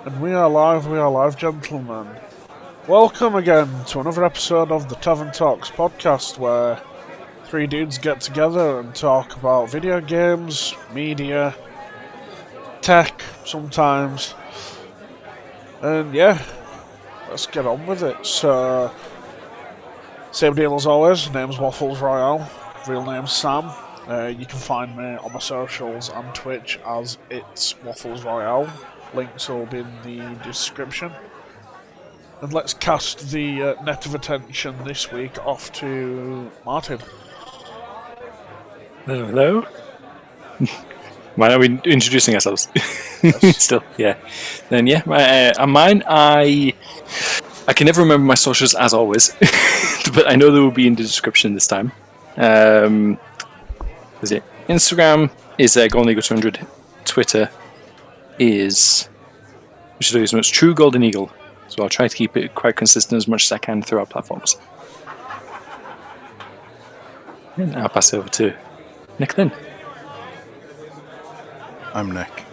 And we are live, gentlemen. Welcome again to another episode of the Tavern Talks podcast, where three dudes get together and talk about video games, media, tech, sometimes. And yeah, let's get on with it. So, same deal as always, name's Waffles Royale, real name's Sam. You can find me on my socials and Twitch as It's Waffles Royale. Links will be in the description. And let's cast the net of attention this week off to Martin. Hello. Why are we introducing ourselves? Yes. Still, yeah. Then mine. I can never remember my socials as always, but I know they will be in the description this time. Is it Instagram is Golden Eagle 200. Twitter is, we should use much True Golden Eagle. So I'll try to keep it quite consistent as much as I can throughout platforms. And I'll pass it over to Nick then. I'm Nick.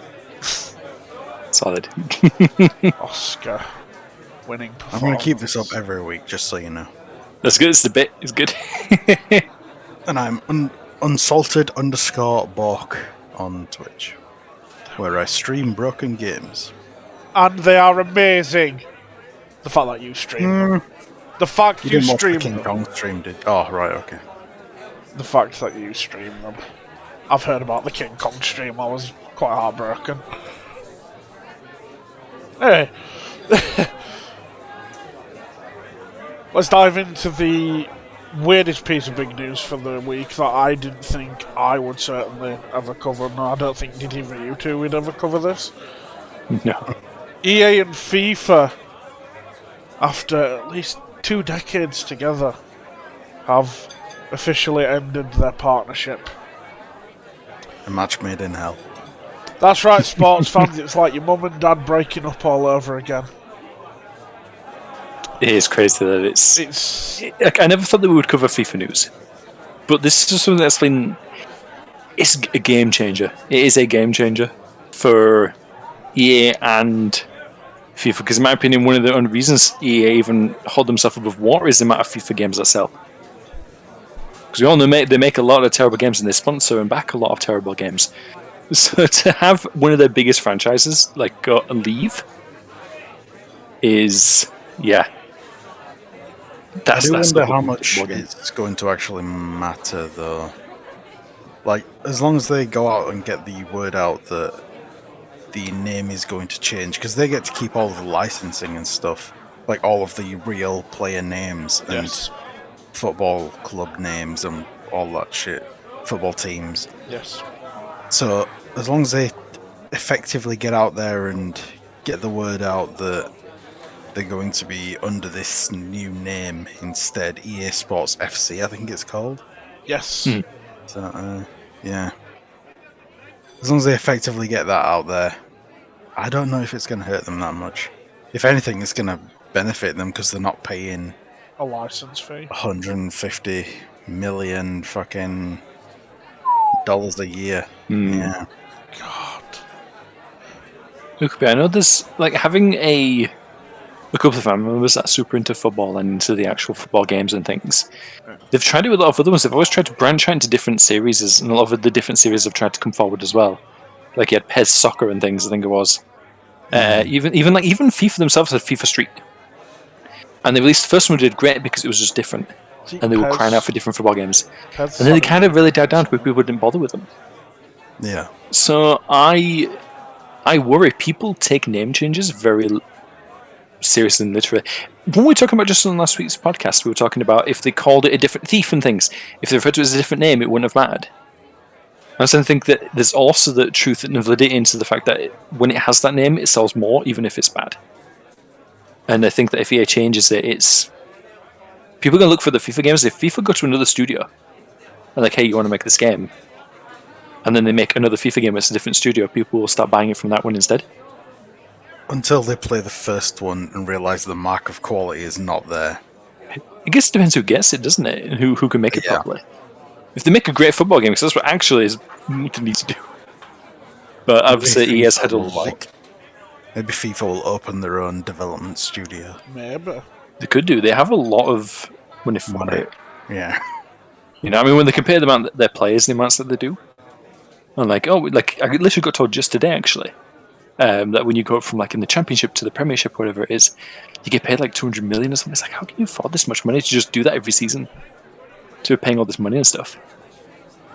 Solid. Oscar winning performance. I'm going to keep this up every week, just so you know. That's good. It's the bit. It's good. And I'm unsalted_Bork on Twitch, where I stream broken games. And they are amazing. The fact that you stream. The fact you didn't watch stream the King them. Kong stream, did? Oh, right, okay. The fact that you stream them. I've heard about the King Kong stream. I was quite heartbroken. Hey. Let's dive into the weirdest piece of big news for the week that I didn't think I would certainly ever cover. No, I don't think did either you two would ever cover this. No. EA and FIFA, after at least 2 decades together, have officially ended their partnership. A match made in hell. That's right, sports fans, it's like your mum and dad breaking up all over again. It is crazy that it's. I never thought that we would cover FIFA news, but this is something that's been. It's a game changer. It is a game changer for EA and FIFA, because in my opinion, one of the only reasons EA even hold themselves above water is the amount of FIFA games that sell. Because we all know they make a lot of terrible games and they sponsor and back a lot of terrible games. So to have one of their biggest franchises like go and leave is I do wonder how much it's going to actually matter, though. Like, as long as they go out and get the word out that the name is going to change, because they get to keep all of the licensing and stuff, like all of the real player names and football club names and all that shit, football teams. Yes. So, as long as they effectively get out there and get the word out that they're going to be under this new name instead, EA Sports FC, I think it's called. Yes. So, yeah. As long as they effectively get that out there, I don't know if it's going to hurt them that much. If anything, it's going to benefit them because they're not paying A license fee. 150 million fucking dollars a year. Yeah. God. Look, I know there's like having a couple of family members that are super into football and into the actual football games and things. They've tried it with a lot of other ones. They've always tried to branch out into different series, and a lot of the different series have tried to come forward as well. Like you had PES Soccer and things, I think it was. Even FIFA themselves had FIFA Street. And they released the first one did great because it was just different. And they were crying out for different football games. And then they kind of really died down to where people didn't bother with them. Yeah. So I worry people take name changes very seriously and literally. When we were talking about just on last week's podcast, we were talking about if they called it a different thief and things. If they referred to it as a different name, it wouldn't have mattered. I also think that there's also the truth and validity into the fact that when it has that name, it sells more, even if it's bad. And I think that if EA changes it, it's people are going to look for the FIFA games. If FIFA go to another studio and like, hey, you want to make this game, and then they make another FIFA game that's a different studio, people will start buying it from that one instead. Until they play the first one and realise the mark of quality is not there. I guess it depends who gets it, doesn't it? And who can make it properly. If they make a great football game, because that's what actually is what they need to do. But obviously EA has had a lot. Maybe FIFA will open their own development studio. Maybe. They could do. They have a lot of money for Money. it. Yeah. You know, I mean, when they compare the amount that their players, the amounts that they do, and like, I literally got told just today actually that when you go from like in the Championship to the Premiership, or whatever it is, you get paid like 200 million or something. It's like, how can you afford this much money to just do that every season? To paying all this money and stuff.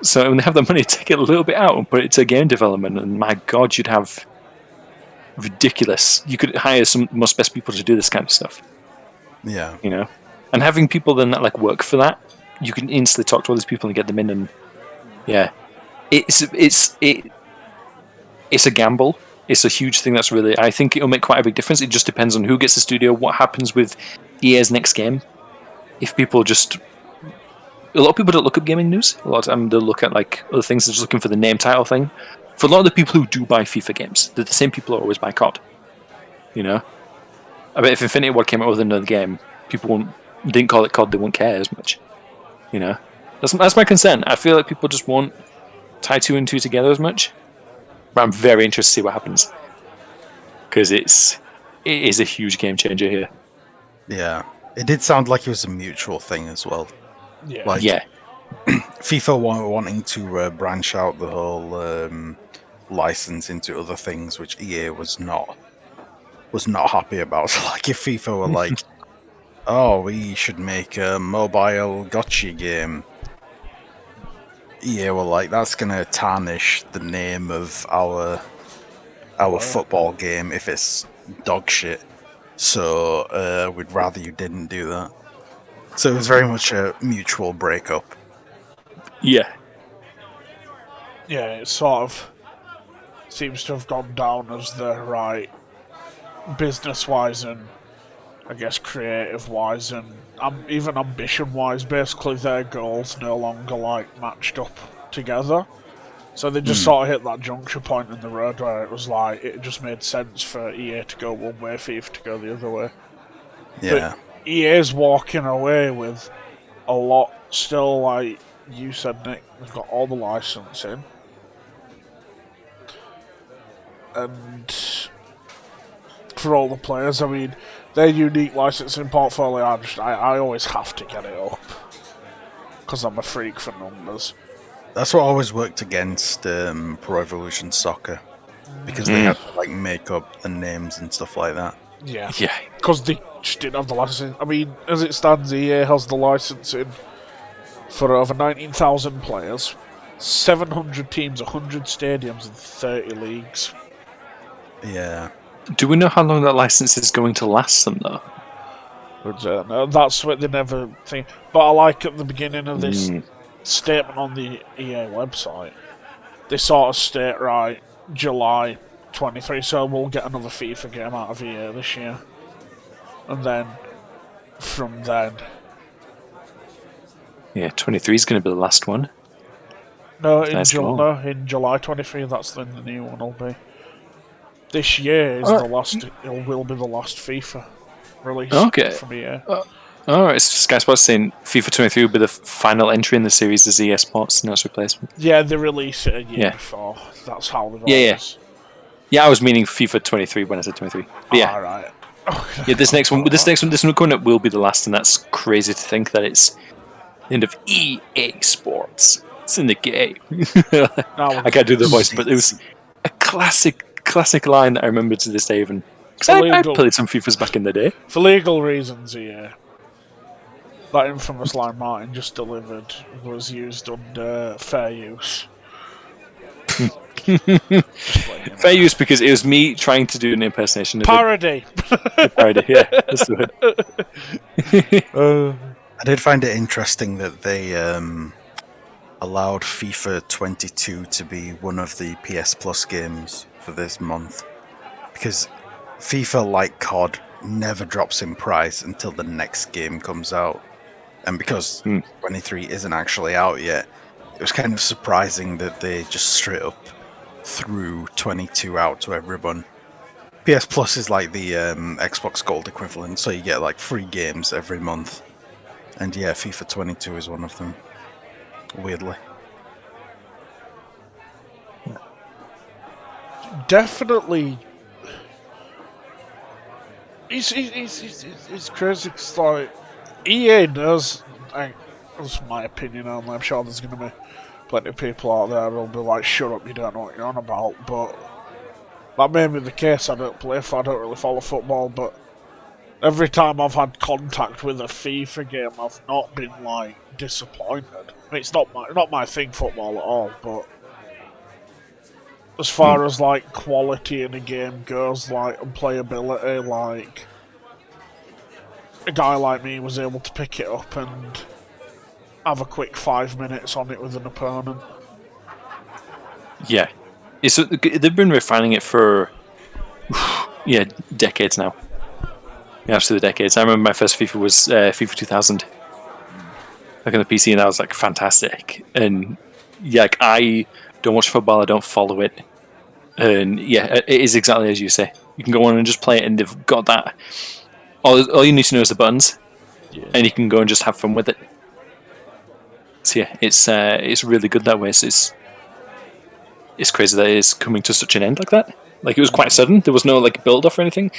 So when they have the money, take it a little bit out and put it to game development, and my God, you'd have ridiculous. You could hire some most best people to do this kind of stuff. Yeah. You know, and having people then that like work for that, you can instantly talk to all these people and get them in, and yeah, it's a gamble. It's a huge thing. That's really, I think it'll make quite a big difference. It just depends on who gets the studio, what happens with EA's next game. If people just, a lot of people don't look up gaming news. A lot of time they'll look at like other things. They're just looking for the name title thing. For a lot of the people who do buy FIFA games, they're the same people who always buy COD. You know, I bet if Infinity Ward came out with another game, people didn't call it COD. They won't care as much. You know, that's my concern. I feel like people just won't tie 2 and 2 together as much. But I'm very interested to see what happens, because it is a huge game changer here. Yeah. It did sound like it was a mutual thing as well. Yeah. Like, Yeah, FIFA wanting to branch out the whole license into other things, which EA was not happy about. Like, if FIFA were like, "Oh, we should make a mobile gotcha game," EA were like, "That's gonna tarnish the name of our football game if it's dog shit. So we'd rather you didn't do that." So it was very much a mutual breakup. yeah, Yeah, it sort of seems to have gone down as the right business-wise and I guess creative-wise and even ambition-wise. Basically, their goals no longer like matched up together. So they just sort of hit that juncture point in the road where it was like it just made sense for EA to go one way, FIFA to go the other way. Yeah. But EA's walking away with a lot still, like you said, Nick. They've got all the licensing. And for all the players, I mean, their unique licensing portfolio, I always have to get it up. Because I'm a freak for numbers. That's what always worked against Pro Evolution Soccer, because they had to like make up the names and stuff like that. Yeah. yeah. Because they just didn't have the licensing. I mean, as it stands, EA has the licensing for over 19,000 players, 700 teams, 100 stadiums, and 30 leagues. Yeah. Do we know how long that license is going to last them though? No, that's what they never think. But I like at the beginning of this statement on the EA website, they sort of state, right, July 23, so we'll get another FIFA game out of EA this year. And then, from then... Yeah, 23 is going to be the last one. No, in July 23, that's when the new one will be. This year is the last. It will be the last FIFA release from EA. Alright, so Sky Sports saying FIFA 23 will be the final entry in the series as EA Sports and its replacement. Yeah, they release it a year before. That's how they've always... Yeah, I was meaning FIFA 23 when I said 23. But yeah. Alright. Yeah, this one coming up will be the last, and that's crazy to think that it's the end of EA Sports. It's in the game. I can't do the voice, but it was a classic line that I remember to this day even. Because I played some FIFAs back in the day. For legal reasons, yeah. That infamous line Martin just delivered was used under fair use. Fair use because it was me trying to do an impersonation of Parody! Parody, yeah. That's the word. I did find it interesting that they allowed FIFA 22 to be one of the PS Plus games for this month, because FIFA, like COD, never drops in price until the next game comes out, and because 23 isn't actually out yet, it was kind of surprising that they just straight up threw 22 out to everyone. PS Plus is like the Xbox Gold equivalent, so you get like free games every month. And yeah, FIFA 22 is one of them. Weirdly. Definitely It's crazy. Cause, like, EA does. That's my opinion only. I'm sure there's going to be plenty of people out there who'll be like, "Shut up, you don't know what you're on about." But that may be the case. I don't play. I don't really follow football, but every time I've had contact with a FIFA game, I've not been like disappointed. I mean, it's not my thing, football at all, but as far as like quality in a game goes, like, and playability, like, a guy like me was able to pick it up and have a quick 5 minutes on it with an opponent. Yeah. They've been refining it for decades now. Yeah, absolutely decades. I remember my first FIFA was FIFA 2000. Like on the PC, and that was like fantastic. And yeah, like, I don't watch football, I don't follow it. And yeah, it is exactly as you say. You can go on and just play it, and they've got that. All you need to know is the buttons, and you can go and just have fun with it. So yeah, it's really good that way. So it's crazy that it's coming to such an end like that. Like, it was quite sudden. There was no like build off or anything,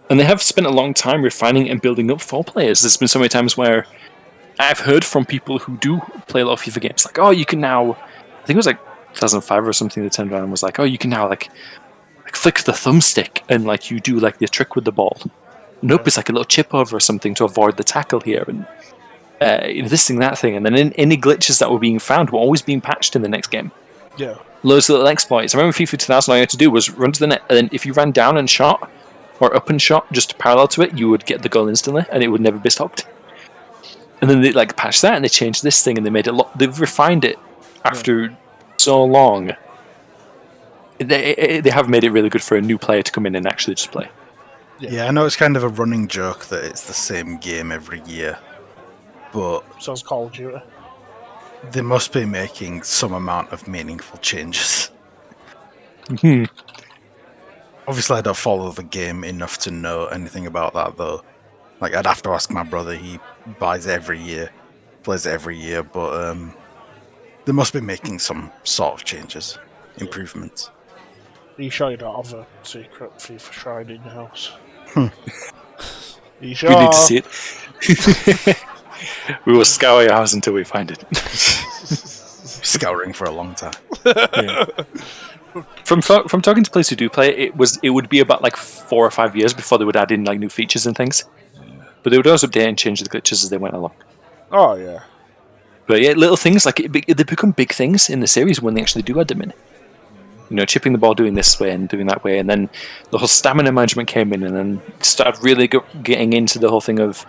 and they have spent a long time refining and building up for players. There's been so many times where I've heard from people who do play a lot of FIFA games, like, oh, you can now. I think it was like 2005 or something. They turned around and was like, oh, you can now like flick the thumbstick and like you do like the trick with the ball. Nope, it's like a little chip over or something to avoid the tackle here, and this thing, that thing, and then any glitches that were being found were always being patched in the next game. Yeah. Loads of little exploits. I remember FIFA 2000, all you had to do was run to the net, and then if you ran down and shot, or up and shot, just parallel to it, you would get the goal instantly, and it would never be stopped. And then they like patched that, and they changed this thing, and they made it. They've refined it after so long. They have made it really good for a new player to come in and actually just play. Yeah, I know it's kind of a running joke that it's the same game every year, but So it's Call of Duty. they must be making some amount of meaningful changes. Obviously, I don't follow the game enough to know anything about that, though. Like, I'd have to ask my brother. He buys it every year, plays it every year, but they must be making some sort of changes, improvements. Are you sure you don't have a secret FIFA shrine in your house? Are you sure? We need to see it. We will scour your house until we find it. Scouring for a long time. Yeah. From talking to players who do play it, it would be about like 4 or 5 years before they would add in like new features and things. But they would always update and change the glitches as they went along. Oh yeah. But yeah, little things like they become big things in the series when they actually do add them in. You know, chipping the ball doing this way and doing that way, and then the whole stamina management came in, and then started really getting into the whole thing of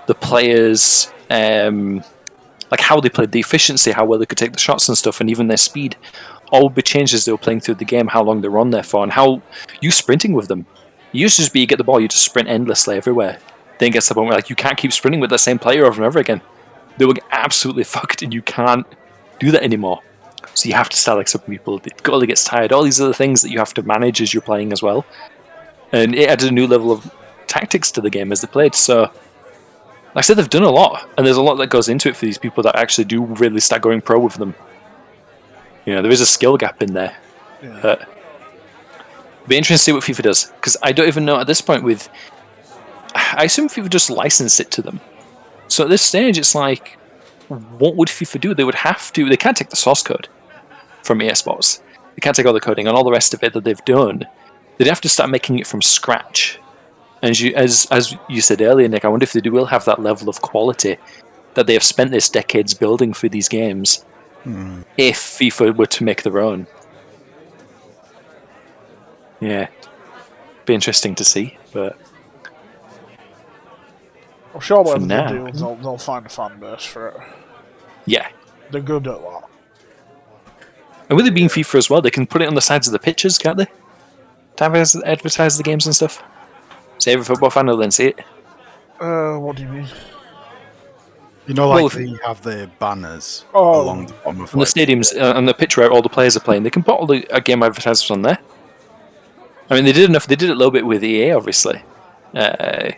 the players, like how they played, the efficiency, how well they could take the shots and stuff, and even their speed. All would be changed as they were playing through the game, how long they were on there for, and how you sprinting with them. It used to just be you get the ball, you just sprint endlessly everywhere. Then it gets to the point where like you can't keep sprinting with the same player over and over again. They will get absolutely fucked, and you can't do that anymore. So you have to start like some people. The goalie gets tired. All these other things that you have to manage as you're playing as well. And it added a new level of tactics to the game as they played. So, like I said, they've done a lot, and there's a lot that goes into it for these people that actually do really start going pro with them. You know, there is a skill gap in there. Yeah. But it'll be interesting to see what FIFA does, because I don't even know at this point with. I assume FIFA just license it to them. So at this stage, it's like, what would FIFA do? They would have to. They can't take the source code from EA Sports. They can't take all the coding and all the rest of it that they've done. They'd have to start making it from scratch. And as you said earlier, Nick, I wonder if they will have that level of quality that they have spent this decades building for these games. If FIFA were to make their own. Yeah. Be interesting to see, but I'm sure whatever now, they do, they'll find a fan base for it. yeah. They're good at that. And with it being FIFA as well, they can put it on the sides of the pitches, can't they? To advertise the games and stuff. So every football fan will then see it. What do you mean? You know, like they have the banners Oh. along the bottom of On the stadiums, on the pitch where all the players are playing, they can put all the game advertisements on there. I mean, they did enough. They did it a little bit with EA, obviously, to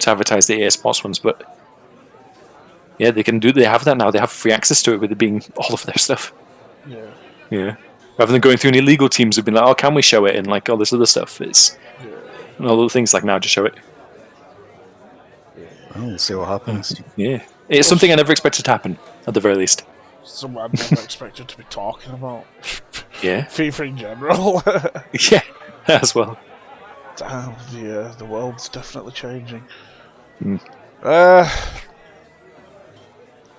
advertise the EA Sports ones. But yeah, they can do. They have that now. They have free access to it with it being all of their stuff. Yeah. Yeah. Rather than going through any legal teams who've been like, oh, can we show it? And like all this other stuff. It's and all the things like now, just show it. Well, we'll see what happens. Yeah. It's something I never expected to happen, at the very least. Something I'd never expected to be talking about. Yeah. FIFA in general. Yeah, as well. Damn, the world's definitely changing. Mm.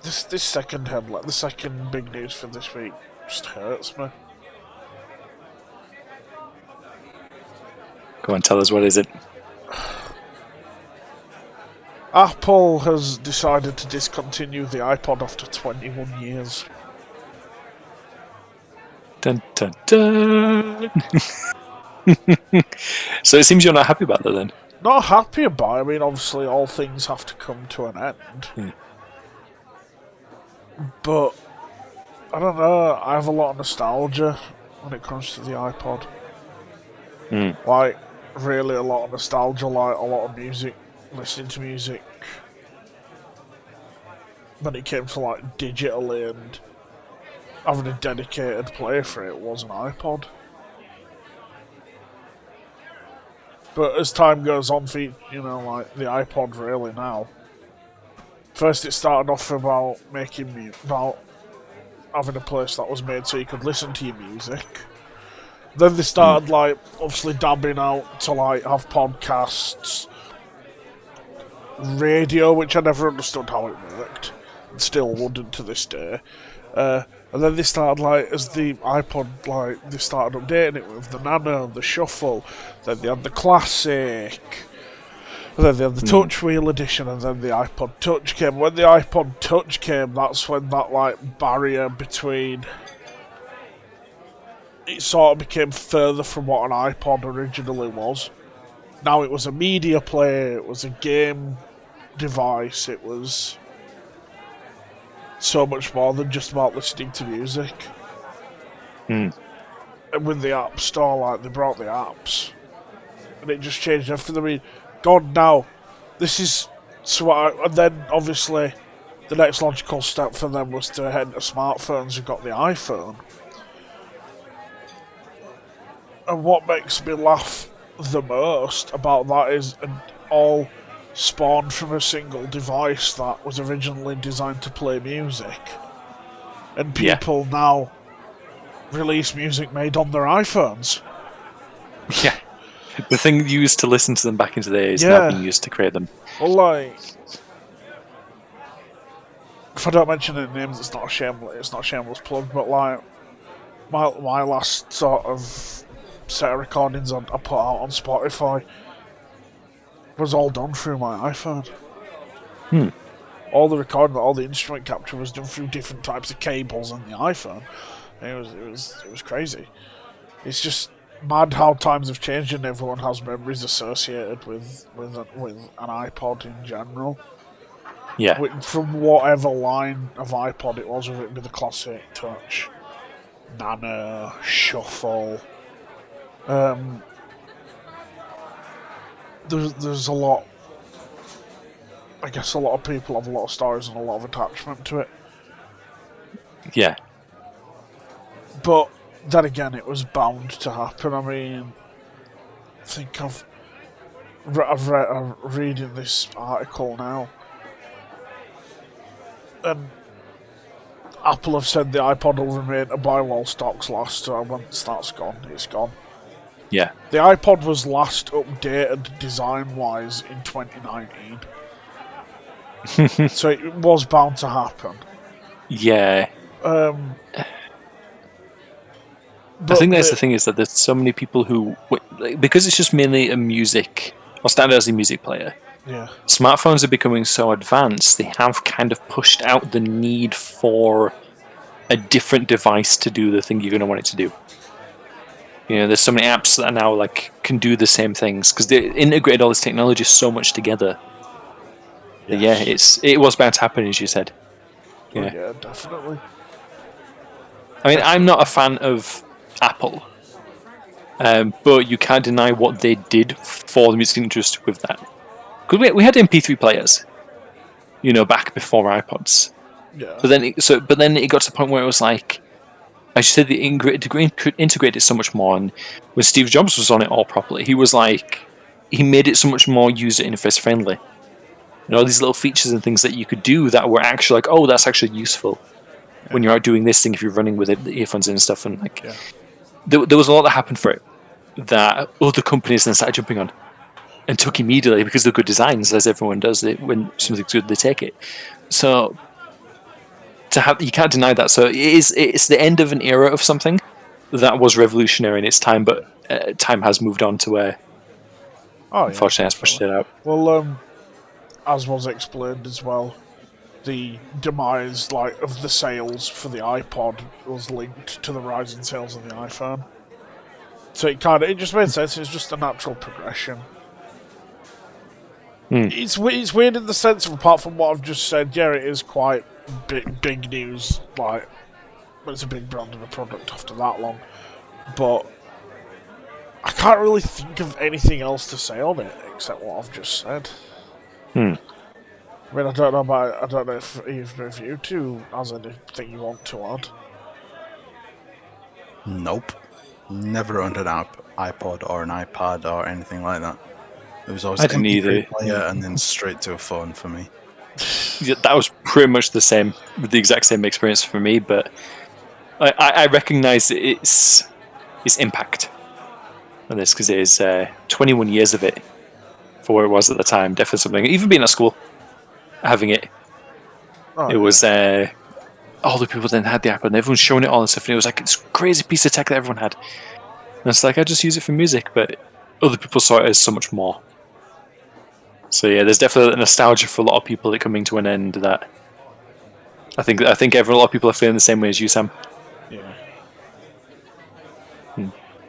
This second headline, the second big news for this week, just hurts me. Go on, tell us, what is it? Apple has decided to discontinue the iPod after 21 years. Dun, dun, dun. So it seems you're not happy about that then? Not happy about it. I mean, obviously, all things have to come to an end. But, I don't know, I have a lot of nostalgia when it comes to the iPod. Like, really a lot of nostalgia, like a lot of music, listening to music. When it came to, like, digitally and having a dedicated player for it was an iPod. But as time goes on, like the iPod really now. First, it started off about about having a place that was made so you could listen to your music. Then they started like obviously dabbing out to like have podcasts, radio, which I never understood how it worked, and still wouldn't to this day. And then they started, like, as the iPod, like, they started updating it with the Nano, the Shuffle, then they had the Classic, and then they had the Touch Wheel Edition, and then the iPod Touch came. When the iPod Touch came, that's when that, like, barrier between... It sort of became further from what an iPod originally was. Now it was a media player, it was a game device, it was... so much more than just about listening to music. And with the App Store, like, they brought the apps. And it just changed everything. I mean, God, now, this is... and then, obviously, the next logical step for them was to head to smartphones who got the iPhone. And what makes me laugh the most about that is all spawned from a single device that was originally designed to play music. And people now release music made on their iPhones. Yeah. The thing used to listen to them back in the day is now being used to create them. Well, like... If I don't mention any names, it's not a shameless plug, but like... My last sort of set of recordings I put out on Spotify was all done through my iPhone. All the recording, all the instrument capture was done through different types of cables on the iPhone. It was crazy. It's just mad how times have changed and everyone has memories associated with an iPod in general. Yeah. From whatever line of iPod it was, whether it be the Classic, Touch, Nano, Shuffle. There's a lot. I guess a lot of people have a lot of stories and a lot of attachment to it. Yeah. But then again, it was bound to happen. I mean, I think I'm reading this article now, and Apple have said the iPod will remain to buy while stocks last. So once that's gone, it's gone. Yeah. The iPod was last updated design-wise in 2019. So it was bound to happen. Yeah. I think that's the thing, is that there's so many people who... Because it's just mainly a music... or standard as a music player. Yeah. Smartphones are becoming so advanced, they have kind of pushed out the need for a different device to do the thing you're going to want it to do. You know, there's so many apps that are now like can do the same things because they integrate all this technology so much together. Yes. Yeah, it was bound to happen, as you said. Yeah, yeah, definitely. I mean, I'm not a fan of Apple, but you can't deny what they did for the music industry with that. Because we had MP3 players, you know, back before iPods. Yeah. But then it got to the point where it was like, as you said, the integrated so much more. And when Steve Jobs was on it all properly, he was like, he made it so much more user interface friendly. and all these little features and things that you could do that were actually like, oh, that's actually useful when you're out doing this thing if you're running with the earphones in and stuff. And like, there was a lot that happened for it that other companies then started jumping on and took immediately because they're good designs, as everyone does. When something's good, they take it. So you can't deny that. So it's the end of an era of something that was revolutionary in its time, but time has moved on to where unfortunately has pushed it out. Well, as was explained as well, the demise of the sales for the iPod was linked to the rising sales of the iPhone. So it just made sense. It's just a natural progression. It's weird in the sense of, apart from what I've just said, yeah, it is quite big news. Like, it's a big brand of a product after that long, but I can't really think of anything else to say on it except what I've just said. I mean, I don't know if either of you two has anything you want to add. Nope. Never owned an iPod or an iPad or anything like that. It was always I didn't either. Player and then straight to a phone for me. Yeah, that was pretty much the same, the exact same experience for me. But I recognise its impact on this because it is 21 years of it for where it was at the time. Definitely something. Even being at school, having it, was all the people then had the iPod and everyone's showing it all and stuff. And it was like this crazy piece of tech that everyone had. And it's like, I just use it for music, but other people saw it as so much more. So yeah, there's definitely a nostalgia for a lot of people coming to an end that I think a lot of people are feeling the same way as you, Sam. Yeah.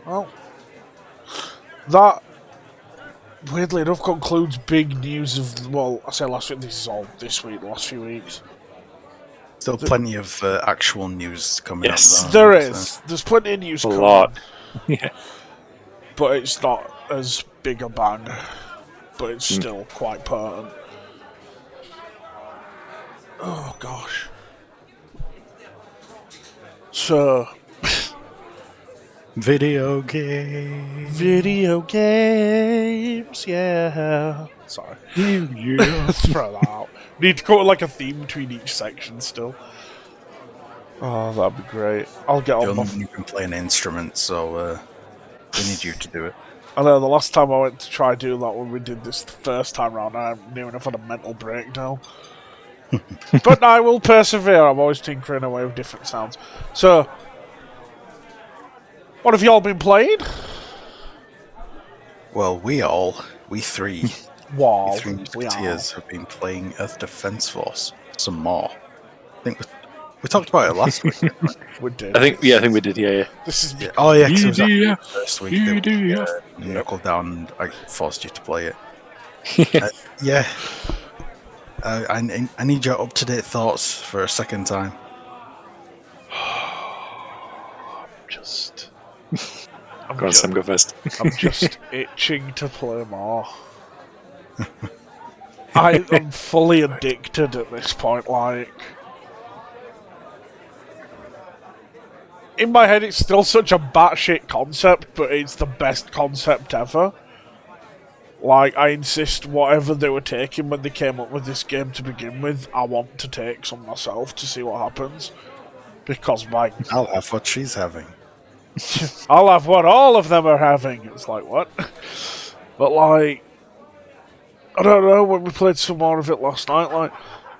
Well, that weirdly enough concludes big news of, well, I say last week, this is all this week, the last few weeks. Still plenty of actual news coming up. Yes, there is. So. There's plenty of news coming. A lot. Yeah. But it's not as big a bang. But it's still quite potent. Oh, gosh. So... Video games, yeah. Sorry. Throw that out. Need to go like a theme between each section still. Oh, that'd be great. I'll get on. You can play an instrument, so we need you to do it. I know the last time I went to try doing that when we did this the first time round, I knew enough had a mental breakdown. But I will persevere. I'm always tinkering away with different sounds. So, what have you all been playing? Well, we three musketeers have been playing Earth Defense Force some more. I think we talked about it last week. We did. I think we did. Yeah. This is oh yeah, because it was the first week that we knuckled down and I forced you to play it. Yeah. I need your up-to-date thoughts for a second time. Go on, Sam, go first. I'm just itching to play more. I'm fully addicted at this point, like... In my head, it's still such a batshit concept, but it's the best concept ever. Like, I insist whatever they were taking when they came up with this game to begin with, I want to take some myself to see what happens. Because, I'll have what she's having. I'll have what all of them are having. It's like, what? But, like... I don't know, when we played some more of it last night, like,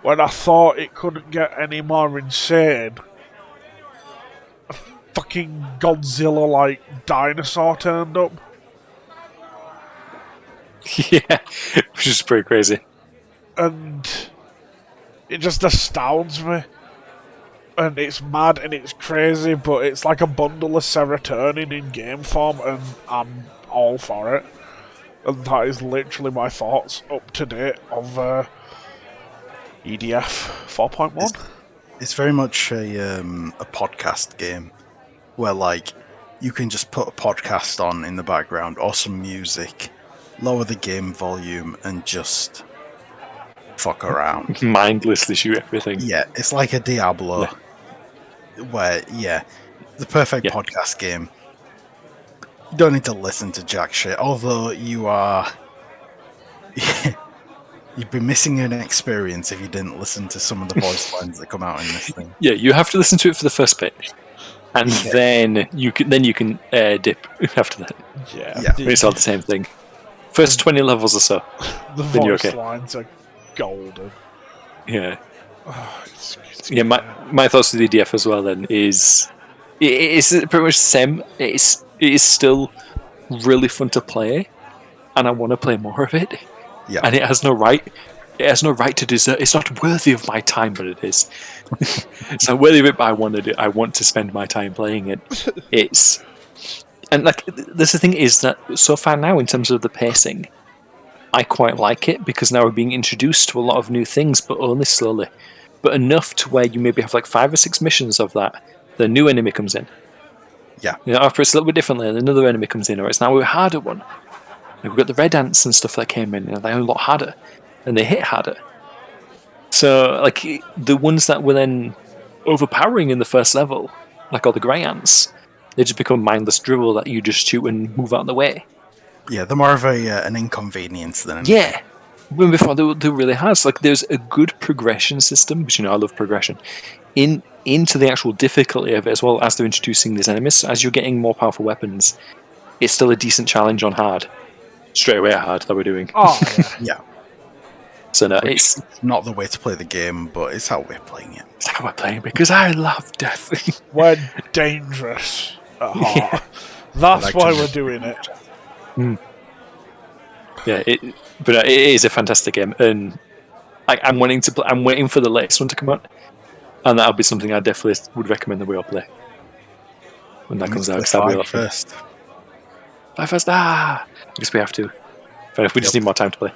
when I thought it couldn't get any more insane... a fucking Godzilla-like dinosaur turned up. Yeah, which is pretty crazy. And it just astounds me. And it's mad and it's crazy, but it's like a bundle of serotonin in game form, and I'm all for it. And that is literally my thoughts up to date of EDF 4.1. It's very much a podcast game where, like, you can just put a podcast on in the background or some music, lower the game volume, and just fuck around. Mindlessly shoot everything. Yeah, it's like a Diablo, where, the perfect podcast game. You don't need to listen to jack shit, although you are... You'd be missing an experience if you didn't listen to some of the voice lines that come out in this thing. Yeah, you have to listen to it for the first bit, and then you can dip after that. Yeah. It's all the same thing. First 20 levels or so. The then you're voice okay. lines are golden. Yeah. Oh, it's Yeah, my thoughts with EDF as well then is it's pretty much the same. It is still really fun to play, and I want to play more of it. Yeah. And it has no right. It has no right to deserve. It's not worthy of my time, but it is. It's not worthy of it, but I want to do. I want to spend my time playing it. And like this, the thing is that so far now, in terms of the pacing, I quite like it because now we're being introduced to a lot of new things, but only slowly. But enough to where you maybe have like 5 or 6 missions of that. The new enemy comes in. Yeah. After it's a little bit differently, and another enemy comes in, or it's now a harder one. Like we've got the red ants and stuff that came in, and they're a lot harder, and they hit harder. So like the ones that were then overpowering in the first level, like all the grey ants, they just become mindless dribble that you just shoot and move out of the way. Yeah, they're more of an inconvenience than anything. Yeah. When before they were really hard. So like there's a good progression system, which I love progression, into the actual difficulty of it as well as they're introducing these enemies. So as you're getting more powerful weapons, it's still a decent challenge on hard. Straight away hard that we're doing. Oh, Yeah. So no, it's not the way to play the game, but it's how we're playing it. It's how we're playing because I love death. We're dangerous at heart. That's why we're doing it. Yeah, but it is a fantastic game, and I'm waiting to play. I'm waiting for the latest one to come out, and that'll be something I definitely would recommend that we all play when that comes out. That'll be a lot of fun. Play first. I guess we have to. Fair enough, we just need more time to play.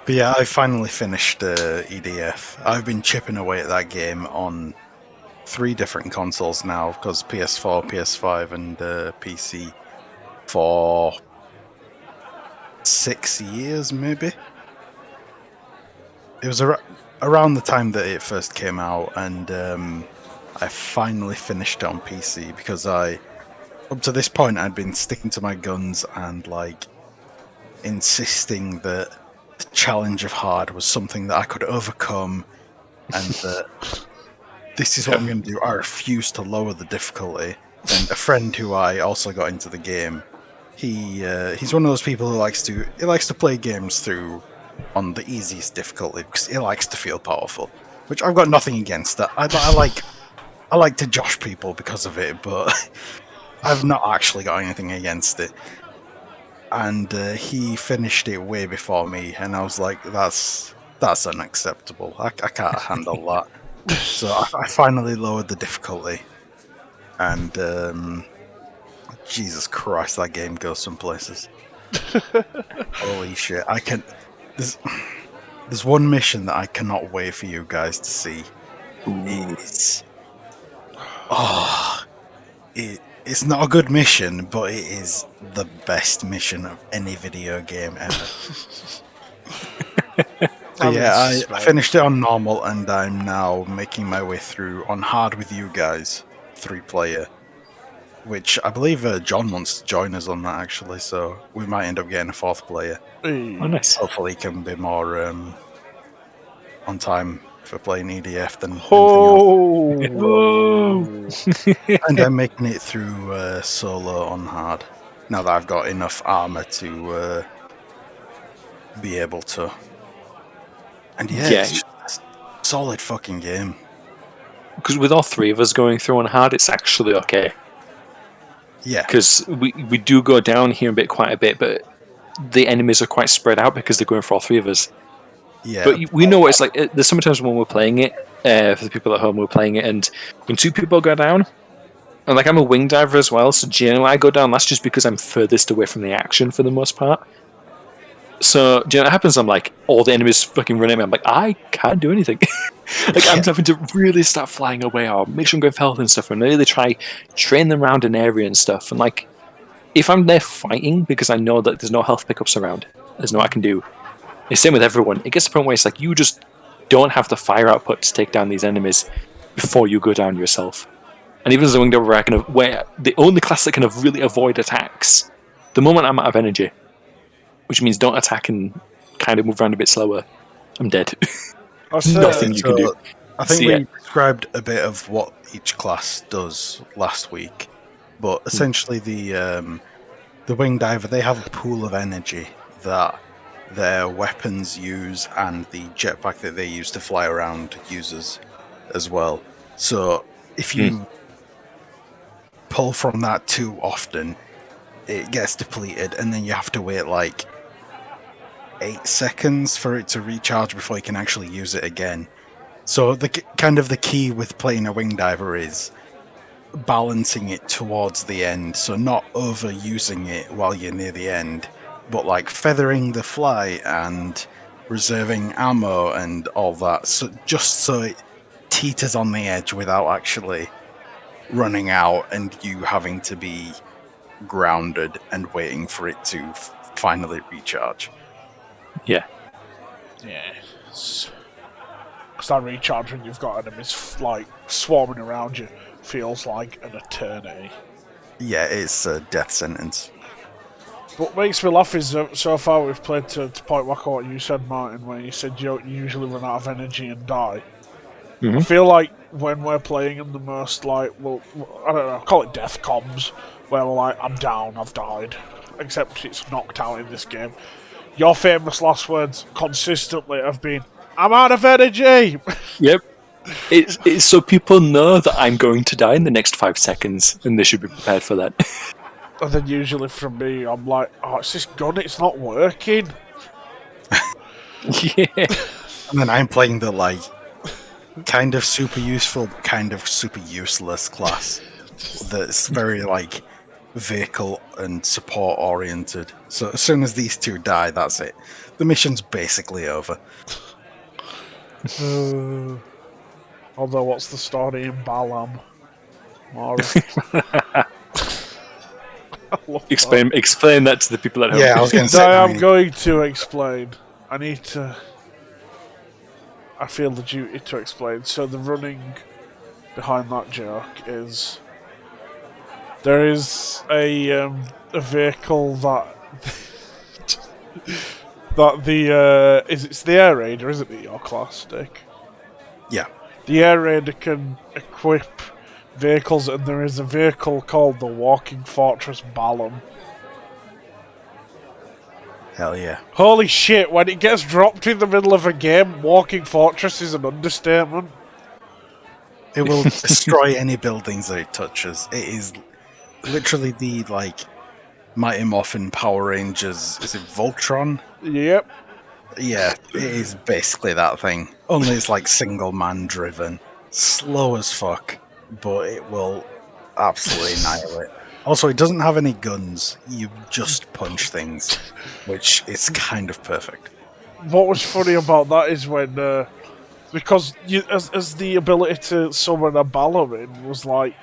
But yeah, I finally finished EDF. I've been chipping away at that game on 3 different consoles now, because PS4, PS5, and PC for 6 years, maybe. It was around the time that it first came out, and I finally finished it on PC because up to this point, I'd been sticking to my guns and like insisting that the challenge of hard was something that I could overcome, and that this is what I'm going to do. I refuse to lower the difficulty. And a friend who I also got into the game, he's one of those people who likes to play games through on the easiest difficulty because he likes to feel powerful, which I've got nothing against that. I like to josh people because of it, but I've not actually got anything against it. And he finished it way before me, and I was like, that's unacceptable. I can't handle that. So I finally lowered the difficulty, and Jesus Christ, that game goes some places. Holy shit! There's one mission that I cannot wait for you guys to see. It's not a good mission, but it is the best mission of any video game ever. I finished it on normal, and I'm now making my way through on hard with you guys, 3-player. Which I believe John wants to join us on that, actually, so we might end up getting a 4th player. Oh, nice. Hopefully he can be more on time for playing EDF than anything else. And I'm making it through solo on hard, now that I've got enough armor to be able to. And it's just a solid fucking game. Because with all 3 of us going through on hard, it's actually okay. Yeah. Because we do go down here quite a bit, but the enemies are quite spread out because they're going for all 3 of us. Yeah. But we know what it's like. There's sometimes when we're playing it, for the people at home, we're playing it, and when 2 people go down, and like I'm a wing diver as well, so generally I go down, that's just because I'm furthest away from the action for the most part. So, do you know what happens? I'm like, all the enemies fucking run at me. I'm like, I can't do anything. Like, I'm having to really start flying away or make sure I'm going for health and stuff and really try train them around an area and stuff. And like, if I'm there fighting because I know that there's no health pickups around, there's no I can do. It's the same with everyone. It gets to the point where it's like, you just don't have the fire output to take down these enemies before you go down yourself. And even as a winged where the only class that can really avoid attacks, the moment I'm out of energy, which means don't attack and kind of move around a bit slower, I'm dead. That's Nothing you can do. I think So, we yeah. described a bit of what each class does last week, but essentially the wing diver, they have a pool of energy that their weapons use, and the jetpack that they use to fly around uses as well. So if you pull from that too often, it gets depleted, and then you have to wait like 8 seconds for it to recharge before you can actually use it again. So the key with playing a wing diver is balancing it towards the end, so not overusing it while you're near the end, but like feathering the fly and reserving ammo and all that, so just so it teeters on the edge without actually running out and you having to be grounded and waiting for it to finally recharge. Yeah. Yeah. Because that recharge when you've got enemies like swarming around you feels like an eternity. Yeah, it's a death sentence. What makes me laugh is so far we've played to point back on what you said, Martin, where you said you usually run out of energy and die. Mm-hmm. I feel like when we're playing in the most, like, well, I don't know, call it death comms, where we're like, I'm down, I've died. Except it's knocked out in this game. Your famous last words consistently have been, I'm out of energy! Yep. It's so people know that I'm going to die in the next 5 seconds, and they should be prepared for that. And then usually from me, I'm like, oh, it's this gun, it's not working. Yeah. And then I'm playing the, like, kind of super useful, kind of super useless class that's very, like, vehicle and support oriented. So as soon as these two die, that's it. The mission's basically over. Although, what's the story in Balam? Explain that to the people at home. Yeah, I was going to say. I'm going to explain. I feel the duty to explain. So the running behind that joke is there is a vehicle that it's the air raider, isn't it? Your class, Dick? Yeah. The air raider can equip vehicles, and there is a vehicle called the Walking Fortress Balam. Hell yeah. Holy shit, when it gets dropped in the middle of a game, Walking Fortress is an understatement. It will destroy any buildings that it touches. It is literally the, like, Mighty Morphin Power Rangers. Is it Voltron? Yep. Yeah, it is basically that thing. Only it's like single man driven. Slow as fuck, but it will absolutely annihilate. Also, it doesn't have any guns. You just punch things, which is kind of perfect. What was funny about that is when, because as the ability to summon a Balam was like,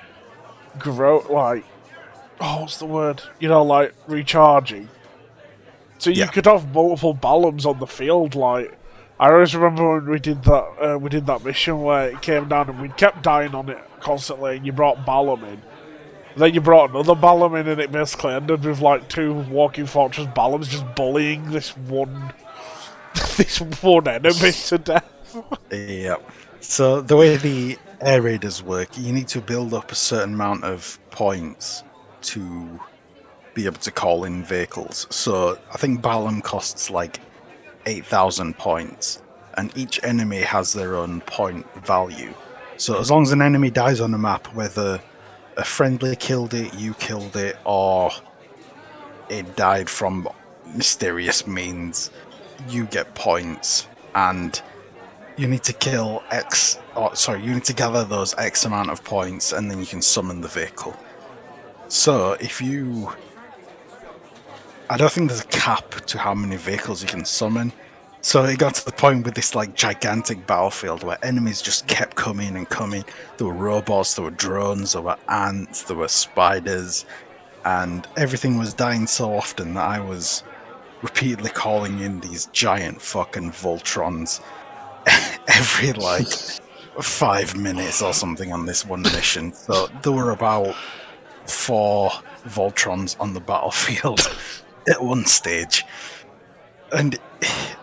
what's the word? Like recharging. So you could have multiple Balams on the field. Like, I always remember when we did that mission where it came down and we kept dying on it constantly, and you brought Balam in. Then you brought another Balam in, and it basically ended with like 2 Walking Fortress Balams just bullying this one enemy to death. Yep. So the way the air raiders work, you need to build up a certain amount of points to be able to call in vehicles. So I think Balam costs like 8,000 points, and each enemy has their own point value. So as long as an enemy dies on a map, whether a friendly killed it, you killed it, or it died from mysterious means, you get points, and you need to you need to gather those X amount of points, and then you can summon the vehicle. So I don't think there's a cap to how many vehicles you can summon. So it got to the point with this like gigantic battlefield where enemies just kept coming and coming. There were robots, there were drones, there were ants, there were spiders, and everything was dying so often that I was repeatedly calling in these giant fucking Voltrons every like 5 minutes or something on this one mission. So there were about 4 Voltrons on the battlefield at one stage. And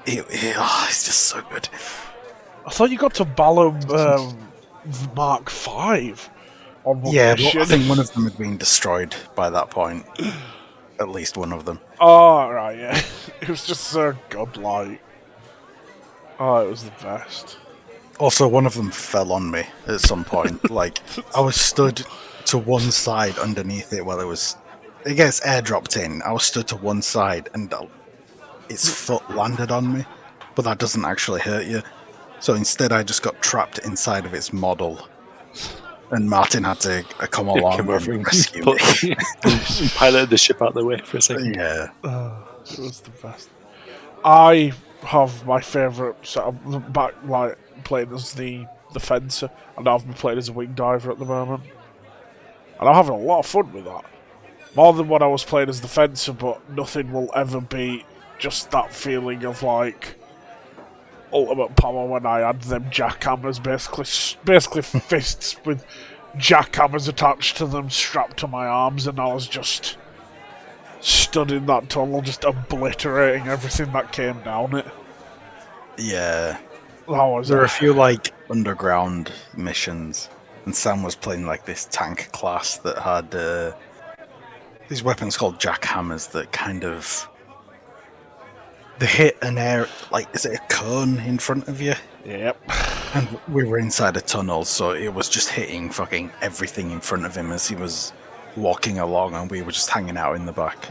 it's just so good. I thought you got to Balam Mark 5 on one mission. But I think one of them had been destroyed by that point. At least one of them. Oh, right, yeah. It was just so godlike. Oh, it was the best. Also, one of them fell on me at some point. Like, I was stood to one side underneath it while it gets airdropped in. I was stood to one side and its foot landed on me, but that doesn't actually hurt you. So instead, I just got trapped inside of its model, and Martin had to come along and rescue me. Piloted the ship out of the way for a second. Yeah. It was the best. I have my favourite setup back, like, playing as the fencer, and I've been playing as a wing diver at the moment. And I'm having a lot of fun with that. More than when I was playing as the fencer, but nothing will ever beat just that feeling of, like, ultimate power when I had them jackhammers, basically fists with jackhammers attached to them, strapped to my arms, and I was just stood in that tunnel, just obliterating everything that came down it. Yeah. There were a few, like, underground missions, and Sam was playing, like, this tank class that had these weapons called jackhammers that kind of... They hit an air, like, is it a cone in front of you? Yep. And we were inside a tunnel, so it was just hitting fucking everything in front of him as he was walking along, and we were just hanging out in the back.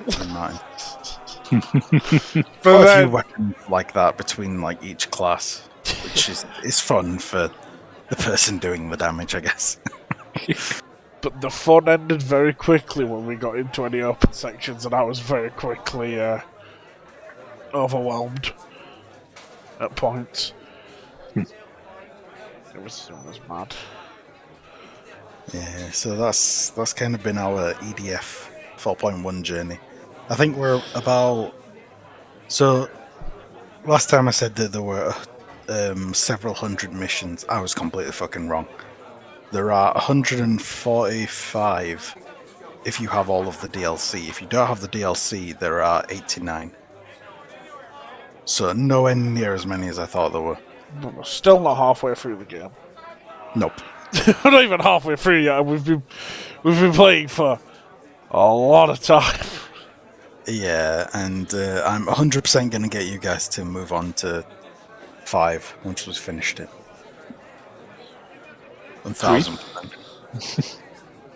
Quite a few weapons like that between, like, each class, which is fun for the person doing the damage, I guess. But the fun ended very quickly when we got into any open sections, and I was very quickly overwhelmed at points. It was mad. Yeah, so that's kind of been our EDF 4.1 journey. I think we're about... So, last time I said that there were several hundred missions. I was completely fucking wrong. There are 145 if you have all of the DLC. If you don't have the DLC, there are 89. So nowhere near as many as I thought there were. But we're still not halfway through the game. Nope. We're not even halfway through yet. We've been playing for a lot of time. Yeah, and I'm 100% going to get you guys to move on to 5 once we've finished it. 1,000%.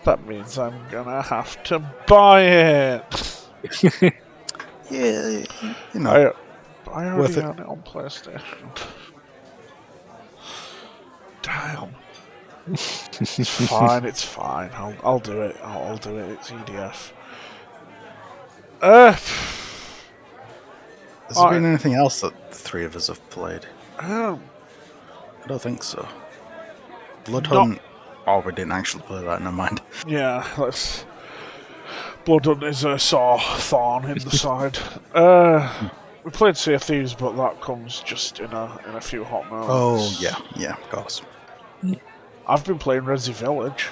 That means I'm gonna have to buy it. Yeah, you know. I already own it on PlayStation. Damn. It's fine. I'll do it. I'll do it. It's EDF. Has there been anything else that the three of us have played? I don't think so. Blood Hunt. Oh, we didn't actually play that. Never mind. Yeah, Blood Hunt is a sore thorn in the side. We played Sea of Thieves, but that comes just in a few hot moments. Oh yeah, of course. I've been playing Resi Village.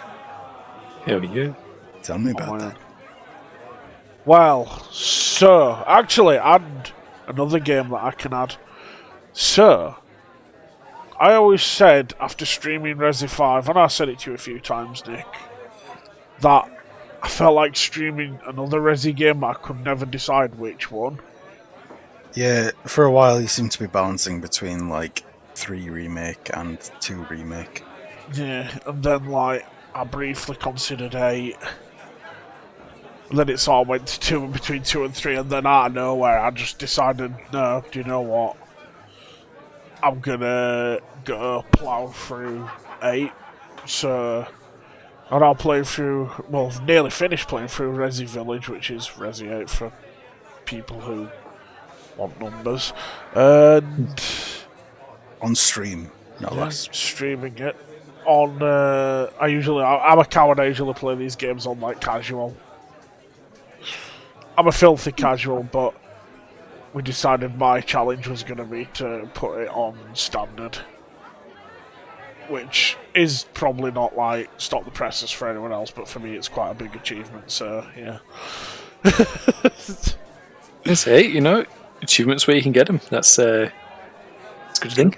Hell yeah. Tell me about that. Well, so, actually, add another game that I can add. So, I always said, after streaming Resi 5, and I said it to you a few times, Nick, that I felt like streaming another Resi game, but I could never decide which one. Yeah, for a while you seem to be balancing between, like, 3 Remake and 2 Remake. Yeah, and then, like, I briefly considered 8. And then it sort of went to between 2 and 3, and then out of nowhere I just decided, no, do you know what? I'm gonna go plough through 8. So, and I'll play through, well, nearly finished playing through Resi Village, which is Resi 8 for people who want numbers. And on stream, no less. Streaming it. On, I'm a coward, I usually play these games on, like, casual. I'm a filthy casual, but we decided my challenge was going to be to put it on standard. Which is probably not, like, stop the presses for anyone else, but for me it's quite a big achievement, so, yeah. It's 8, you know. achievements where you can get them. That's a good thing.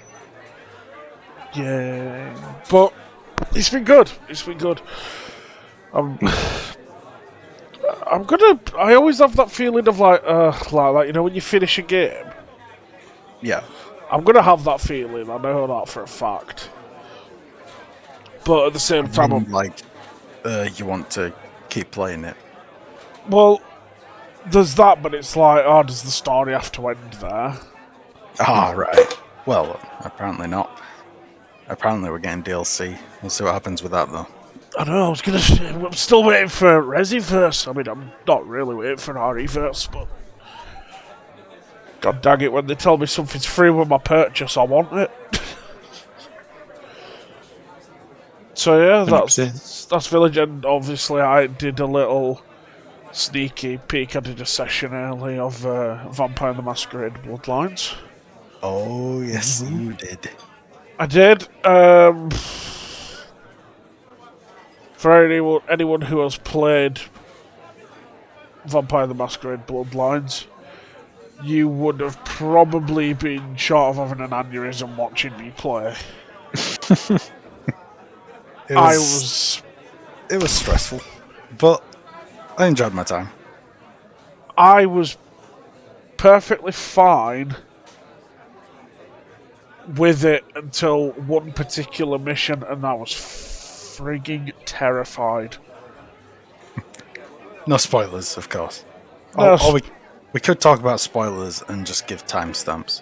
Yeah, but it's been good. It's been good. I'm gonna. I always have that feeling of like that. You know, when you finish a game, Yeah. I'm gonna have that feeling. I know that for a fact. But at the same time, You want to keep playing it. well, there's that, but it's like, oh, does the story have to end there? Ah, right. Well, apparently not. Apparently we're getting DLC. We'll see what happens with that, though. I know, I was gonna say, I'm still waiting for Resiverse. I mean, I'm not really waiting for Reverse, but god dang it, when they tell me something's free with my purchase, I want it. So yeah, that's Village, and obviously I did a little sneaky peek. I did a session early of Vampire the Masquerade Bloodlines. Oh, yes, you did. I did. For anyone who has played Vampire the Masquerade Bloodlines, you would have probably been short of having an aneurysm watching me play. It was stressful, but I enjoyed my time. I was perfectly fine with it until one particular mission, and I was frigging terrified. No spoilers, of course. No Or we could talk about spoilers and just give timestamps.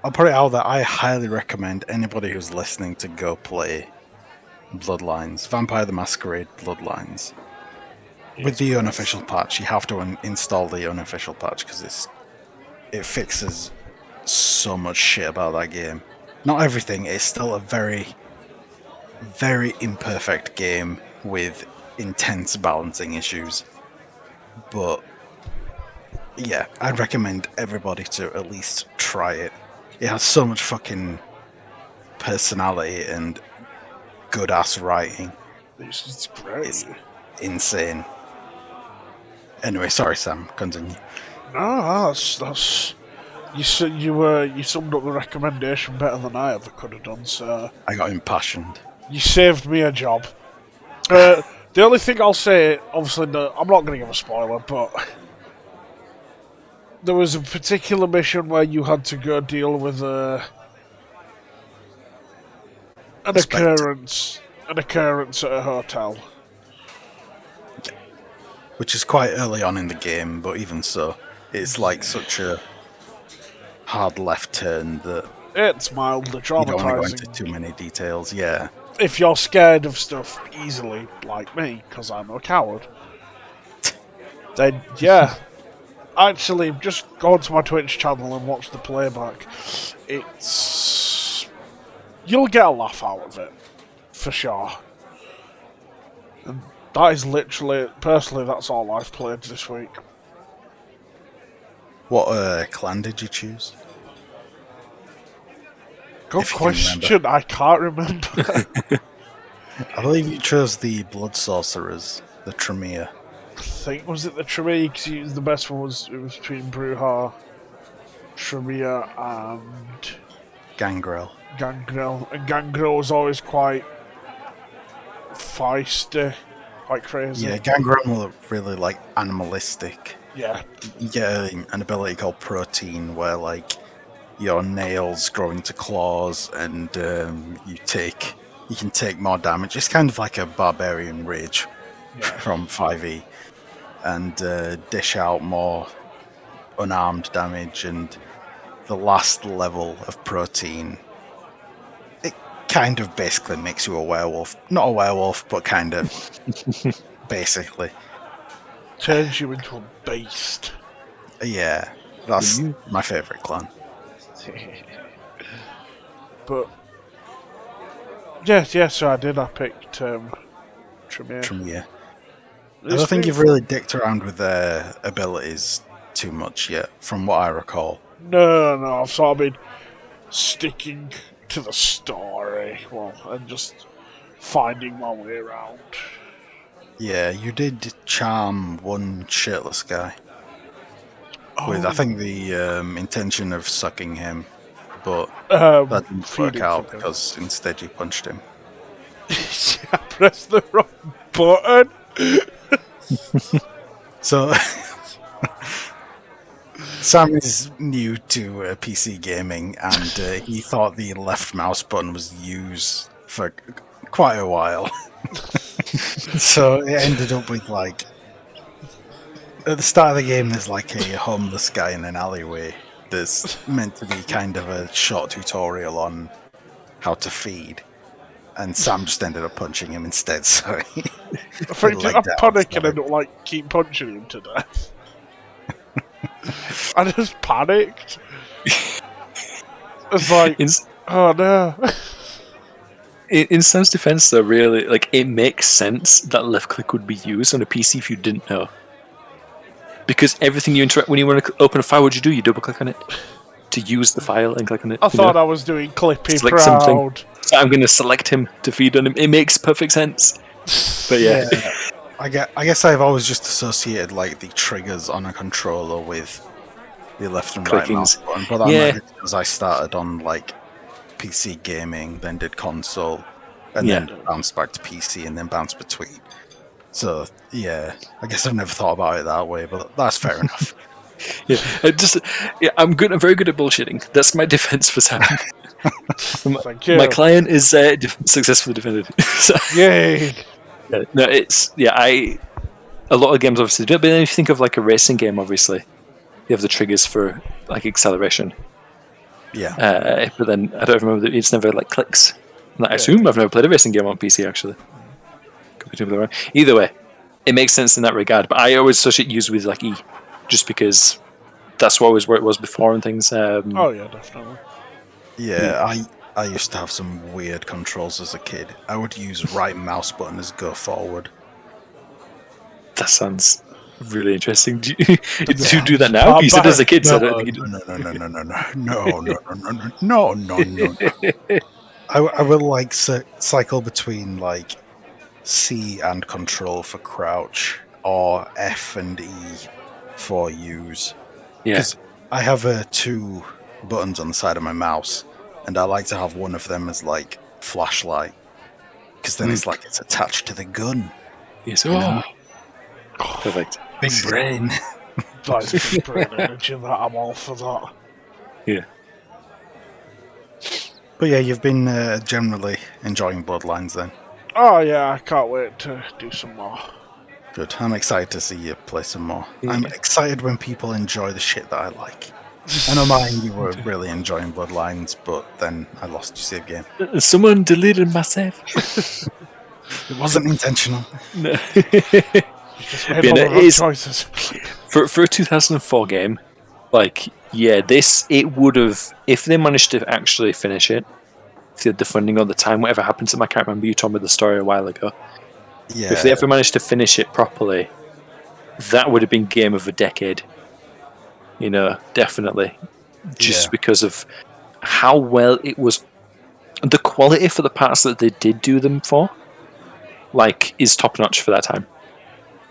I'll put it out that I highly recommend anybody who's listening to go play Bloodlines, Vampire the Masquerade Bloodlines. With the unofficial patch, you have to install the unofficial patch because it fixes so much shit about that game. Not everything, it's still a very, very imperfect game with intense balancing issues. But yeah, I'd recommend everybody to at least try it. It has so much fucking personality and good ass writing. It's great. It's insane. Anyway, sorry, Sam. Continue. No, that's you summed up the recommendation better than I ever could have done. So I got impassioned. you saved me a job. The only thing I'll say, obviously, no, I'm not going to give a spoiler, but there was a particular mission where you had to go deal with an occurrence at a hotel. Which is quite early on in the game, but even so, it's like such a hard left turn that It's mildly traumatizing. you don't want to go into too many details, yeah. If you're scared of stuff easily, like me, because I'm a coward, then yeah. Actually, just go onto my Twitch channel and watch the playback. You'll get a laugh out of it, for sure. And that is literally, personally, that's all I've played this week. What clan did you choose? Good question, I can't remember. I believe you chose the Blood Sorcerers, the Tremere. I think, was it the Tremere? Because the best one was between Bruja, Tremere, and Gangrel. Gangrel. And Gangrel was always quite feisty, quite crazy. Yeah, Gangrel were really like animalistic. Yeah. You get an ability called Protein where like your nails grow into claws and you can take more damage. It's kind of like a Barbarian Rage from 5e. And dish out more unarmed damage, and the last level of Protein, it kind of basically makes you a werewolf. Not a werewolf, but kind of basically. Turns you into a beast. Yeah, that's my favourite clan. But yeah, so I did. I picked Tremere. Tremere. I don't think you've really dicked around with their abilities too much yet, from what I recall. No, I've sort of been sticking to the story, and just finding my way around. Yeah, you did charm one shirtless guy with, I Oh, think, the intention of sucking him, but that didn't work feeding out from him. because instead you punched him. I pressed the wrong button. So, Sam is new to PC gaming, and he thought the left mouse button was used for quite a while. So it ended up with, like, at the start of the game, there's like a homeless guy in an alleyway. There's meant to be kind of a short tutorial on how to feed, and Sam just ended up punching him instead. So I think I panic and I don't like keep punching him to death. I just panicked. It's like, oh no. In Sam's defense, though, really, like, it makes sense that left click would be used on a PC if you didn't know. Because everything you interact when you want to open a file, what do? You double click on it to use the file and click on it. I thought I was doing Clippy Select Proud. something. So I'm going to select him to feed on him. It makes perfect sense. But yeah. I guess I've always just associated like the triggers on a controller with the left and right mouse button, but that might be because I started on like PC gaming, then did console, and then bounced back to PC, and then bounced between. So yeah, I guess I've never thought about it that way, but that's fair enough. I'm good. I'm very good at bullshitting. That's my defense for Sam. Thank you. My client is successfully defended. So, yay! No, it's a lot of games obviously do it, but then if you think of like a racing game, obviously you have the triggers for like acceleration. Yeah. But then I don't remember. It's never like clicks. I assume I've never played a racing game on PC actually. Either way, it makes sense in that regard. But I always associate use with like E, just because that's always where it was before and things. Oh yeah, definitely. Yeah, I used to have some weird controls as a kid. I would use right mouse button as go forward. That sounds really interesting. Do you do that now? You said as a kid, so I don't think you do. No. I will like cycle between like C and control for crouch, or F and E for use. Because I have 2 buttons on the side of my mouse, and I like to have one of them as like flashlight, because then it's like it's attached to the gun. Yes. Perfect. Big brain. That is big brain energy. That I'm all for that. Yeah. But yeah, you've been generally enjoying Bloodlines then. Oh yeah, I can't wait to do some more. Good. I'm excited to see you play some more. Yeah. I'm excited when people enjoy the shit that I like. I know, Martin, you were really enjoying Bloodlines, but then I lost your save game. Someone deleted my save. It wasn't intentional. No. Just made all the wrong choices. For a 2004 game, like, it would have, if they managed to actually finish it, if they had the funding or the time, whatever happened to them, I can't remember, you told me the story a while ago. Yeah. If they ever managed to finish it properly, that would have been game of a decade. You know, definitely. Just because of how well it was. The quality for the parts that they did do them for, like, is top notch for that time.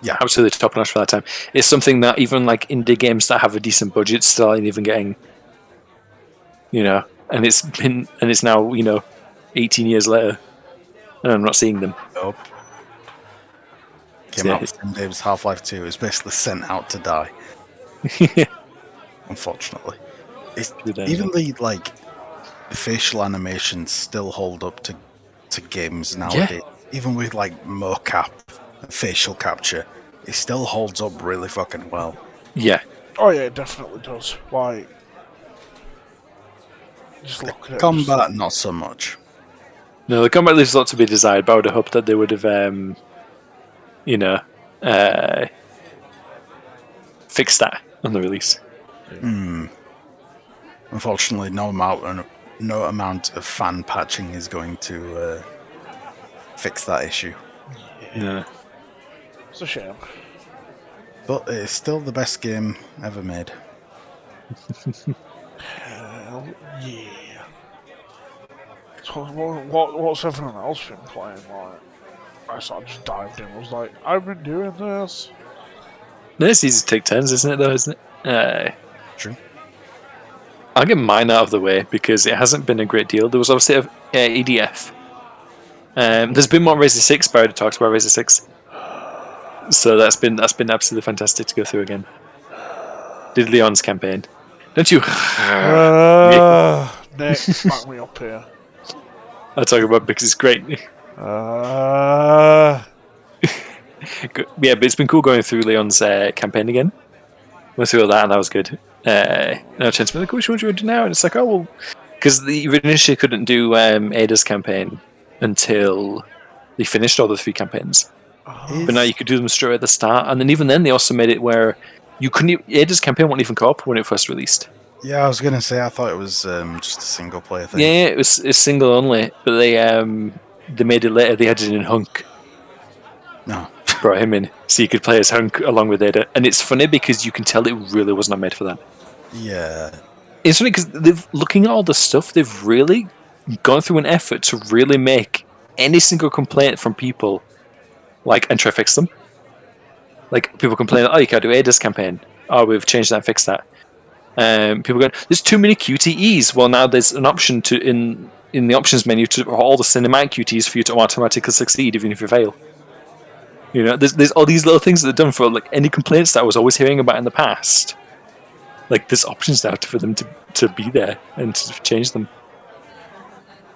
Yeah, absolutely top notch for that time. It's something that even like indie games that have a decent budget still ain't even getting. You know, and it's now 18 years later, and I'm not seeing them. Nope. Came out the same day as Half-Life 2. It was basically sent out to die. Unfortunately, even the facial animations still hold up to games nowadays. Even with like mocap facial capture, it still holds up really fucking well. Yeah. Oh yeah, it definitely does. Like, just look at it. Combat, not so much. No, the combat leaves a lot to be desired, but I would have hoped that they would have, fixed that on the release. Unfortunately, no amount of fan patching is going to fix that issue. Yeah. It's a shame. But it's still the best game ever made. Hell yeah. So what's everyone else been playing like? I sort of just dived in. I was like, I've been doing this. No, it's easy to take turns, isn't it? Though, isn't it? True. I'll get mine out of the way because it hasn't been a great deal. There was obviously EDF. There's been more Razor 6, but I already talked about Razor 6. So that's been absolutely fantastic to go through again. Did Leon's campaign. Don't you? Nick, back me up here. I'll talk about it because it's great. Yeah, but it's been cool going through Leon's campaign again. Went through all that, and that was good. No chance to be like, which one do you want to do now? And it's like, oh, well, because you initially couldn't do Ada's campaign until they finished all the 3 campaigns. But now you could do them straight at the start, and then even then they also made it where you couldn't. Ada's campaign wasn't even co-op when it first released. Yeah, I was gonna say I thought it was just a single player thing. Yeah, it's single only, but they made it later. They added in Hunk. No. Brought him in so you could play as Hunk along with Ada, and it's funny because you can tell it really was not made for that. Yeah. It's funny because looking at all the stuff, they've really gone through an effort to really make any single complaint from people and try to fix them. Like people complain, oh, you can't do Ada's campaign. Oh, we've changed that and fixed that. People going, there's too many QTEs. Well, now there's an option to in the options menu to all the cinematic QTEs for you to automatically succeed even if you fail. You know, there's all these little things that they're done for any complaints that I was always hearing about in the past. There's options now for them to be there and to change them.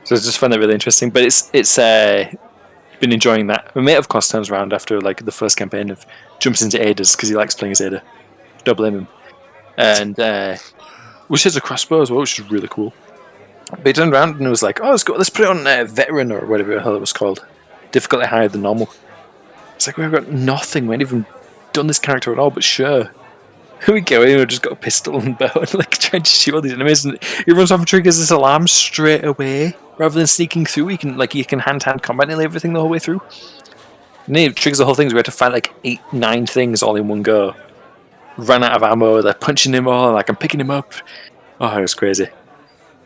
So I just find that really interesting. But it's been enjoying that. My mate, of course, turns around after the first campaign of jumps into Ada's because he likes playing as Ada. Don't blame him. And which has a crossbow as well, which is really cool. But he turned around and was like, "Oh, let's put it on veteran or whatever the hell it was called, difficulty higher than normal." It's like we've got nothing. We haven't even done this character at all. But sure, here we go. We've just got a pistol and bow and trying to shoot all these enemies. And he runs off and triggers this alarm straight away rather than sneaking through. You can hand-to-hand combat nearly everything the whole way through. And then he triggers the whole thing. So we had to fight 8-9 things all in one go. Ran out of ammo. They're punching him all. I'm picking him up. Oh, it was crazy.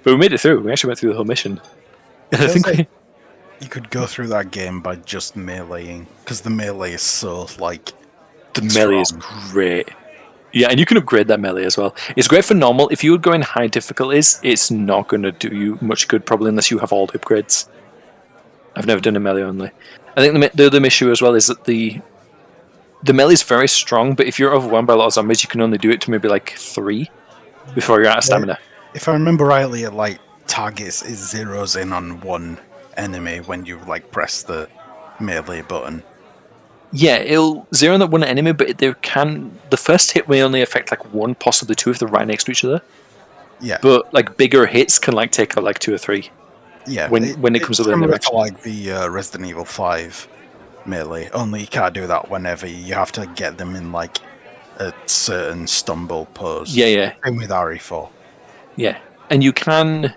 But we made it through. We actually went through the whole mission. And I think you could go through that game by just meleeing, because the melee is so the melee is great. Yeah, and you can upgrade that melee as well. It's great for normal. If you would go in high difficulties, it's not going to do you much good, probably unless you have all the upgrades. I've never done a melee only. I think the other issue as well is that the melee is very strong, but if you're overwhelmed by a lot of zombies, you can only do it to maybe 3 before you're out of stamina. If I remember rightly, it targets it zeroes in on one enemy when you press the melee button. Yeah, it'll zero in that one enemy, but the first hit may only affect 1, possibly 2 if they're right next to each other. Yeah. But bigger hits can take out 2 or 3. Yeah. When it comes to the interaction. Like the Resident Evil 5 melee, only you can't do that whenever you have to get them in a certain stumble pose. Yeah. Same with RE4. Yeah, and you can.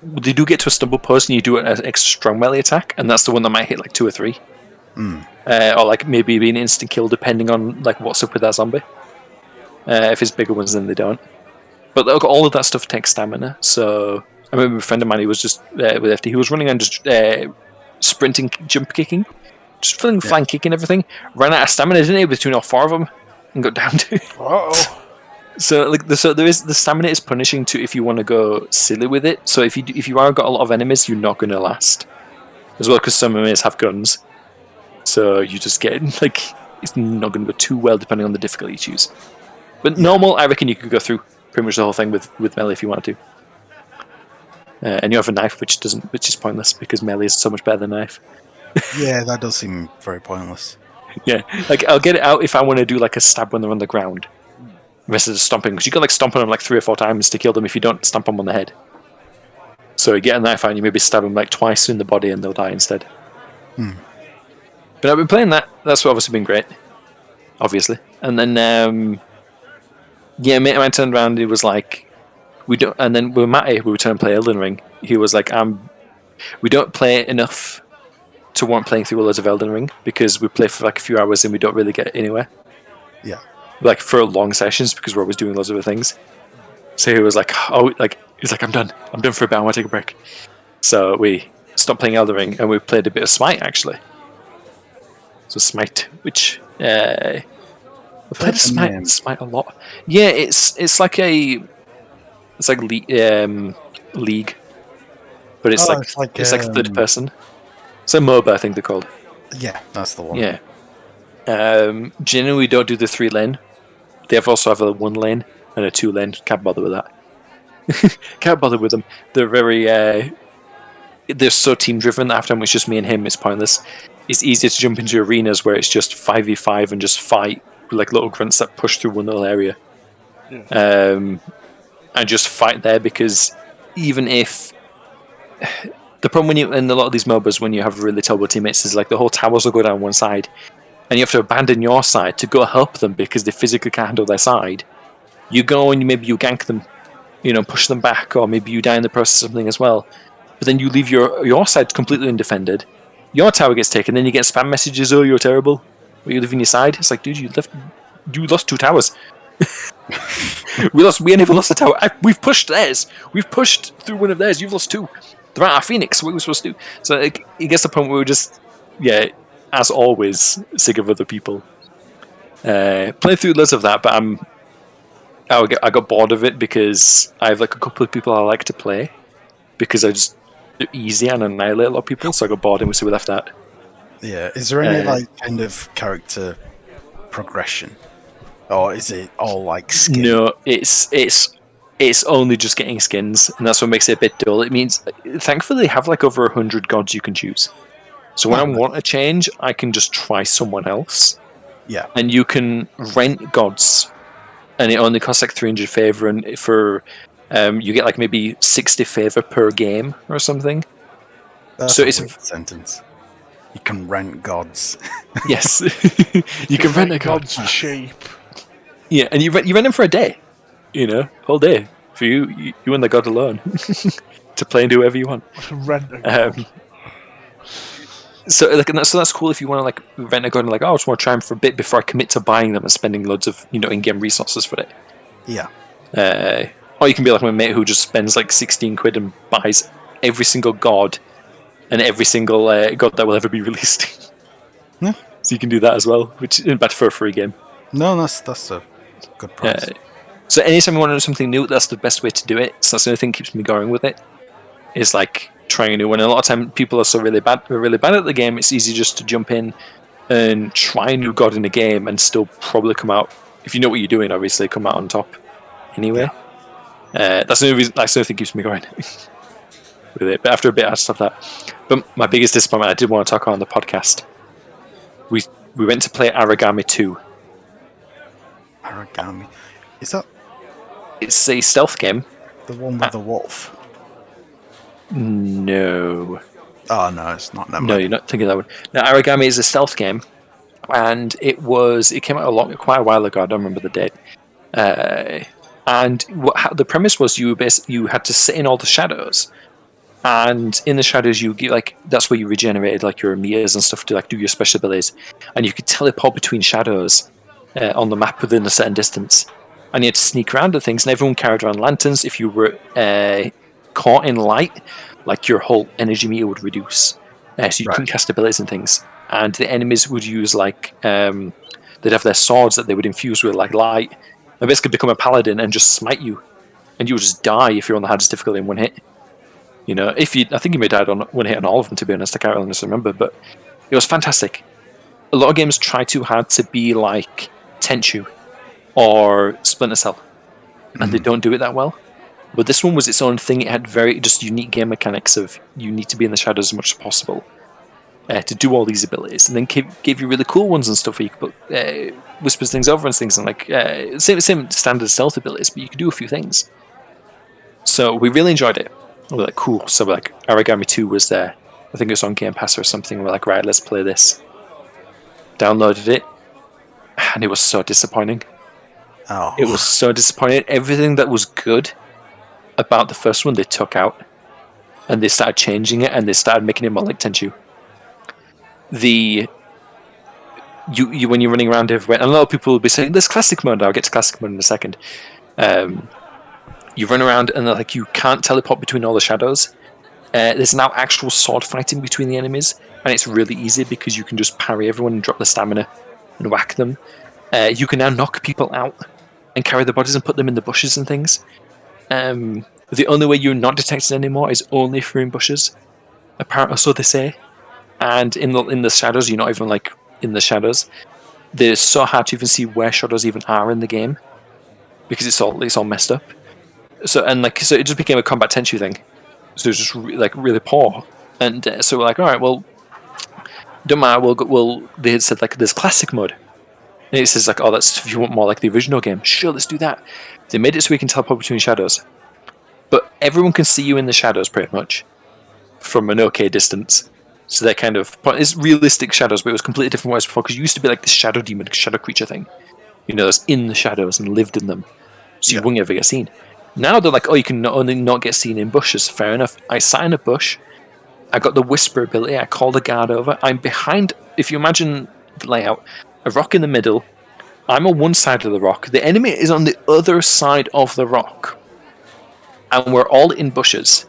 They do get to a stumble pose, and you do an extra strong melee attack, and that's the one that might hit 2 or 3. Or maybe be an instant kill, depending on what's up with that zombie. If it's bigger ones, then they don't. But all of that stuff takes stamina. So I remember a friend of mine. He was just with FD. He was running and just sprinting, jump kicking, just flying kicking everything. Ran out of stamina, didn't he? Between all 4 of them, and got down to. Uh-oh. So there is the stamina is punishing too if you want to go silly with it. So if you are got a lot of enemies, you're not going to last as well because some enemies have guns. So you just get it's not going to go too well depending on the difficulty you choose. But normal, I reckon you could go through pretty much the whole thing with melee if you wanted to. And you have a knife, which is pointless because melee is so much better than knife. Yeah, that does seem very pointless. Yeah, I'll get it out if I want to do a stab when they're on the ground. Instead of stomping, because you got stomp on them 3 or 4 times to kill them if you don't stomp them on the head. So you get a knife out and you maybe stab them twice in the body and they'll die instead. But I've been playing that. That's obviously been great, obviously. And then mate of mine turned around. He was we don't. And then with Matty, we were trying to play Elden Ring. He was we don't play enough to warrant playing through loads of Elden Ring because we play for a few hours and we don't really get anywhere. Yeah. For long sessions because we're always doing loads of other things. So he was he's I'm done for a bit, I want to take a break. So we stopped playing Elden Ring and we played a bit of Smite actually. So Smite, which I played name. Smite a lot. Yeah, it's like League, but it's like third person. It's a MOBA, I think they're called. Yeah, that's the one. Yeah. Generally, we don't do the 3 lane. They also have a 1 lane and a 2 lane. Can't bother with that. Can't bother with them. They're very. They're so team driven that after it's just me and him, it's pointless. It's easier to jump into arenas where it's just 5v5 and just fight with like little grunts that push through one little area. Yeah. And just fight there, because even if the problem when you in a lot of these MOBAs when you have really terrible teammates is like the whole towers will go down one side and you have to abandon your side to go help them because they physically can't handle their side. You go and maybe you gank them, push them back, or maybe you die in the process of something as well. But then you leave your side completely undefended. Your tower gets taken, then you get spam messages, "Oh, you're terrible. Are you leaving your side?" It's like, dude, you lost 2 towers. We ain't even lost a tower. We've pushed theirs. We've pushed through one of theirs. You've lost 2. They're at our Phoenix. What are we supposed to do? So it gets to the point where we're just, as always, sick of other people. Playing through lots of that, but I got bored of it because I have like a couple of people I like to play because they're easy and annihilate a lot of people. So I got bored and we left that. Yeah. Is there any kind of character progression? Or is it all like skin? No, it's only just getting skins, and that's what makes it a bit dull. It means, thankfully, they have like over 100 gods you can choose. So when I want a change, I can just try someone else. Yeah. And you can rent gods, and it only costs like 300 favor, and for you get like maybe 60 favor per game or something. That's so a it's weird sentence. You can rent gods. Yes, you can rent a god. Gods cheap. Yeah, and you rent them for a day, whole day for you and the god alone to play and do whatever you want. Rent a god. So that's cool if you want to like rent a god and like, I just want to try them for a bit before I commit to buying them and spending loads of in-game resources for it. Yeah. Or you can be like my mate who just spends like 16 quid and buys every single god and every single god that will ever be released. Yeah. So you can do that as well, which isn't bad for a free game. No, that's a good price. So anytime you want to do something new, that's the best way to do it. So that's the only thing that keeps me going with it. Is like trying a new one. And a lot of time people are really bad at the game. It's easy just to jump in and try a new god in a game and still probably come out, if you know what you're doing, obviously come out on top. Anyway, that's the only reason. That's the only thing that keeps me going with it. But after a bit, I stopped that. But my biggest disappointment, I did want to talk on the podcast. We went to play Aragami 2. Aragami. Is that It's a stealth game. the one with the wolf? No. Oh no, it's not. No, you're not thinking of that one. Now, Aragami is a stealth game, and it came out quite a while ago. I don't remember the date. And the premise was you had to sit in all the shadows, and in the shadows you get that's where you regenerated like your meters and stuff to like do your special abilities, and you could teleport between shadows on the map within a certain distance, and you had to sneak around at things, and everyone carried around lanterns. If you were caught in light, like your whole energy meter would reduce, so you couldn't cast abilities and things. And the enemies would use they'd have their swords that they would infuse with like light, and basically become a paladin and just smite you, and you would just die if you're on the hardest difficulty in one hit. I think you may have died on one hit on all of them, to be honest. I can't honestly remember, but it was fantastic. A lot of games try too hard to be like Tenchu or Splinter Cell, and they don't do it that well. But this one was its own thing. It had very just unique game mechanics of you need to be in the shadows as much as possible to do all these abilities, and then gave you really cool ones and stuff where you could put whispers things over and things, and like same standard stealth abilities, but you could do a few things. So we really enjoyed it. We were like, cool. So like Aragami 2 was there. I think it was on Game Pass or something. We're like, right, let's play this. Downloaded it, and it was so disappointing. Oh. It was so disappointing. Everything that was good about the first one they took out, and they started changing it, and they started making it more like Tenchu. You when you're running around everywhere, and a lot of people will be saying there's classic mode. I'll get to classic mode in a second. You run around and like you can't teleport between all the shadows, There's now actual sword fighting between the enemies, and it's really easy because you can just parry everyone and drop the stamina and whack them. You can now knock people out and carry the bodies and put them in the bushes and things. The only way you're not detected anymore is only through bushes, apparently, so they say. And in the shadows, you're not even like in the shadows. They're so hard to even see where shadows even are in the game because it's all messed up. So it just became a combat tenchu thing. So it's just really poor. And so we're like, all right, well, don't matter. They had said like there's classic mode. And it says like, oh, that's if you want more like the original game. Sure, let's do that. They made it so we can teleport between shadows, but everyone can see you in the shadows pretty much from an okay distance. So they're kind of it's realistic shadows, but it was completely different ways before because you used to be like this shadow demon, shadow creature thing, that's in the shadows and lived in them, so you wouldn't ever get seen. Now they're like, oh, you can not only not get seen in bushes. Fair enough. I sat in a bush. I got the whisper ability. I called a guard over. I'm behind. If you imagine the layout, a rock in the middle. I'm on one side of the rock. The enemy is on the other side of the rock, and we're all in bushes.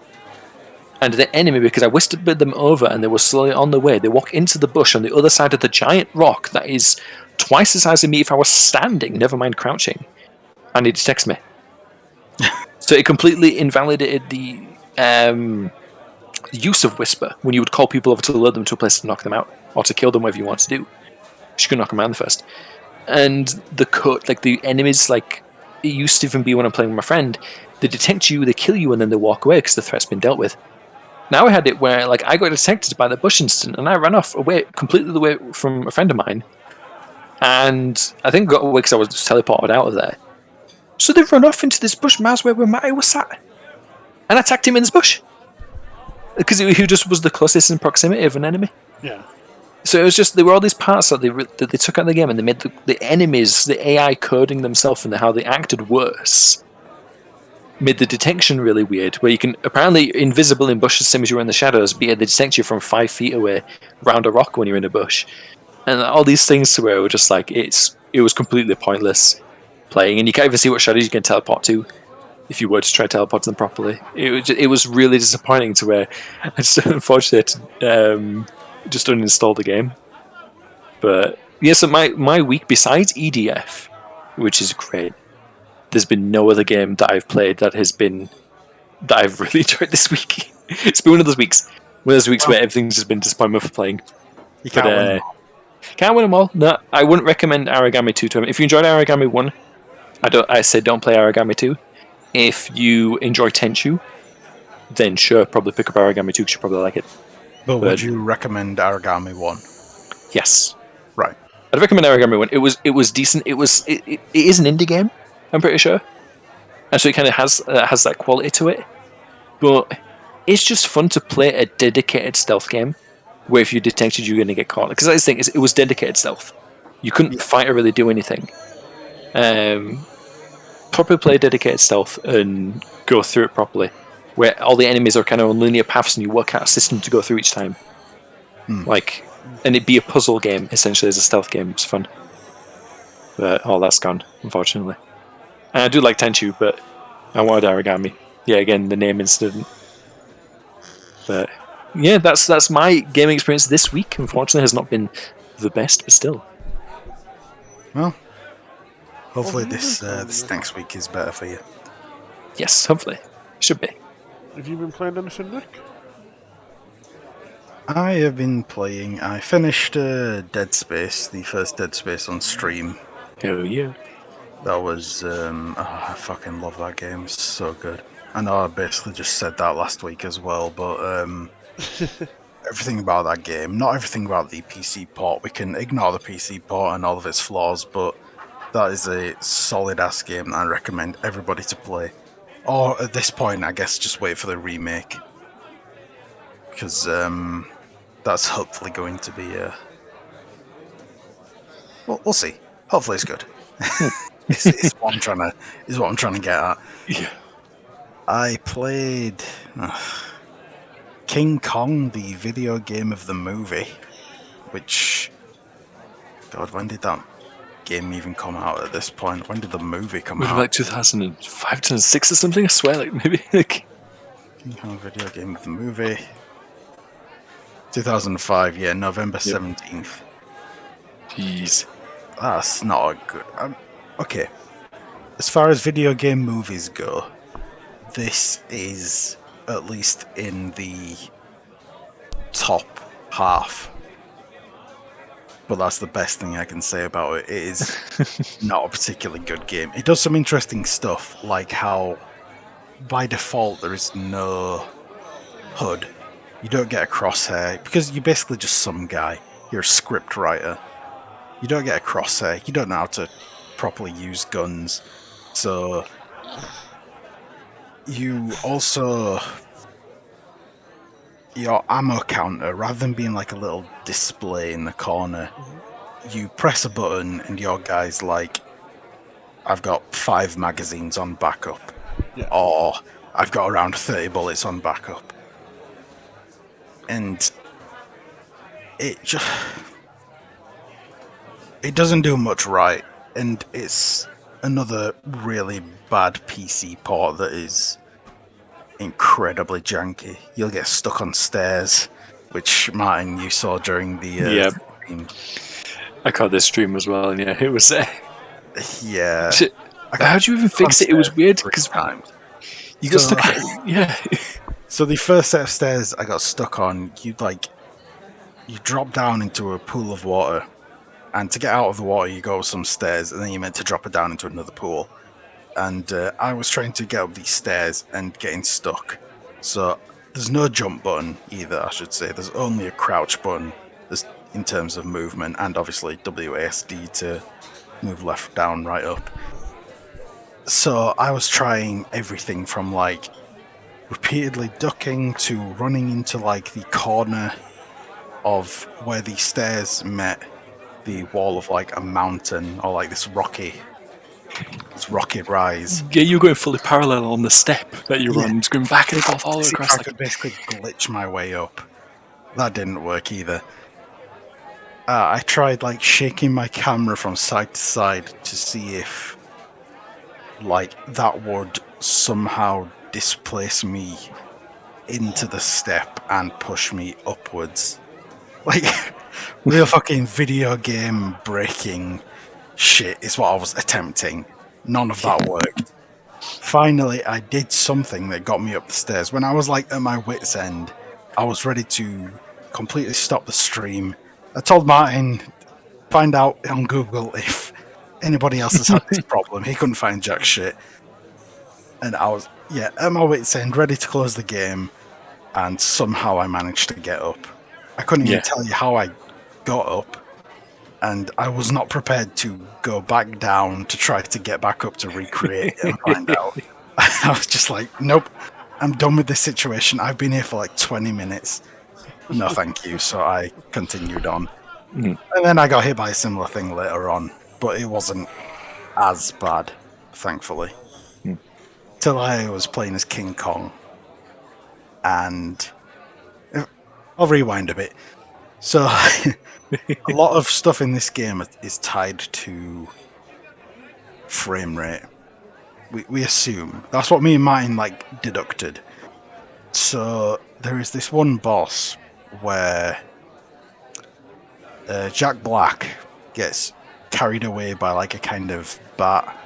And the enemy, because I whispered them over and they were slowly on the way, they walk into the bush on the other side of the giant rock that is twice the size of me if I was standing, never mind crouching. And he detects me. So it completely invalidated the use of whisper when you would call people over to lure them to a place to knock them out or to kill them, whatever you want to do. You could knock them out first. And the enemies, like it used to even be when I'm playing with my friend, they detect you, they kill you, and then they walk away because the threat's been dealt with. Now I had it where like I got detected by the bush instant, and I ran off completely away from a friend of mine, and I think got away because I was teleported out of there. So they've run off into this bush miles where Matty was sat, and I attacked him in this bush because he just was the closest in proximity of an enemy. Yeah. So it was just there were all these parts that they took out of the game, and they made the enemies, the AI coding themselves and how they acted worse. Made the detection really weird, where you can apparently invisible in bushes, same as you're in the shadows, but yeah, they detect you from 5 feet away, round a rock when you're in a bush, and all these things to where we're just like it was completely pointless playing, and you can't even see what shadows you can teleport to if you were to try to teleport to them properly. It was really disappointing to where I just unfortunately just uninstall the game. But yeah, so my week besides EDF, which is great. There's been no other game that I've played that I've really enjoyed this week. It's been one of those weeks where everything's just been disappointment for playing. You can't win them all. Can't win them all. No, I wouldn't recommend Aragami 2 to him. If you enjoyed Aragami 1, I say don't play Aragami 2. If you enjoy Tenchu, then sure, probably pick up Aragami 2 because you probably like it. But would you recommend Aragami 1? Yes. Right. I'd recommend Aragami 1. It was decent. It is an indie game, I'm pretty sure. And so it kind of has that quality to it. But it's just fun to play a dedicated stealth game where if you detected you're going to get caught. Because that's the thing, it was dedicated stealth. You couldn't fight or really do anything. Properly play dedicated stealth and go through it properly. Where all the enemies are kind of on linear paths and you work out a system to go through each time. And it'd be a puzzle game, essentially, as a stealth game. It's fun. But all that's gone, unfortunately. And I do like Tenchu, but I wanted Aragami. Yeah, again, the name incident. But yeah, that's my gaming experience this week. Unfortunately, has not been the best, but still. Well, hopefully this next week is better for you. Yes, hopefully. Should be. Have you been playing anything, Nick? I have been playing. I finished Dead Space, the first Dead Space on stream. Oh yeah. That was I fucking love that game. It's so good. I know I basically just said that last week as well, but everything about that game, not everything about the PC port. We can ignore the PC port and all of its flaws, but that is a solid ass game that I recommend everybody to play. Or at this point, I guess just wait for the remake, because that's hopefully going to be well, we'll see. Hopefully, it's good. is what I'm trying to get at. Yeah. I played King Kong, the video game of the movie, which, God, when did that game even come out at this point? When did the movie come out? Like 2005, 2006 or something, I swear, like maybe. Like... King Kong video game of the movie. 2005, yeah, November 17th. Jeez. That's not a good... okay. As far as video game movies go, this is at least in the top half. But that's the best thing I can say about it. It is not a particularly good game. It does some interesting stuff, like how by default there is no HUD. You don't get a crosshair, because you're basically just some guy. You're a script writer. You don't get a crosshair. You don't know how to properly use guns. So you also... your ammo counter, rather than being like a little display in the corner, you press a button and your guy's like, I've got 5 magazines on backup. Yeah. Or I've got around 30 bullets on backup. And it just... it doesn't do much right. And it's another really bad PC port that is incredibly janky. You'll get stuck on stairs, which Martin, you saw during the stream. I caught this stream as well, and yeah, it was Yeah. How do you even fix it? It was weird because you got stuck. Yeah. So the first set of stairs I got stuck on, you drop down into a pool of water, and to get out of the water, you go up some stairs, and then you're meant to drop it down into another pool. And I was trying to get up these stairs and getting stuck. So there's no jump button either, I should say. There's only a crouch button in terms of movement, and obviously WASD to move left, down, right, up. So I was trying everything from like repeatedly ducking to running into like the corner of where the stairs met the wall of like a mountain or like this rocky rise. Yeah, you were going fully parallel on the step that you run, just going back and forth all across. I could basically glitch my way up. That didn't work either. I tried like shaking my camera from side to side to see if like that would somehow displace me into the step and push me upwards. Like real fucking video game breaking shit is what I was attempting. None of that worked. Finally, I did something that got me up the stairs. When I was like at my wit's end, I was ready to completely stop the stream. I told Martin, find out on Google if anybody else has had this problem. He couldn't find jack shit. And I was, at my wit's end, ready to close the game, and somehow I managed to get up. I couldn't even tell you how I got up. And I was not prepared to go back down to try to get back up to recreate it and find out. I was just like, nope, I'm done with this situation. I've been here for like 20 minutes. No, thank you. So I continued on. And then I got hit by a similar thing later on, but it wasn't as bad, thankfully. Till I was playing as King Kong. And I'll rewind a bit. So a lot of stuff in this game is tied to frame rate. We assume. That's what me and Martin like deducted. So there is this one boss where Jack Black gets carried away by like a kind of bat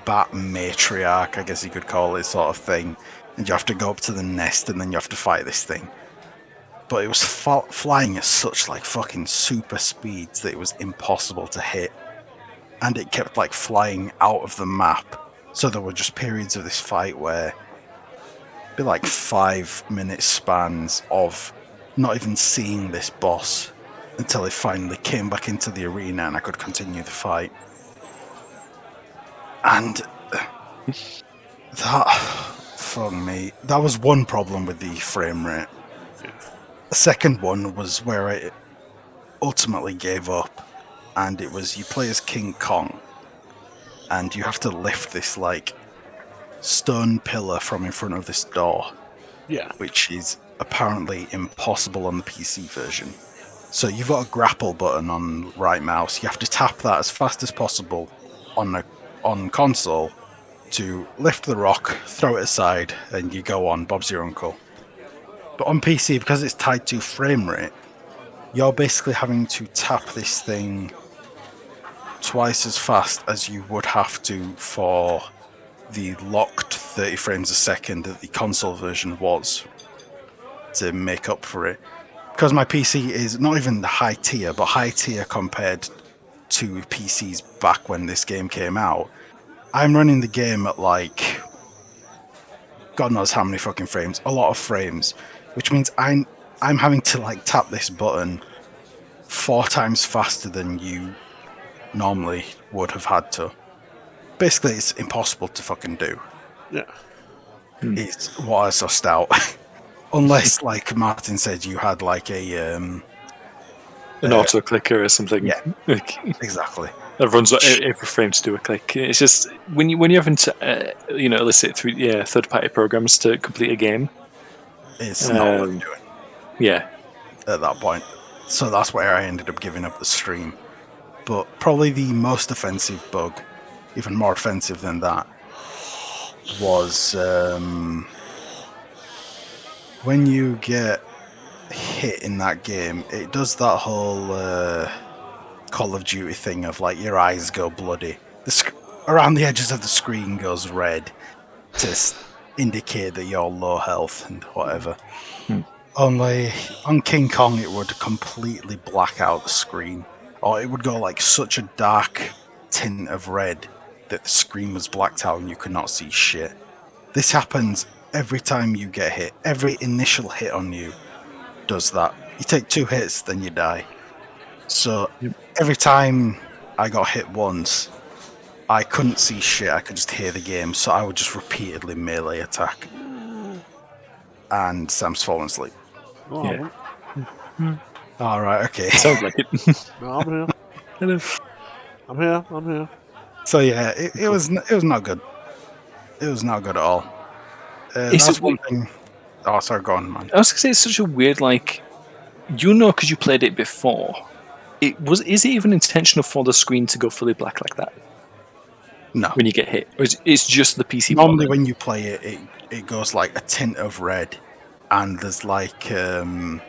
matriarch, I guess you could call it, sort of thing. And you have to go up to the nest and then you have to fight this thing. But it was flying at such like fucking super speeds that it was impossible to hit. And it kept like flying out of the map. So there were just periods of this fight where it'd be like 5-minute spans of not even seeing this boss until it finally came back into the arena and I could continue the fight. And that, fuck me, that was one problem with the frame rate. The second one was where I ultimately gave up, and it was you play as King Kong, and you have to lift this like stone pillar from in front of this door, which is apparently impossible on the PC version. So you've got a grapple button on right mouse. You have to tap that as fast as possible on console, to lift the rock, throw it aside, and you go on. Bob's your uncle. But on PC, because it's tied to frame rate, you're basically having to tap this thing twice as fast as you would have to for the locked 30 frames a second that the console version was to make up for it. Because my PC is not even the high tier, but high tier compared to PCs back when this game came out, I'm running the game at like God knows how many fucking frames, a lot of frames, which means I'm having to like tap this button 4 times faster than you normally would have had to. Basically, it's impossible to fucking do. Yeah. It's what I sussed out. Unless, like Martin said, you had like an auto clicker or something. Yeah, exactly. That runs every frame to do a click. It's just when you're having to elicit through third-party programs to complete a game. It's not worth doing. Yeah. At that point, so that's where I ended up giving up the stream. But probably the most offensive bug, even more offensive than that, was when you get hit in that game. It does that whole Call of Duty thing of like your eyes go bloody, around the edges of the screen goes red to indicate that you're low health and whatever. Only on King Kong it would completely black out the screen, or it would go like such a dark tint of red that the screen was blacked out and you could not see shit. This happens every time you get hit. Every initial hit on you does that. You take 2 hits, then you die. So every time I got hit once, I couldn't see shit, I could just hear the game, so I would just repeatedly melee attack. And Sam's fallen asleep. No, Yeah. Alright, okay. Sounds like it. No, I'm here. Hello. I'm here. So yeah, it was not good. It was not good at all. That's one thing. Oh, sorry, go on, man. I was going to say, it's such a weird, because you played it before, is it even intentional for the screen to go fully black like that? No. When you get hit? Or it's just the PC Normally button? when you play it, it goes like a tint of red, and there's like an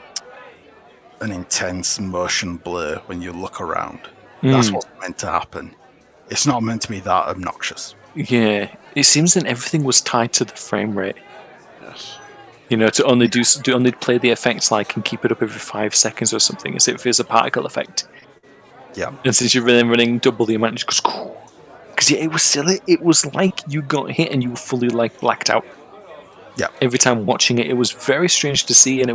intense motion blur when you look around. That's what's meant to happen. It's not meant to be that obnoxious. Yeah. It seems that everything was tied to the frame rate. Yes. To only play the effects and keep it up every 5 seconds or something, as if it's a particle effect. Yeah. And since you're then running double the amount, it just goes cool. Because it was silly. It was like you got hit and you were fully blacked out. Yeah. Every time watching it, it was very strange to see, and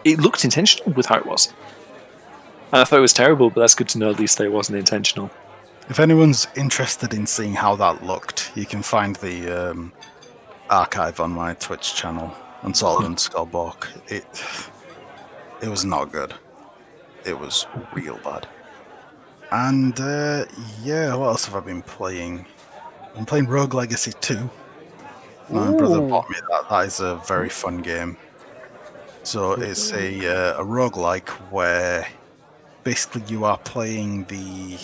it looked intentional with how it was. And I thought it was terrible, but that's good to know at least that it wasn't intentional. If anyone's interested in seeing how that looked, you can find the archive on my Twitch channel, Untitled.Chapter. It was not good. It was real bad. And what else have I been playing? I'm playing Rogue Legacy 2. My brother bought me that. That is a very fun game. So it's a roguelike where basically you are playing the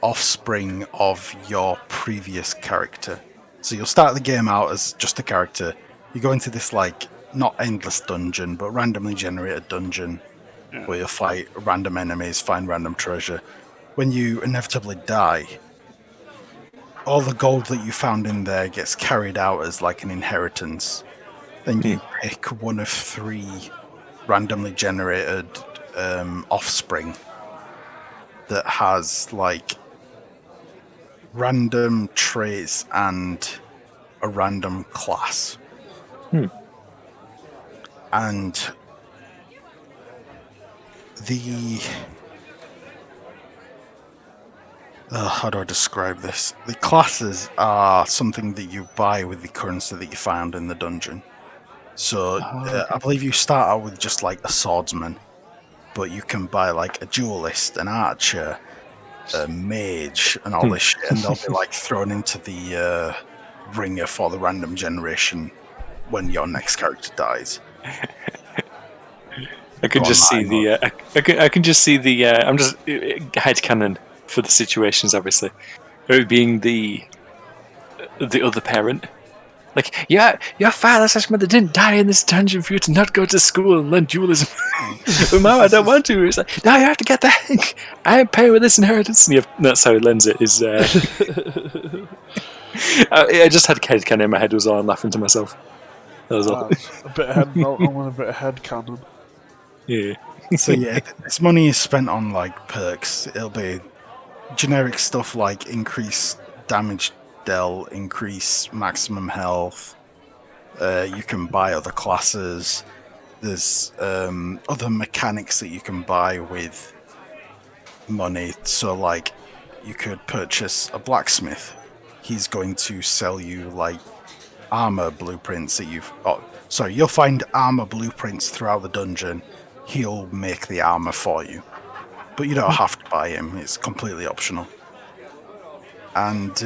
offspring of your previous character. So you'll start the game out as just a character. You go into this not endless dungeon, but randomly generated dungeon where you fight random enemies, find random treasure. When you inevitably die, all the gold that you found in there gets carried out as an inheritance. Then you pick one of 3 randomly generated offspring that has random traits and a random class. And how do I describe this? The classes are something that you buy with the currency that you found in the dungeon. So I believe you start out with just a swordsman, but you can buy a duelist, an archer, a mage, and all this shit, and they'll be thrown into the ringer for the random generation when your next character dies. I can just see the. I can just see the. I'm just headcanon for the situations, obviously. Or being the other parent. Like, yeah, your father/slash mother didn't die in this dungeon for you to not go to school and learn dualism. But Mom, I don't want to. It's like, no, you have to get that. I am paying with this inheritance. And that's how he lends it. Is I just had headcanon in my head. Was all I'm laughing to myself. That was all. A bit of head. No, I'm on a bit of head cannon. Yeah. So yeah, this money is spent on like perks. It'll be generic stuff like increase damage dealt, increase maximum health. You can buy other classes. There's other mechanics that you can buy with money. So like, you could purchase a blacksmith. He's going to sell you like armor blueprints that you'll find armor blueprints throughout the dungeon. He'll make the armor for you, but you don't have to buy him. It's completely optional. And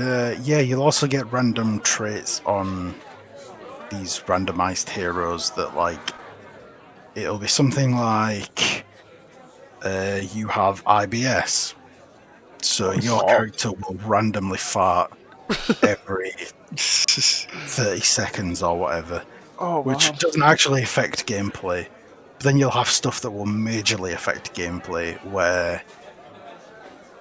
you'll also get random traits on these randomized heroes that like, it'll be something like you have IBS, so your character will randomly fart every 30 seconds or whatever, which doesn't actually affect gameplay. But then you'll have stuff that will majorly affect gameplay, where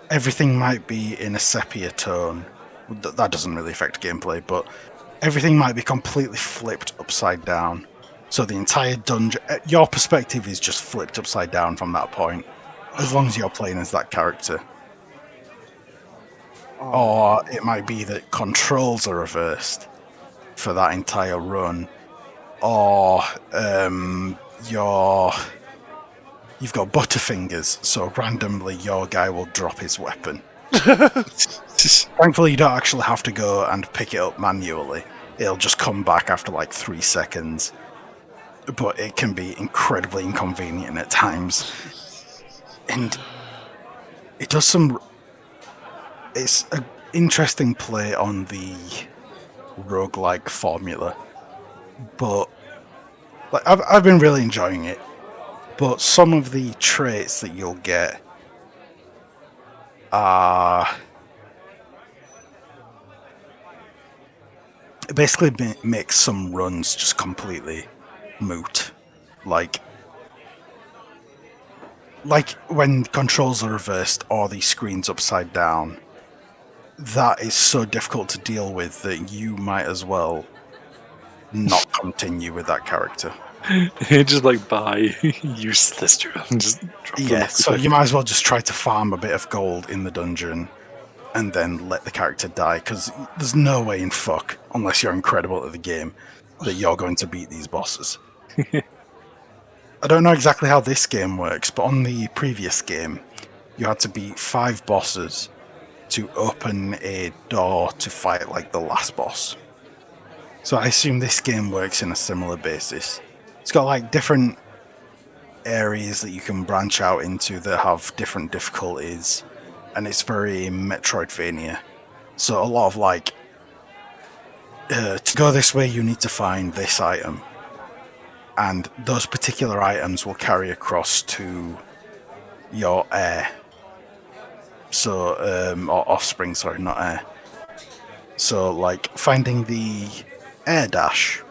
everything might be in a sepia tone. That doesn't really affect gameplay, but everything might be completely flipped upside down. So the entire dungeon, your perspective is just flipped upside down from that point, as long as you're playing as that character. Or it might be that controls are reversed for that entire run. Or you've got butterfingers, so randomly your guy will drop his weapon. Thankfully, you don't actually have to go and pick it up manually. It'll just come back after like 3 seconds. But it can be incredibly inconvenient at times. And it does some... It's an interesting play on the roguelike formula. But like, I've been really enjoying it. But some of the traits that you'll get are... It basically makes some runs just completely moot. Like when controls are reversed or the screen's upside down, that is so difficult to deal with that you might as well not continue with that character. Just like buy useless and just drop them. So you might as well just try to farm a bit of gold in the dungeon and then let the character die, because there's no way in fuck, unless you're incredible at the game, that you're going to beat these bosses. I don't know exactly how this game works, but on the previous game, you had to beat 5 bosses to open a door to fight like the last boss. So I assume this game works in a similar basis. It's got like different areas that you can branch out into that have different difficulties, and it's very Metroidvania. So a lot of like, to go this way you need to find this item, and those particular items will carry across to your heir. So, or offspring, sorry, not heir. So like finding the air dash,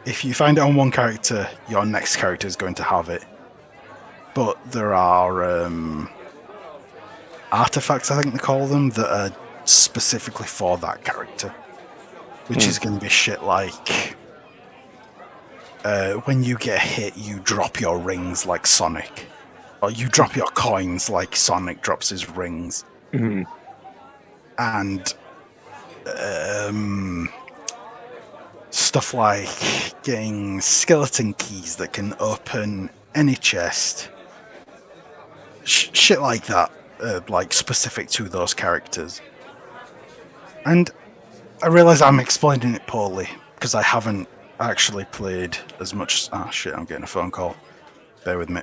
if you find it on one character, your next character is going to have it. But there are artifacts, I think they call them, that are specifically for that character. Which is going to be shit like, when you get hit, you drop your rings like Sonic. Or you drop your coins like Sonic drops his rings. Mm-hmm. And stuff like getting skeleton keys that can open any chest. Shit like that, like specific to those characters. And I realise I'm explaining it poorly, because I haven't actually played as much... Ah, shit, I'm getting a phone call. Bear with me.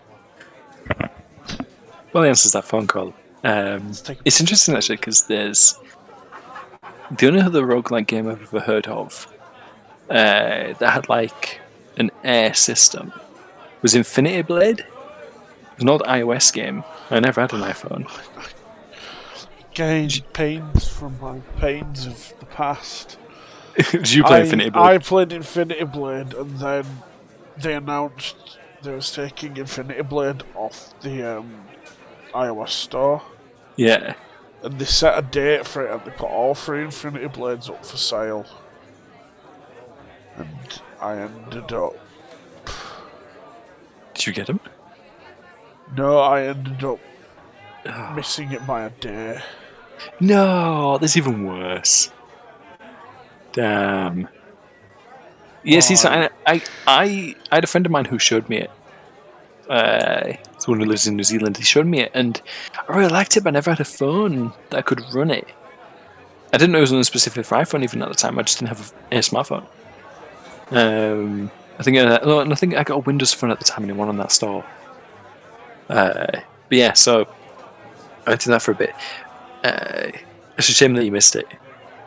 Well, the answer is that phone call. It's interesting, actually, because there's... The only other roguelike game I've ever heard of that had, like, an air system was Infinity Blade. It was an old iOS game. I never had an iPhone. gained pains from my pains of the past. Did you play Infinity Blade? I played Infinity Blade, and then they announced they was taking Infinity Blade off the iOS store. Yeah. And they set a date for it, and they put all 3 Infinity Blades up for sale. And I ended up... Did you get him? No, I ended up missing it by a day. No, that's even worse. Damn. Yeah, see, so I had a friend of mine who showed me it. Someone who lives in New Zealand. He showed me it, and I really liked it, but I never had a phone that could run it. I didn't know it was on specifically for iPhone even at the time. I just didn't have a smartphone. I think I got a Windows phone at the time, and it won on that store. But yeah, so I did that for a bit. It's a shame that you missed it.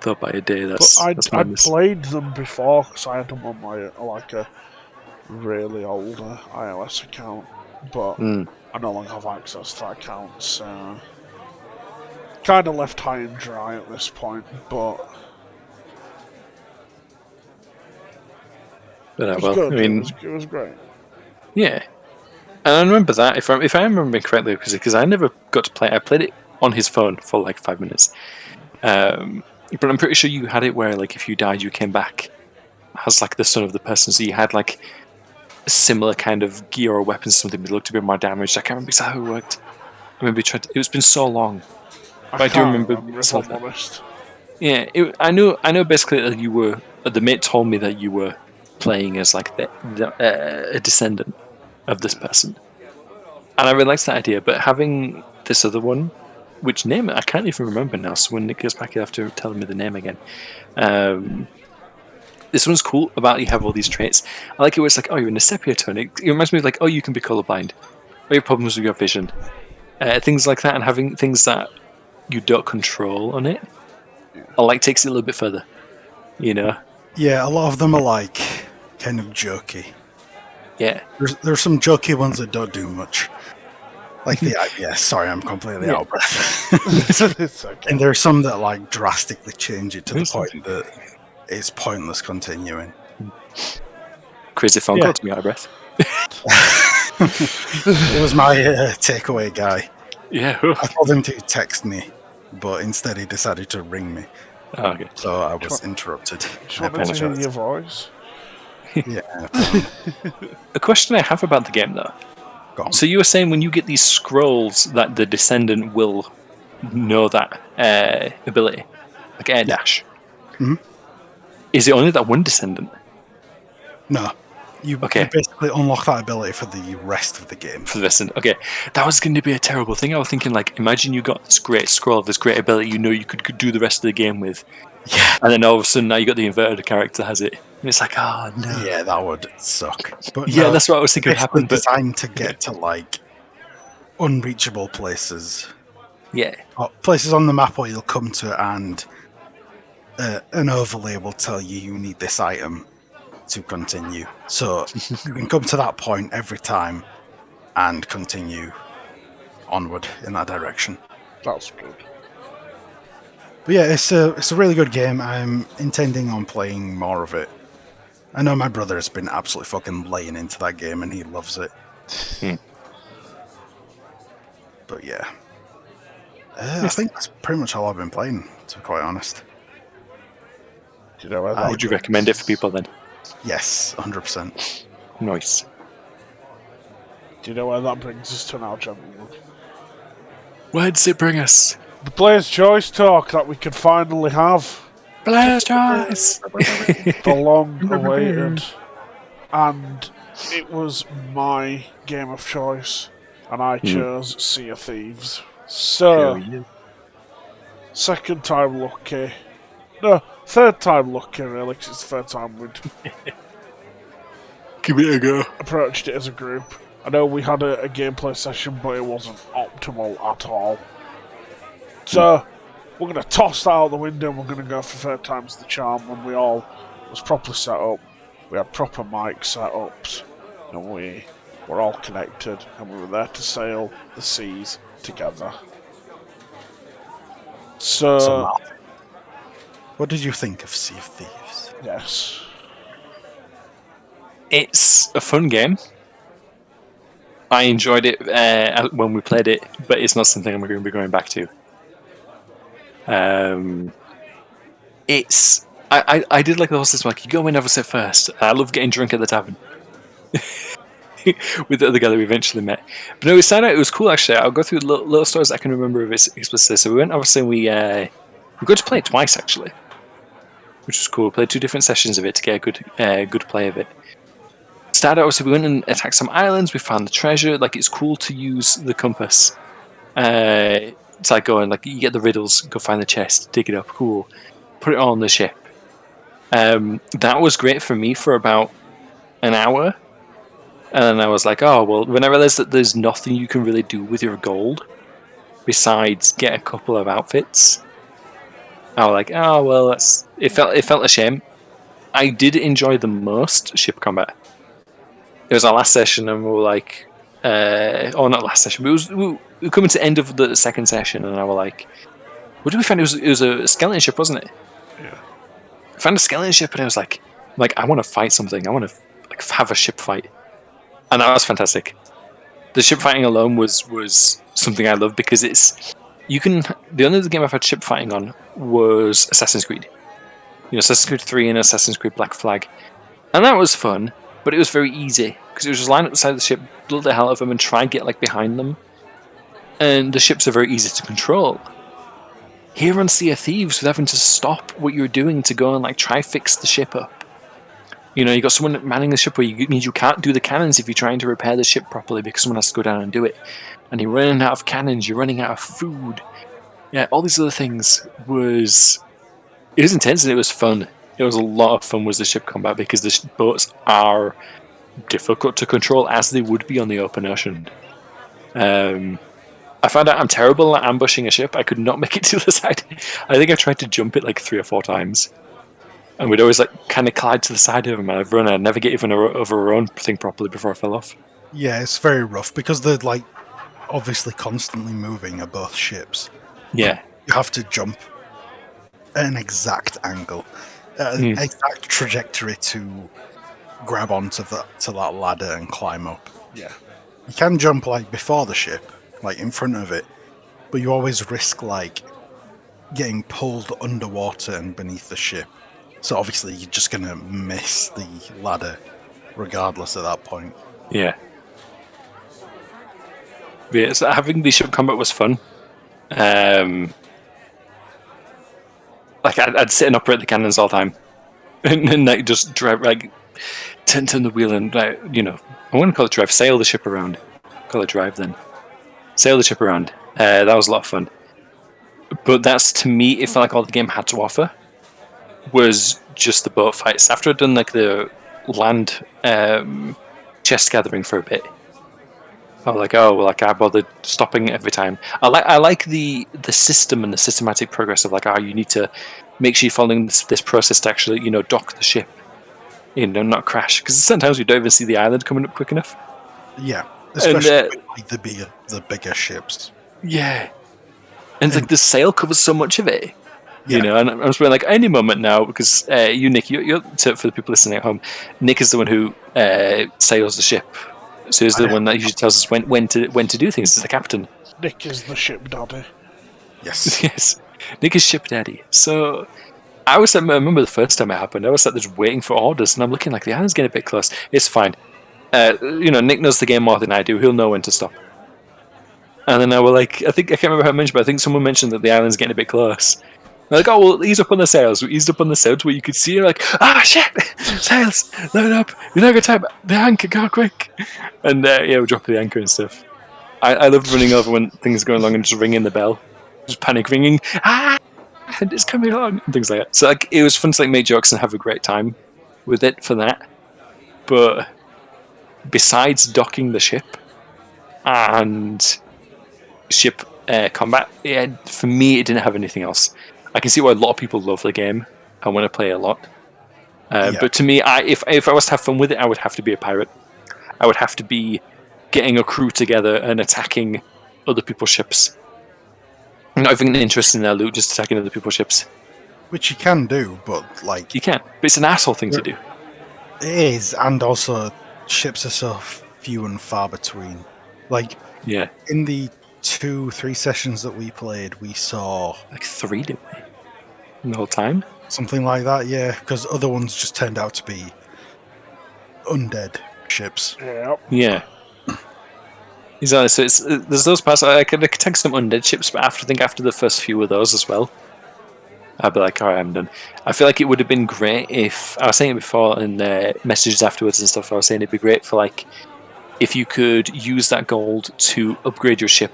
Though by a day, that's I'd madness. played them before because I had them on my a really older iOS account, but I no longer have access to that account, so kind of left high and dry at this point. But it was good. I mean, it was great. Yeah, and I remember that if I remember correctly, because I never got to play it. I played it on his phone for like 5 minutes. But I'm pretty sure you had it where, like, if you died, you came back as, like, the son of the person. So you had, like, a similar kind of gear or weapons, something that looked a bit more damaged. I can't remember exactly how it worked. I remember it's been so long. But I do remember if I'm honest. Yeah, I know basically that you were... The mate told me that you were playing as, like, a descendant of this person. And I really liked that idea, but having this other one... Which name? I can't even remember now, so when Nick goes back, you'll have to tell me the name again. This one's cool about you have all these traits. I like it where it's like, oh, you're in a sepia tone. It reminds me of like, oh, you can be colorblind. Or you have problems with your vision. Things like that, and having things that you don't control on it, I like takes it a little bit further. You know? Yeah, a lot of them are like kind of jokey. Yeah. There's some jokey ones that don't do much. Like the IPS. Sorry, I'm completely out of breath. It's okay. And there's some that like drastically change it to the point that it's pointless continuing. Crazy phone call to me out of breath. It was my takeaway guy. Yeah. I told him to text me, but instead he decided to ring me. Oh, okay. So I was interrupted. Just wanted to hear your voice. Yeah. A question I have about the game, though. So you were saying when you get these scrolls that the descendant will know that ability, like air dash. Mm-hmm. Is it only that one descendant? No. You basically unlock that ability for the rest of the game. For the descendant. Okay. That was going to be a terrible thing. I was thinking, like, imagine you got this great scroll, this great ability you know you could do the rest of the game with. Yeah. And then all of a sudden now you got the inverted character has it. And it's like, oh no. Yeah, that would suck. But yeah, no, that's what I was thinking would happen. It's designed to get to like unreachable places. Yeah. Or places on the map where you'll come to and an overlay will tell you need this item to continue. So you can come to that point every time and continue onward in that direction. That's good. But yeah, it's a really good game. I'm intending on playing more of it. I know my brother has been absolutely fucking laying into that game and he loves it. But yeah. I think that's pretty much all I've been playing, to be quite honest. Do you know where would you recommend it for people then? Yes, 100%. Nice. Do you know where that brings us to now, gentlemen? Where does it bring us? The Player's Choice talk that we could finally have. Player's Choice! The long-awaited. And it was my game of choice. And I chose Sea of Thieves. So, second time lucky. No, third time lucky, really, because it's the third time we'd give it a go. Approached it as a group. I know we had a gameplay session, but it wasn't optimal at all. So, we're going to toss that out the window and we're going to go for third time's the charm when we all was properly set up. We had proper mic setups, and we were all connected, and we were there to sail the seas together. So Matt, what did you think of Sea of Thieves? yes. It's a fun game. I enjoyed it when we played it, but it's not something I'm going to be going back to. I did like the whole system. Like, you go in, have a sip first. I love getting drunk at the tavern with the other guy that we eventually met. But no, it started out. It was cool actually. I'll go through little stories I can remember of it explicitly. So we went. Obviously, we got to play it twice actually, which was cool. We played 2 different sessions of it to get a good play of it. Started out, so we went and attacked some islands. We found the treasure. Like, it's cool to use the compass. It's like going, like, you get the riddles, go find the chest, dig it up, cool. Put it all on the ship. That was great for me for about an hour. And then I was like, oh, well, when I realized that there's nothing you can really do with your gold besides get a couple of outfits, I was like, oh, well, it felt a shame. I did enjoy the most ship combat. It was our last session, and we were like, not last session, but we were coming to the end of the second session, and I was like, what did we find? It was a skeleton ship, wasn't it? Yeah. I found a skeleton ship, and I was like, I want to fight something. I want to have a ship fight, and that was fantastic. The ship fighting alone was something I loved because the only game I've had ship fighting on was Assassin's Creed. Assassin's Creed 3 and Assassin's Creed Black Flag, and that was fun. But it was very easy, because it was just line up the side of the ship, blow the hell out of them, and try and get behind them. And the ships are very easy to control. Here on Sea of Thieves, with having to stop what you're doing to go and try fix the ship up. You got someone manning the ship where you can't do the cannons if you're trying to repair the ship properly because someone has to go down and do it. And you're running out of cannons, you're running out of food. Yeah, all these other things it was intense and it was fun. It was a lot of fun was the ship combat because the boats are difficult to control as they would be on the open ocean. I found out I'm terrible at ambushing a ship. I could not make it to the side. I think I tried to jump it 3 or 4 times. And we'd always kind of collide to the side of them and I'd never get even over our own thing properly before I fell off. Yeah, it's very rough because they're obviously constantly moving at both ships. Yeah. You have to jump at an exact angle. Exact trajectory to grab onto that ladder and climb up. Yeah. You can jump before the ship, in front of it, but you always risk getting pulled underwater and beneath the ship. So obviously you're just gonna miss the ladder regardless at that point. Yeah. Yeah, so having the ship combat was fun. I'd sit and operate the cannons all the time, and just drive, turn the wheel and I wouldn't call it drive, sail the ship around. Call it drive then. Sail the ship around. That was a lot of fun. But that's, to me, it felt like all the game had to offer was just the boat fights. After I'd done the land chest gathering for a bit, I was like, oh well, I can't bother stopping it every time. I like the system and the systematic progress of you need to make sure you're following this process to actually dock the ship, not crash, because sometimes we don't even see the island coming up quick enough. Yeah, especially with the bigger ships. Yeah, and the sail covers so much of it. Yeah. And I'm just going any moment now because Nick, you're for the people listening at home. Nick is the one who sails the ship. So he's the one that usually tells us when to do things. He's the captain. Nick is the ship daddy. Yes. Yes. Nick is ship daddy. So I remember the first time it happened, I was there just waiting for orders, and I'm looking the island's getting a bit close. It's fine. Nick knows the game more than I do. He'll know when to stop. And then I can't remember how I mentioned, but I think someone mentioned that the island's getting a bit close. I'm oh, well, ease up on the sails. We eased up on the sails where you could see, shit! Sails! Load up! You're not got time! The anchor, go quick! And we drop the anchor and stuff. I loved running over when things are going along and just ringing the bell. Just panic ringing. And it's coming along! And things like that. So it was fun to make jokes and have a great time with it for that. But besides docking the ship and ship combat, for me it didn't have anything else. I can see why a lot of people love the game and want to play a lot. But to me, if I was to have fun with it, I would have to be a pirate. I would have to be getting a crew together and attacking other people's ships. not even interested in their loot, just attacking other people's ships. Which you can do, but like You can, but it's an asshole thing to do. it is, and also ships are so few and far between. Like Yeah, in the 2-3 sessions that we played, we saw like 3, didn't we? The whole time. something like that, yeah, because other ones just turned out to be undead ships. Yep. Yeah. Exactly. So it's there's those parts. I could take some undead ships, but after the first few of those as well, I'd be like, all right, I'm done. I feel like it would have been great if I was saying it before in the messages afterwards and stuff. I was saying it'd be great for like if you could use that gold to upgrade your ship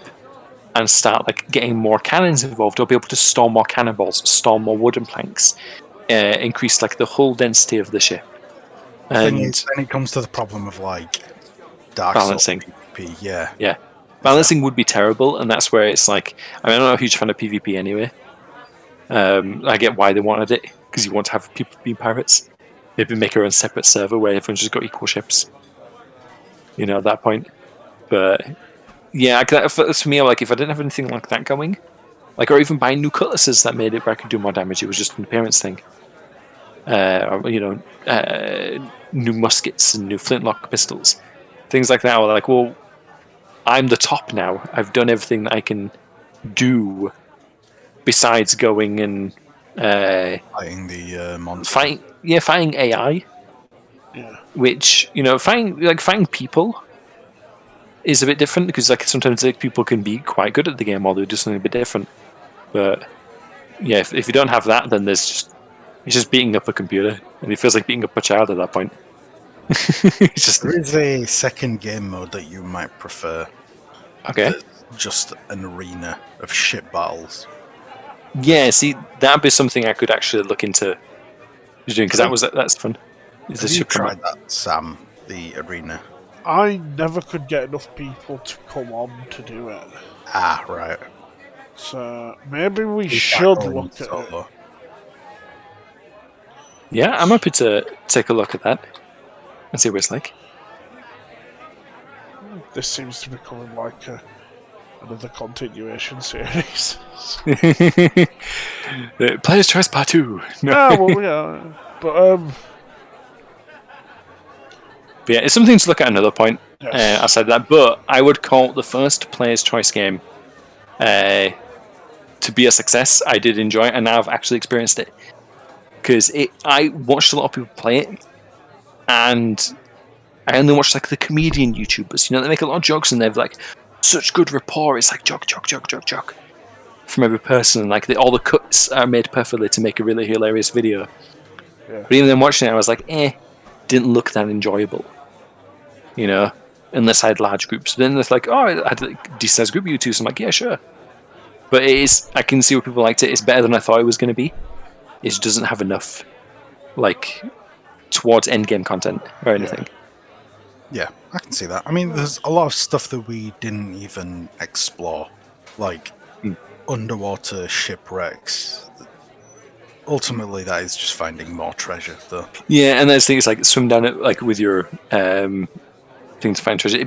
and start like getting more cannons involved, or be able to store more cannonballs, store more wooden planks, increase like the hull density of the ship. The thing And is, then it comes to the problem of like Dark balancing. Souls PvP, yeah. Yeah. Balancing would be terrible, and that's where it's like, I mean, I'm not a huge fan of PvP anyway. I get why they wanted it, because you want to have people being pirates. Maybe make your own separate server where everyone's just got equal ships. You know, at that point. But yeah, for me, like if I didn't have anything like that going, like or even buying new cutlasses that made it where I could do more damage, it was just an appearance thing. Or, you know, new muskets and new flintlock pistols, things like that. Were like, well, I'm the top now. I've done everything that I can do besides going and Fighting the monster. fighting AI. Yeah. Which, you know, fighting people is a bit different, because like sometimes like, people can be quite good at the game, or they do something a bit different. But yeah, if you don't have that, then it's just beating up a computer, and it feels like beating up a child at that point. It's just There is a second game mode that you might prefer. okay. That's just an arena of ship battles. Yeah, see, that'd be something I could actually look into doing, because that's fun. Is Have the you ship tried that, Sam? The arena? I never could get enough people to come on to do it. Ah, right. So maybe we Is that should going look at it. solo? Yeah, I'm happy to take a look at that and see what it's like. This seems to be becoming like another continuation series. Player's Choice Part 2. No. Yeah, well, yeah. But, But yeah, it's something to look at another point. Yes. I said that, but I would call the first Player's Choice game to be a success. I did enjoy it, and now I've actually experienced it. Because I watched a lot of people play it, and I only watched like the comedian YouTubers. You know, they make a lot of jokes, and they've like such good rapport. It's like joke from every person, and like all the cuts are made perfectly to make a really hilarious video. Yeah. But even then watching it, I was like, didn't look that enjoyable. You know, unless I had large groups. But then it's like, oh, I had a decent group of you two, so I'm like, yeah, sure. But it is, I can see where people liked it. It's better than I thought it was going to be. It just doesn't have enough, like, towards endgame content or anything. Yeah, I can see that. I mean, there's a lot of stuff that we didn't even explore, like underwater shipwrecks. Ultimately, that is just finding more treasure, though. Yeah, and there's things like swim down it, like with your thing to find treasure.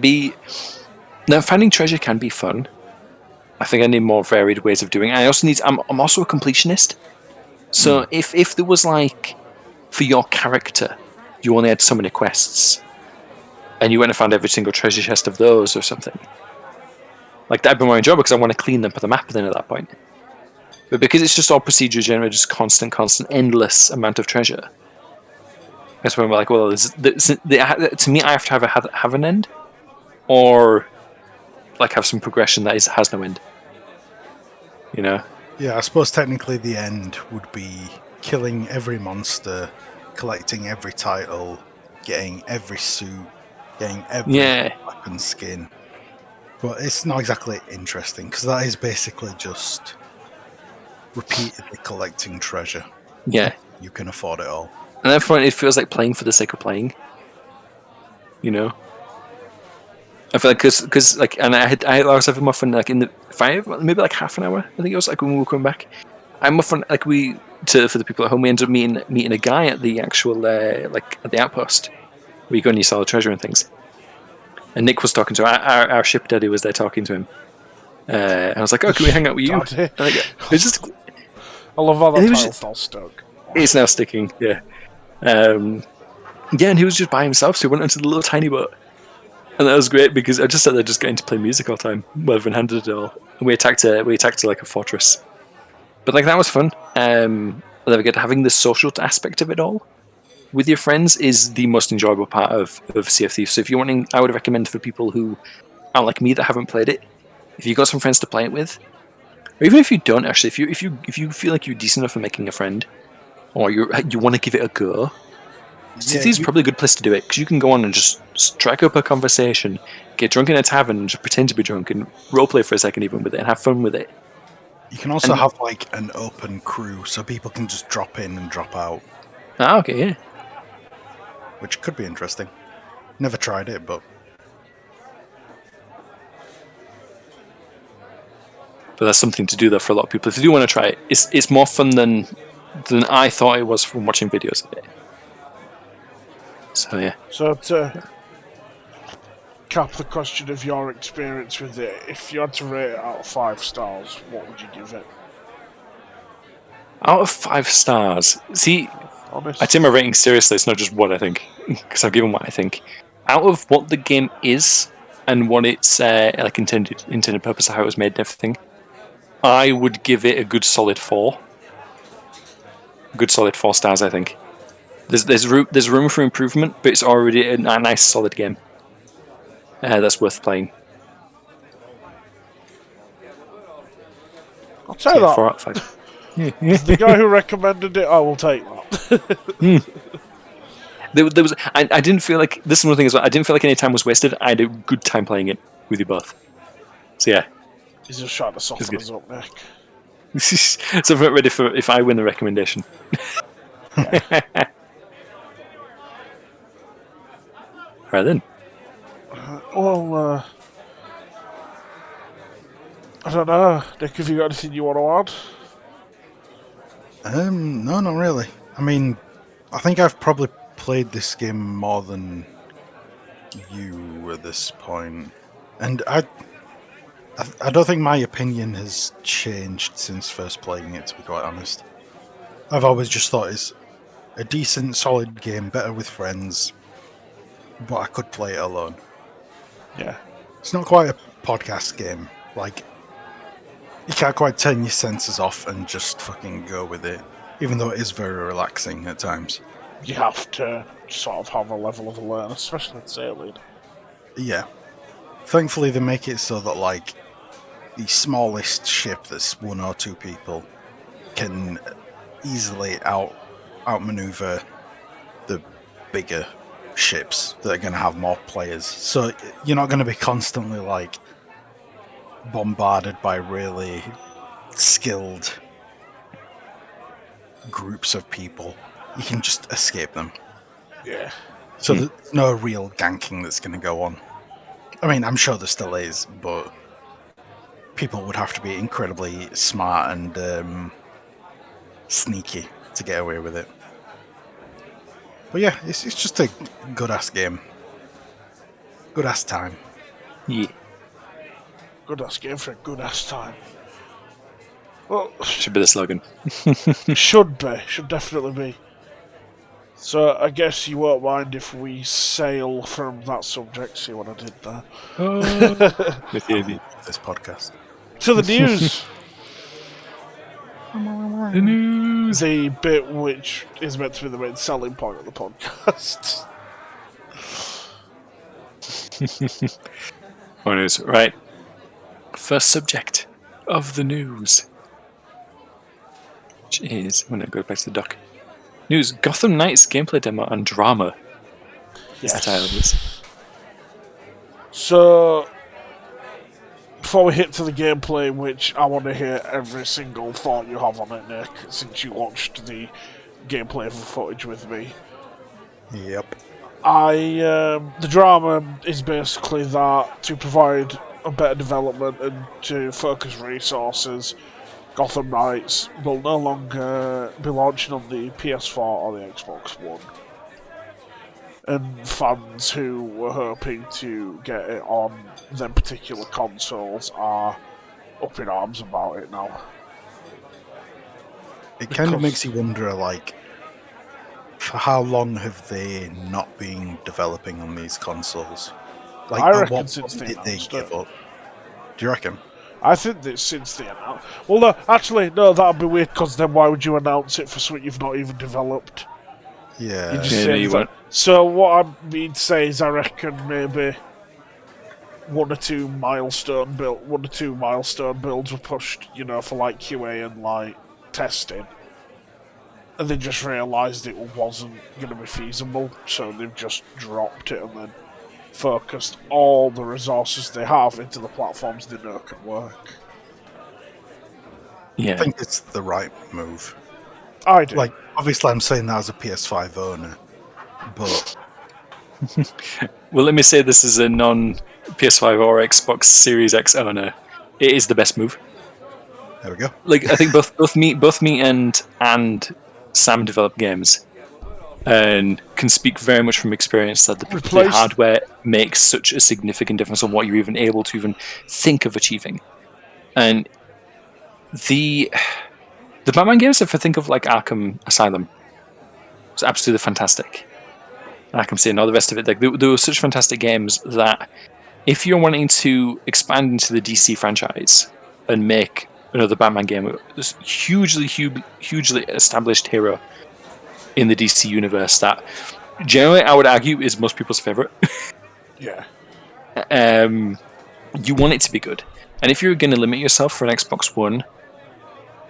Now finding treasure can be fun. I think I need more varied ways of doing it. I'm also a completionist. So if there was like, for your character, you only had so many quests, and you went and found every single treasure chest of those or something, like that'd be more enjoyable because I want to clean them for the map then at that point. But because it's just all procedure generated, just constant, endless amount of treasure. That's when we're like, well, to me, I have to have an end, or like have some progression that has no end. You know? Yeah, I suppose technically the end would be killing every monster, collecting every title, getting every suit, getting every weapon skin. But it's not exactly interesting, because that is basically just repeatedly collecting treasure. Yeah. You can afford it all. And at that point, it feels like playing for the sake of playing. You know? I feel like, because like, and I was having my fun like in the maybe like half an hour. I think it was like when we were coming back. I'm my fun like for the people at home. We ended up meeting a guy at the actual like at the outpost where you go and you sell the treasure and things. And Nick was talking to our ship daddy was there talking to him, And I was like, "Oh, can we hang out with you?" Daddy. And it's just I love how And that it was title's still stuck. it's now sticking. Yeah. Yeah, and he was just by himself, so he went onto the little tiny boat. And that was great because I just sat there just getting to play music all the time, rather than handed it all. And we attacked like a fortress. But like that was fun. And then again, having the social aspect of it all with your friends is the most enjoyable part of Sea of Thieves. So if you're wanting, I would recommend for people who are like me that haven't played it, if you've got some friends to play it with, or even if you don't actually, if you feel like you're decent enough for making a friend, or you want to give it a go, Sea of Thieves is probably a good place to do it because you can go on and just strike up a conversation, get drunk in a tavern, and just pretend to be drunk and roleplay for a second even with it and have fun with it. You can also have like an open crew, so people can just drop in and drop out. Ah, okay, yeah. Which could be interesting. Never tried it, but that's something to do there for a lot of people. If you do want to try it, it's more fun than I thought it was from watching videos of it. So yeah. So to cap the question of your experience with it, if you had to rate it out of 5 stars, what would you give it? Out of 5 stars. See, Honest. I take my rating seriously. It's not just what I think, because I've given what I think. Out of what the game is and what its like intended purpose of how it was made and everything, I would give it a good solid 4. Good solid 4 stars, I think. There's room for improvement, but it's already a nice solid game. That's worth playing. I'll tell you that. 4 out of 5. The guy who recommended it, I will take that. There was. I didn't feel like this is one thing as well. I didn't feel like any time was wasted. I had a good time playing it with you both. So yeah. He's just trying to soften us up, Nick. So I'm ready for if I win the recommendation. Right then. Well, I don't know. Nick, have you got anything you want to add? No, not really. I mean, I think I've probably played this game more than you at this point, and I don't think my opinion has changed since first playing it, to be quite honest. I've always just thought it's a decent, solid game, better with friends, but I could play it alone. Yeah. It's not quite a podcast game. Like, you can't quite turn your senses off and just fucking go with it, even though it is very relaxing at times. You have to sort of have a level of awareness, especially in sailing. Yeah. Thankfully, they make it so that, like, the smallest ship that's 1 or 2 people can easily outmaneuver the bigger ships that are going to have more players. So you're not going to be constantly, like, bombarded by really skilled groups of people. You can just escape them. Yeah. So there's no real ganking that's going to go on. I mean, I'm sure there still is, but people would have to be incredibly smart and sneaky to get away with it. But yeah, it's just a good-ass game. Good-ass time. Yeah. Good ass game for a good ass time. Well, Should be the slogan. should definitely be. So I guess you won't mind if we sail from that subject. See what I did there. This podcast. To the news. The news. The bit which is meant to be the main selling point of the podcast. Oh, news. Right. First subject of the news. Which is... I'm going to go back to the doc. News. Gotham Knights gameplay demo and drama. Is the title of this. So, before we hit to the gameplay, which I want to hear every single thought you have on it, Nick, since you watched the gameplay footage with me. Yep. The drama is basically that to provide a better development and to focus resources, Gotham Knights will no longer be launching on the PS4 or the Xbox One. And fans who were hoping to get it on them particular consoles are up in arms about it now. It kind of makes you wonder, like, for how long have they not been developing on these consoles? Like, I at reckon what since point they did they announced give it. up? Do you reckon? I think that since they announced... Well, no, actually, no, that'd be weird, because then why would you announce it for something you've not even developed? Yeah. You just Yeah, say no, you won't. So what I mean to say is I reckon maybe one or two milestone builds were pushed, for like QA and like testing. And they just realised it wasn't going to be feasible, so they've just dropped it and then focused all the resources they have into the platforms they know can work. Yeah. I think it's the right move. I do. Like, obviously, I'm saying that as a PS5 owner, but Well, let me say this as a non-PS5 or Xbox Series X owner. It is the best move. there we go. Like, I think both me and Sam develop games, and can speak very much from experience that the hardware makes such a significant difference on what you're even able to even think of achieving. And the Batman games, if I think of like Arkham Asylum, it's absolutely fantastic. Arkham City and all the rest of it, like they were such fantastic games that if you're wanting to expand into the DC franchise and make another Batman game, this hugely established hero in the DC universe that generally I would argue is most people's favorite. Yeah. You want it to be good. And if you're going to limit yourself for an Xbox One,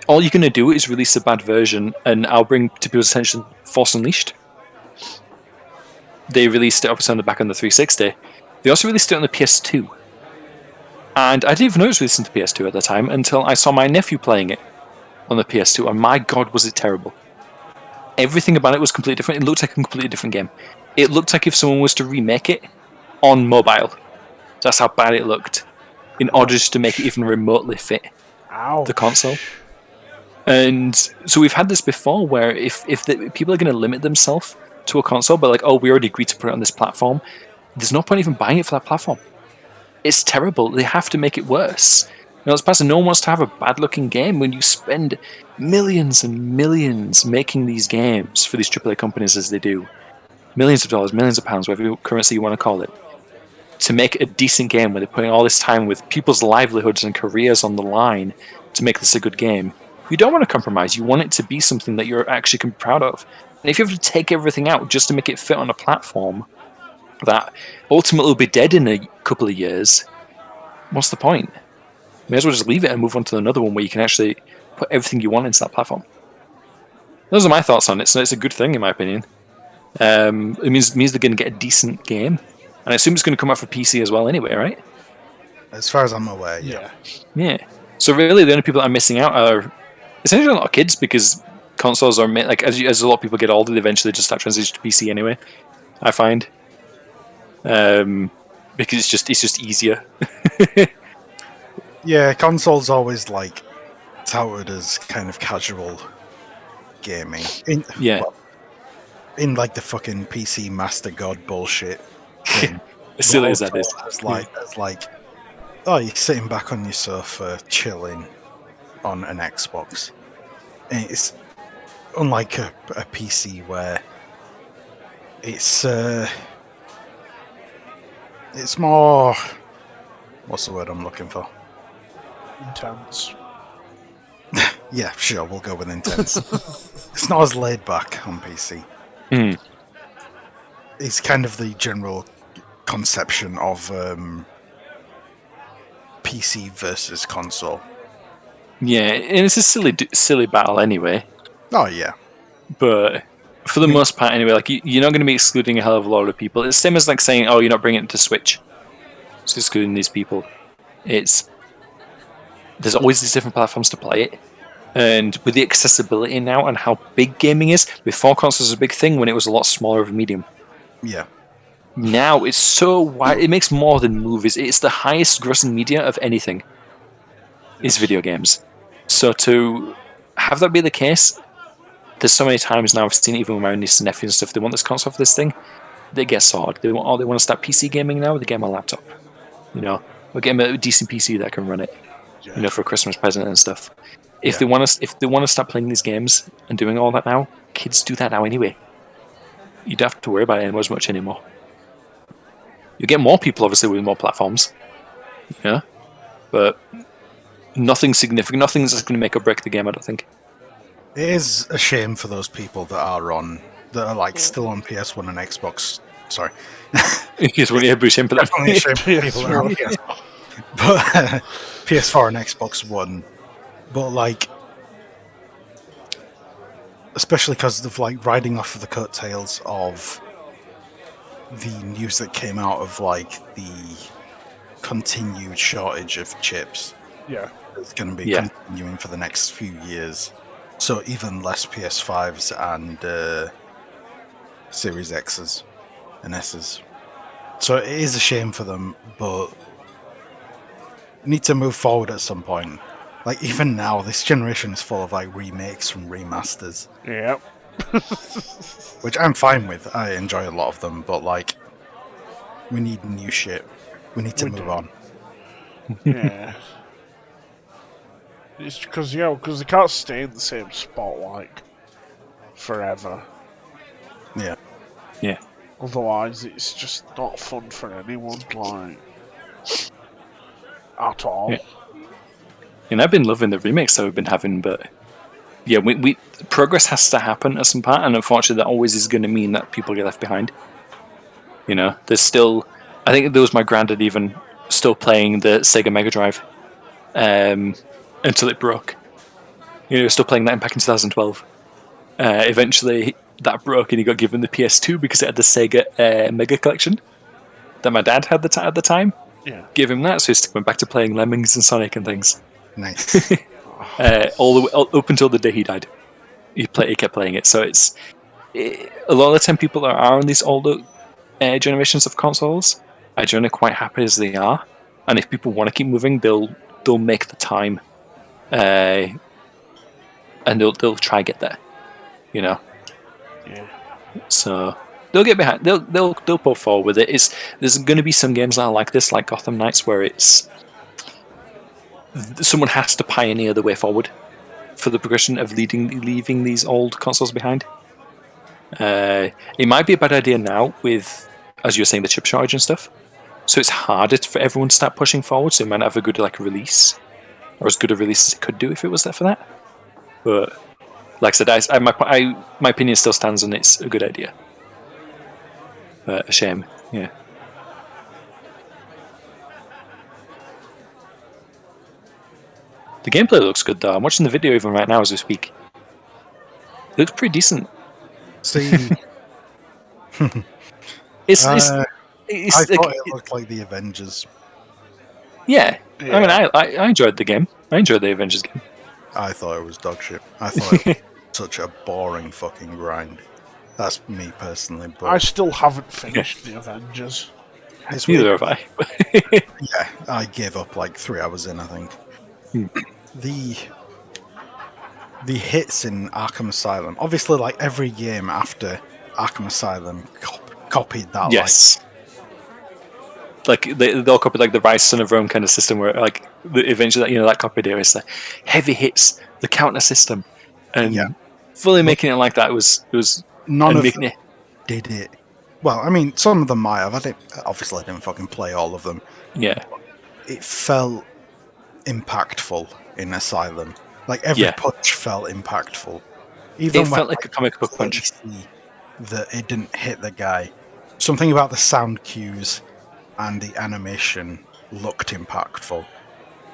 all you're going to do is release a bad version, and I'll bring to people's attention Force Unleashed. They released it obviously on the back on the 360. They also released it on the PS2. And I didn't even know it was released on the PS2 at the time until I saw my nephew playing it on the PS2, and my god, was it terrible. Everything about it was completely different. It looked like a completely different game. It looked like if someone was to remake it on mobile. That's how bad it looked. In order just to make it even remotely fit the console. And so we've had this before where if people are going to limit themselves to a console, but like, oh, we already agreed to put it on this platform, there's no point even buying it for that platform. It's terrible. They have to make it worse. Let's pass it. No one wants to have a bad-looking game when you spend millions and millions making these games for these AAA companies as they do. Millions of dollars, millions of pounds, whatever currency you want to call it, to make a decent game where they're putting all this time with people's livelihoods and careers on the line to make this a good game. You don't want to compromise. You want it to be something that you're actually can be proud of. And if you have to take everything out just to make it fit on a platform that ultimately will be dead in a couple of years, what's the point? May as well just leave it and move on to another one where you can actually put everything you want into that platform. Those are my thoughts on it. So it's a good thing in my opinion. It means they're going to get a decent game, and I assume it's going to come out for PC as well anyway, right? As far as I'm aware, yeah. Yeah. So really, the only people that are missing out are essentially a lot of kids, because consoles are like as a lot of people get older, they eventually just start transitioning to PC anyway. I find, because it's just easier. Yeah, consoles always like touted as kind of casual gaming. In like the fucking PC Master God bullshit thing. As silly as that is. It's like, oh, you're sitting back on your sofa chilling on an Xbox. And it's unlike a PC where it's more, what's the word I'm looking for? Intense. Yeah, sure, we'll go with intense. It's not as laid back on PC. It's kind of the general conception of PC versus console. Yeah, and it's a silly battle anyway. Oh yeah, but for the most part, anyway, like you're not going to be excluding a hell of a lot of people. It's the same as like saying, "Oh, you're not bringing it to Switch." It's excluding these people. There's always these different platforms to play it, and with the accessibility now and how big gaming is, before consoles was a big thing when it was a lot smaller of a medium. Yeah. Now it's so wide; it makes more than movies. It's the highest grossing media of anything. Is video games. So to have that be the case, there's so many times now I've seen it even with my niece and nephew and stuff. They want this console for this thing, they get sawed. They want to start PC gaming now. They get my laptop. We'll get them a decent PC that can run it. Yeah. for a Christmas present and stuff. If they want to start playing these games and doing all that now, kids do that now anyway. You don't have to worry about it as much anymore. You get more people, obviously, with more platforms. Yeah, but nothing significant. Nothing that's going to make or break the game. I don't think. It is a shame for those people that are like still on PS1 and Xbox. Sorry, It's when you have shame for that. definitely a shame for people that are on PS4. But PS4 and Xbox One. But like, especially because of like riding off of the coattails of the news that came out of like the continued shortage of chips. Yeah. It's going to be continuing for the next few years. So even less PS5s and Series X's and S's. So it is a shame for them, but need to move forward at some point. Like even now, this generation is full of like remakes and remasters. Yep. Which I'm fine with. I enjoy a lot of them, but like we need new shit. We need to move on. Yeah. It's because they can't stay in the same spot like forever. Yeah. Yeah. Otherwise, it's just not fun for anyone, like at all. Yeah. And I've been loving the remakes that we've been having, but yeah, we progress has to happen at some part, and unfortunately, that always is going to mean that people get left behind. There's still, I think there was my granddad even still playing the Sega Mega Drive until it broke. Still playing that back in 2012. Eventually, that broke, and he got given the PS2 because it had the Sega Mega Collection that my dad had at the time. Yeah. Give him that, so he went back to playing Lemmings and Sonic and things. Nice. All the way up until the day he died. He kept playing it. So a lot of the time people are on these older generations of consoles are generally quite happy as they are, and if people want to keep moving, they'll make the time, and they'll try get there. Yeah. So they'll get behind. They'll pull forward with it. There's going to be some games that are like this, like Gotham Knights, where it's someone has to pioneer the way forward for the progression of leaving these old consoles behind. It might be a bad idea now with, as you were saying, the chip shortage and stuff. So it's harder for everyone to start pushing forward. So it might not have a good release, or as good a release as it could do if it was there for that. But like I said, my opinion still stands, and it's a good idea. A shame, yeah. The gameplay looks good though. I'm watching the video even right now as we speak. It looks pretty decent. See, It's I thought like, it looked like the Avengers. yeah. I mean, I enjoyed the game. I enjoyed the Avengers game. I thought it was dog shit. I thought it was such a boring fucking grind. That's me personally. But I still haven't finished the Avengers. it's Neither weird. have I. Yeah, I gave up like 3 hours in, I think. The hits in Arkham Asylum, obviously, like every game after Arkham Asylum copied that. Yes. Like they'll copy like the Rise Son of Rome kind of system, where like eventually that copied it. It's the heavy hits, the counter system, and fully making it like that was None of making them did it. Well, I mean, some of them might have. Obviously, I didn't fucking play all of them. Yeah. It felt impactful in Asylum. Like every punch felt impactful. Even it felt like a comic book punch. That it didn't hit the guy. Something about the sound cues and the animation looked impactful.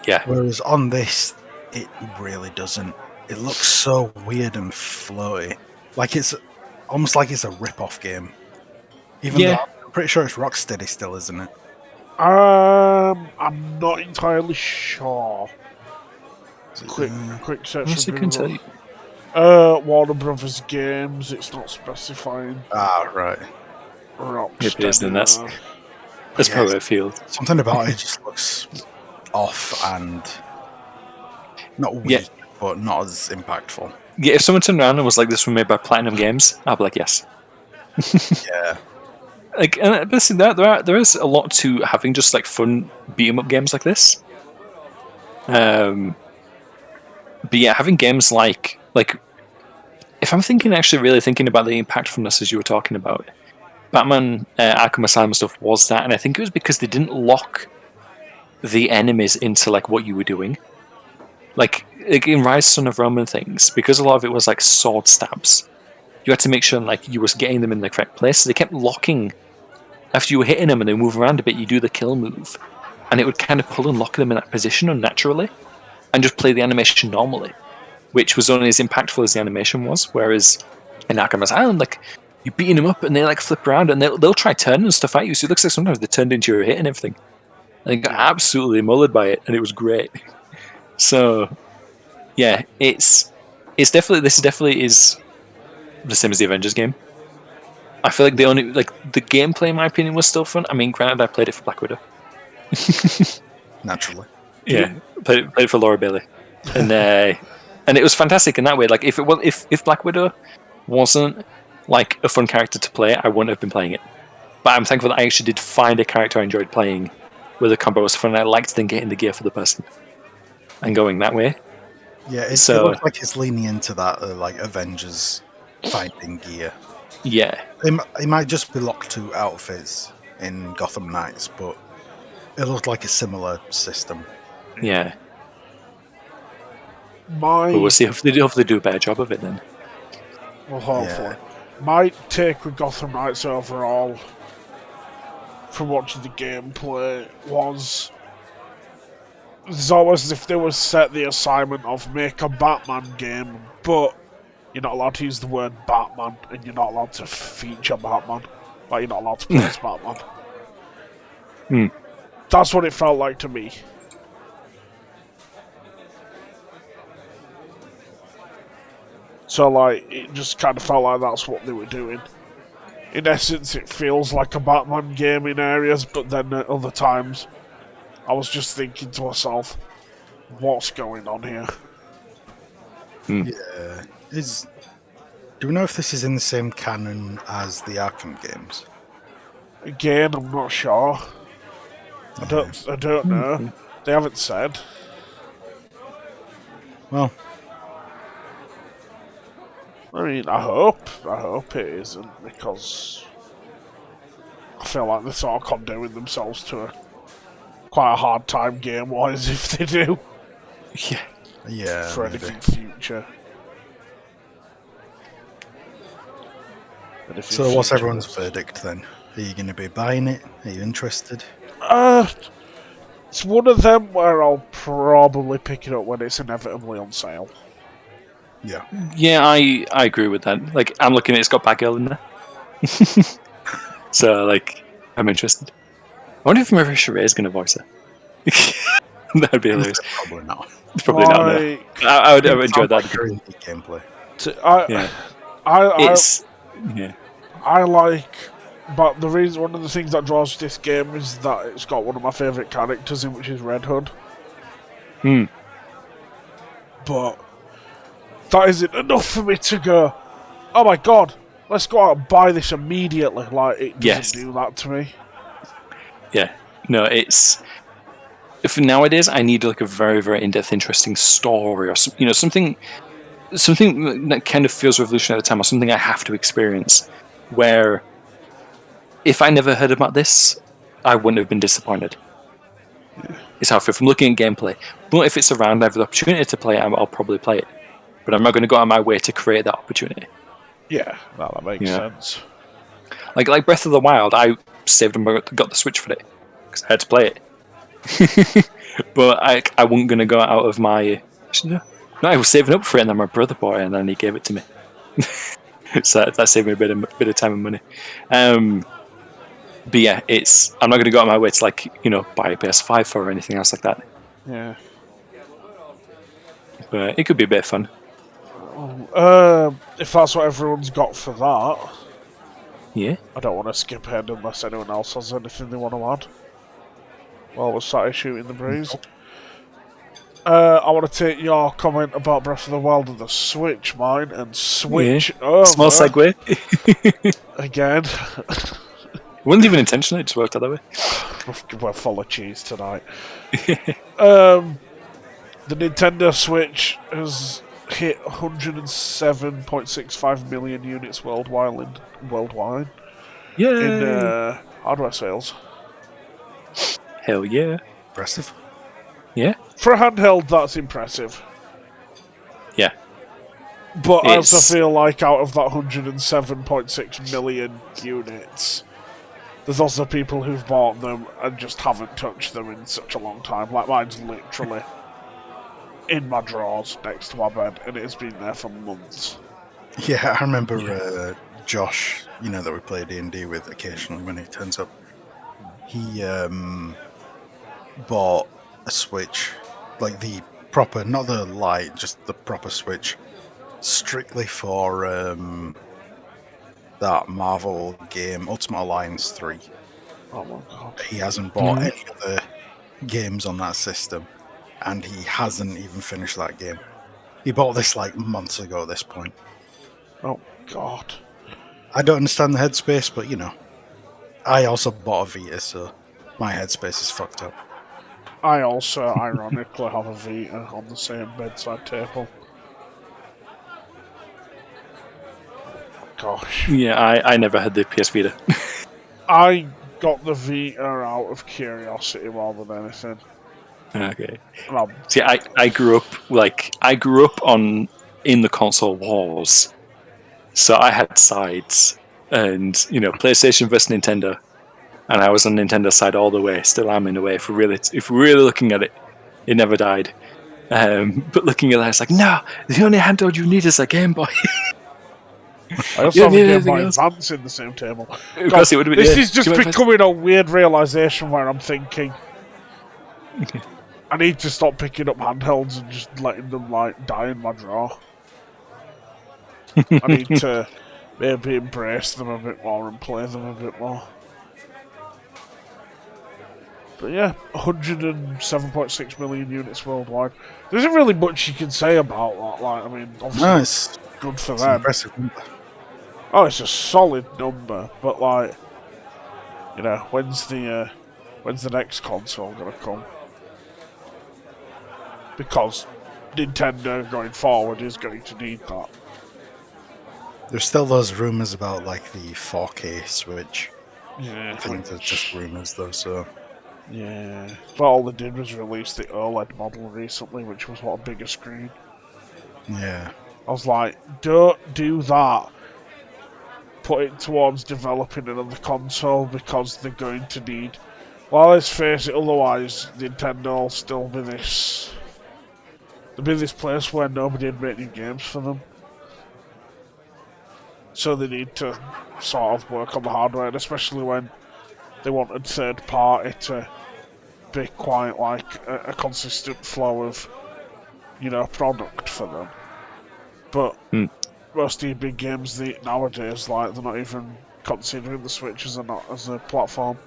Yeah. Whereas on this, it really doesn't. It looks so weird and floaty. Like it's almost like it's a rip-off game. Even though I'm pretty sure it's Rocksteady still, isn't it? I'm not entirely sure. Quick search. Yes, I can tell you. Warner Brothers Games. It's not specifying. Ah, right. Rocksteady. It is, then that's probably a field. Something about it just looks off and not weak, but not as impactful. Yeah, if someone turned around and was like, "This was made by Platinum Games," I'd be like, "Yes." Yeah. Like, and listen, there is a lot to having just like fun beat 'em up games like this. But yeah, having games like if I'm really thinking about the impactfulness as you were talking about, Batman Arkham Asylum stuff was that, and I think it was because they didn't lock the enemies into like what you were doing. Like in Rise Son of Rome and things, because a lot of it was like sword stabs, you had to make sure like you was getting them in the correct place. So they kept locking after you were hitting them and they move around a bit, you do the kill move. And it would kind of pull and lock them in that position unnaturally and just play the animation normally, which was only as impactful as the animation was. Whereas in Arkham Asylum, like you're beating them up and they like flip around and they'll try turning and stuff at you. So it looks like sometimes they turned into your hit and everything. And they got absolutely mullered by it, and it was great. So yeah, this definitely is the same as the Avengers game. I feel like the gameplay, in my opinion, was still fun. I mean, granted, I played it for Black Widow. Naturally. Yeah, played it for Laura Bailey, and it was fantastic in that way. Like if Black Widow wasn't like a fun character to play, I wouldn't have been playing it. But I'm thankful that I actually did find a character I enjoyed playing, where the combo was fun. And I liked then getting the gear for the person and going that way. Yeah, it looks like it's leaning into that like Avengers fighting gear. Yeah, it might just be locked to outfits in Gotham Knights, but it looked like a similar system. Yeah. But we'll see if they do a better job of it then. Well, hopefully. My take with Gotham Knights overall, from watching the gameplay, was it's almost as if they were set the assignment of make a Batman game, but you're not allowed to use the word Batman, and you're not allowed to feature Batman. Like, you're not allowed to play as Batman. That's what it felt like to me. So, like, it just kind of felt like that's what they were doing. In essence, it feels like a Batman game in areas, but then at other times, I was just thinking to myself, what's going on here? Yeah. Do we know if this is in the same canon as the Arkham games? Again, I'm not sure. I don't know. They haven't said. Well, I mean, I hope it isn't, because I feel like they're sort of condemning themselves to quite a hard time game-wise if they do. Yeah. For anything future. So what's everyone's verdict then? Are you going to be buying it? Are you interested? It's one of them where I'll probably pick it up when it's inevitably on sale. Yeah. Yeah, I agree with that. Like, I'm looking at it's got Batgirl in there. So, like, I'm interested. I wonder if Marisha Ray is going to voice her. That'd be hilarious. Probably not. Probably not, no. I would enjoy that. Gameplay. I like, but one of the things that draws this game is that it's got one of my favourite characters in, which is Red Hood. But that isn't enough for me to go, oh my god, let's go out and buy this immediately. Like, it doesn't do that to me. Yeah. No, it's... For nowadays, I need like a very, very in-depth, interesting story, or something that kind of feels revolutionary at the time, or something I have to experience. Where, if I never heard about this, I wouldn't have been disappointed. It's how I feel from looking at gameplay. But if it's around, I have the opportunity to play it, I'll probably play it. But I'm not going to go out of my way to create that opportunity. Yeah, that makes sense. Like Breath of the Wild, I saved and got the Switch for it because I had to play it. But I wasn't going to go out of my... No, I was saving up for it, and then my brother bought it, and then he gave it to me. So that saved me a bit of time and money. But yeah, I'm not going to go out of my way to buy a PS5 for or anything else like that. Yeah. But it could be a bit of fun. If that's what everyone's got for that, yeah. I don't want to skip ahead unless anyone else has anything they want to add. While we're sat here shooting the breeze. I want to take your comment about Breath of the Wild and the Switch, mine, and switch over. Small segue. Again. It wasn't even intentional, it just worked out that way. We're full of cheese tonight. The Nintendo Switch has hit 107.65 million units worldwide in Yay! hardware sales. Hell yeah. Impressive. Yeah? For a handheld, that's impressive. Yeah. But I also feel like out of that 107.6 million units, there's also people who've bought them and just haven't touched them in such a long time. Like, mine's literally in my drawers next to my bed, and it's been there for months. Yeah, I remember Josh, that we play D&D with occasionally when he turns up. He bought a Switch, like the proper, not the Lite, just the proper Switch, strictly for that Marvel game, Ultimate Alliance 3. Oh my god. He hasn't bought any other games on that system, and he hasn't even finished that game. He bought this like months ago at this point. Oh god. I don't understand the headspace, but I also bought a Vita, so my headspace is fucked up. I also, ironically, have a Vita on the same bedside table. Gosh. Yeah, I never had the PS Vita. I got the Vita out of curiosity rather than anything. Okay. And See, I grew up in the console wars, so I had sides, and PlayStation versus Nintendo, and I was on Nintendo's side all the way. Still am in a way. If we're really looking at it, it never died. But looking at that, it's like, no, the only handheld you need is a Game Boy. I also have a Game Boy Advance in the same table. God, this is just becoming a weird realisation where I'm thinking I need to stop picking up handhelds and just letting them die in my drawer. I need to maybe embrace them a bit more and play them a bit more. But yeah, 107.6 million units worldwide. There isn't really much you can say about that. Obviously, it's good for them. Impressive. Oh, it's a solid number, but when's the next console gonna come? Because Nintendo going forward is going to need that. There's still those rumours about the 4K Switch. Yeah, I think they're just rumours though, so. Yeah, but all they did was release the OLED model recently, which was a bigger screen. Yeah. I was like, don't do that. Put it towards developing another console because they're going to need. Well, let's face it. Otherwise, Nintendo will still be this. There'll be this place where nobody would make new games for them. So they need to sort of work on the hardware, and especially when they wanted third party to be quite a consistent flow of, product for them. But most of the big games nowadays, they're not even considering the Switch as a platform.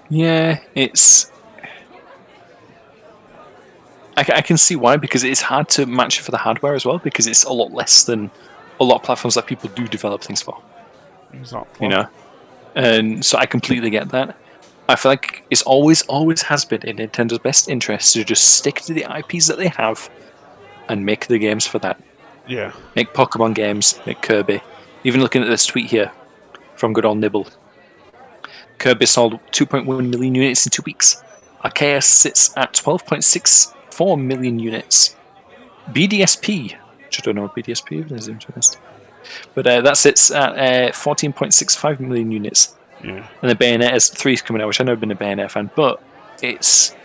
Yeah, it's. I can see why, because it's hard to match it for the hardware as well, because it's a lot less than a lot of platforms that people do develop things for. Exactly. And so I completely get that. I feel like it's always has been in Nintendo's best interest to just stick to the IPs that they have and make the games for that. Yeah. Make Pokemon games, make Kirby. Even looking at this tweet here from good old Nibble. Kirby sold 2.1 million units in 2 weeks. Arceus sits at 12.64 million units. BDSP, which I don't know what BDSP is, interesting. But that sits at 14.65 million units. Yeah. And the Bayonetta 3 is coming out, which I've never been a Bayonetta fan, but that's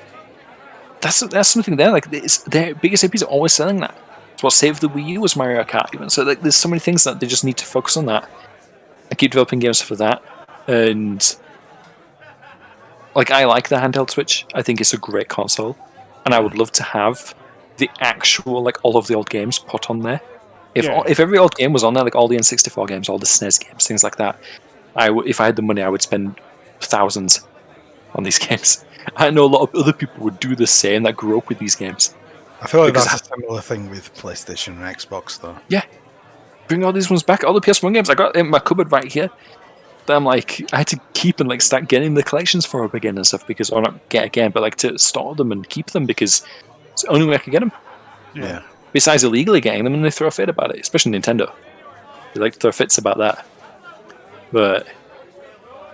something there. Their biggest IPs are always selling that. It's what saved the Wii U was Mario Kart even. So there's so many things that they just need to focus on that. I keep developing games for that. And I like the handheld Switch. I think it's a great console. And I would love to have the actual, all of the old games put on there. If every old game was on there, all the N64 games, all the SNES games, things like that, if I had the money, I would spend thousands on these games. I know a lot of other people would do the same that grew up with these games. I feel like that's a similar thing with PlayStation and Xbox, though. Yeah. Bring all these ones back. All the PS1 games I got in my cupboard right here. that I'm like, I had to keep and like start getting the collections for up again and stuff because, or not get again, but like to store them and keep them because it's the only way I could get them. Yeah. Besides illegally getting them, and they throw a fit about it, especially Nintendo. They like to throw fits about that. But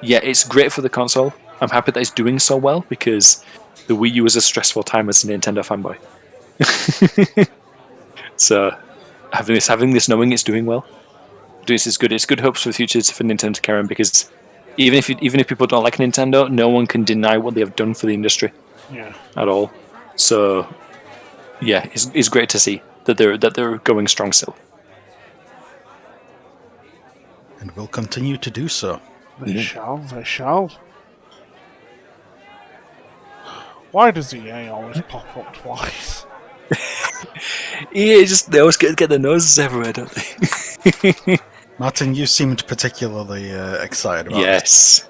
yeah, it's great for the console. I'm happy that it's doing so well because the Wii U was a stressful time as a Nintendo fanboy. So having this knowing it's doing well, this is good. It's good hopes for the future for Nintendo to carry on because even if people don't like Nintendo, no one can deny what they have done for the industry. Yeah. At all. So yeah, it's great to see that they're going strong still. And will continue to do so. They shall. Why does EA always pop up twice? Yeah, they always get their noses everywhere, don't they? Martin, you seemed particularly excited about this. Yes.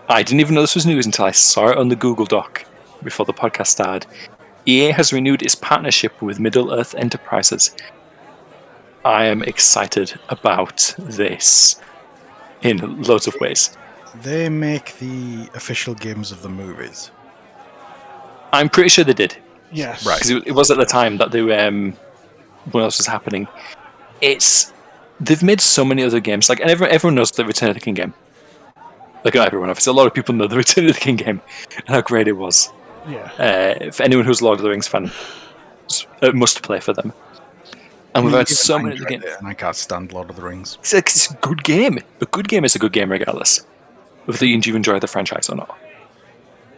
I didn't even know this was news until I saw it on the Google Doc before the podcast started. EA has renewed its partnership with Middle-earth Enterprises. I am excited about this in loads of ways. They make the official games of the movies. I'm pretty sure they did. Yes. Right. Because it was at the time that they when else was happening. They've made so many other games. Like, and everyone knows the Return of the King game. Like, not everyone, obviously. A lot of people know the Return of the King game and how great it was. Yeah. For anyone who's a Lord of the Rings fan, it must play for them. And we've had so many other games. And I can't stand Lord of the Rings. It's a good game. A good game is a good game regardless, whether you enjoy the franchise or not.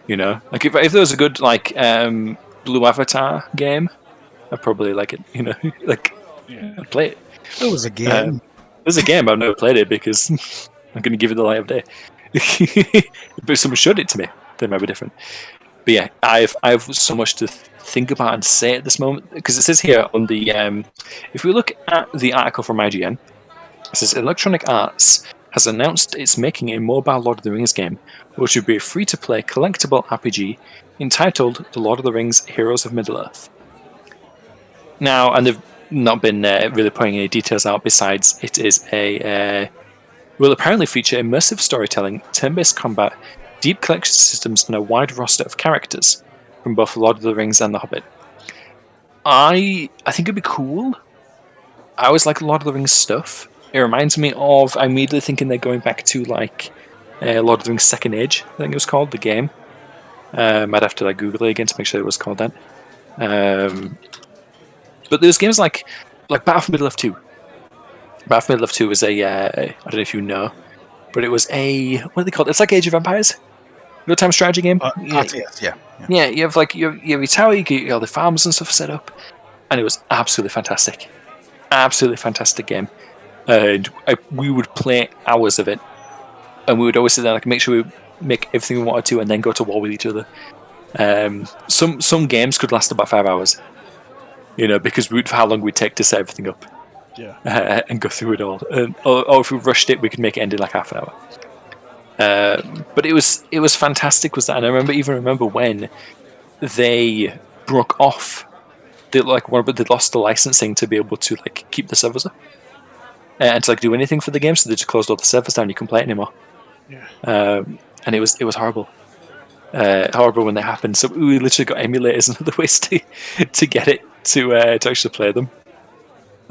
You know, like if there was a good like Blue Avatar game, I'd probably like it. You know, like I'd play it. It was a game. There's a game I've never played it because I'm going to give it the light of day. But if someone showed it to me, then it might be different. But yeah, I have so much to think about and say at this moment because it says here on the if we look at the article from IGN, it says Electronic Arts has announced it's making a mobile Lord of the Rings game, which would be a free-to-play collectible RPG entitled The Lord of the Rings: Heroes of Middle-earth. Now, and they've not been really putting any details out besides it is will apparently feature immersive storytelling, turn-based combat, deep collection systems, and a wide roster of characters from both Lord of the Rings and The Hobbit. I think it'd be cool. I always like Lord of the Rings stuff. It reminds me of, I'm immediately thinking they're going back to like Lord of the Rings Second Age, I think it was called, the game. I'd have to like Google it again to make sure it was called that. But there's games like Battle for Middle-earth 2. Battle for Middle-earth 2 was I don't know if you know, but it was what are they called? It's like Age of Empires. Real-time strategy game. RTS, yeah. Yeah, you have like your tower, you get all the farms and stuff set up, and it was absolutely fantastic. Absolutely fantastic game. And we would play hours of it, and we would always sit there like make sure we make everything we wanted to, and then go to war with each other. Some games could last about 5 hours, you know, because for how long we'd take to set everything up, and go through it all. Or if we rushed it, we could make it end in like half an hour. But it was fantastic, was that? And I remember when they broke off. They lost the licensing to be able to like keep the servers up. And to like do anything for the game, so they just closed all the servers down. You couldn't play it anymore. And it was horrible, horrible when that happened. So we literally got emulators and other ways to get it to actually play them.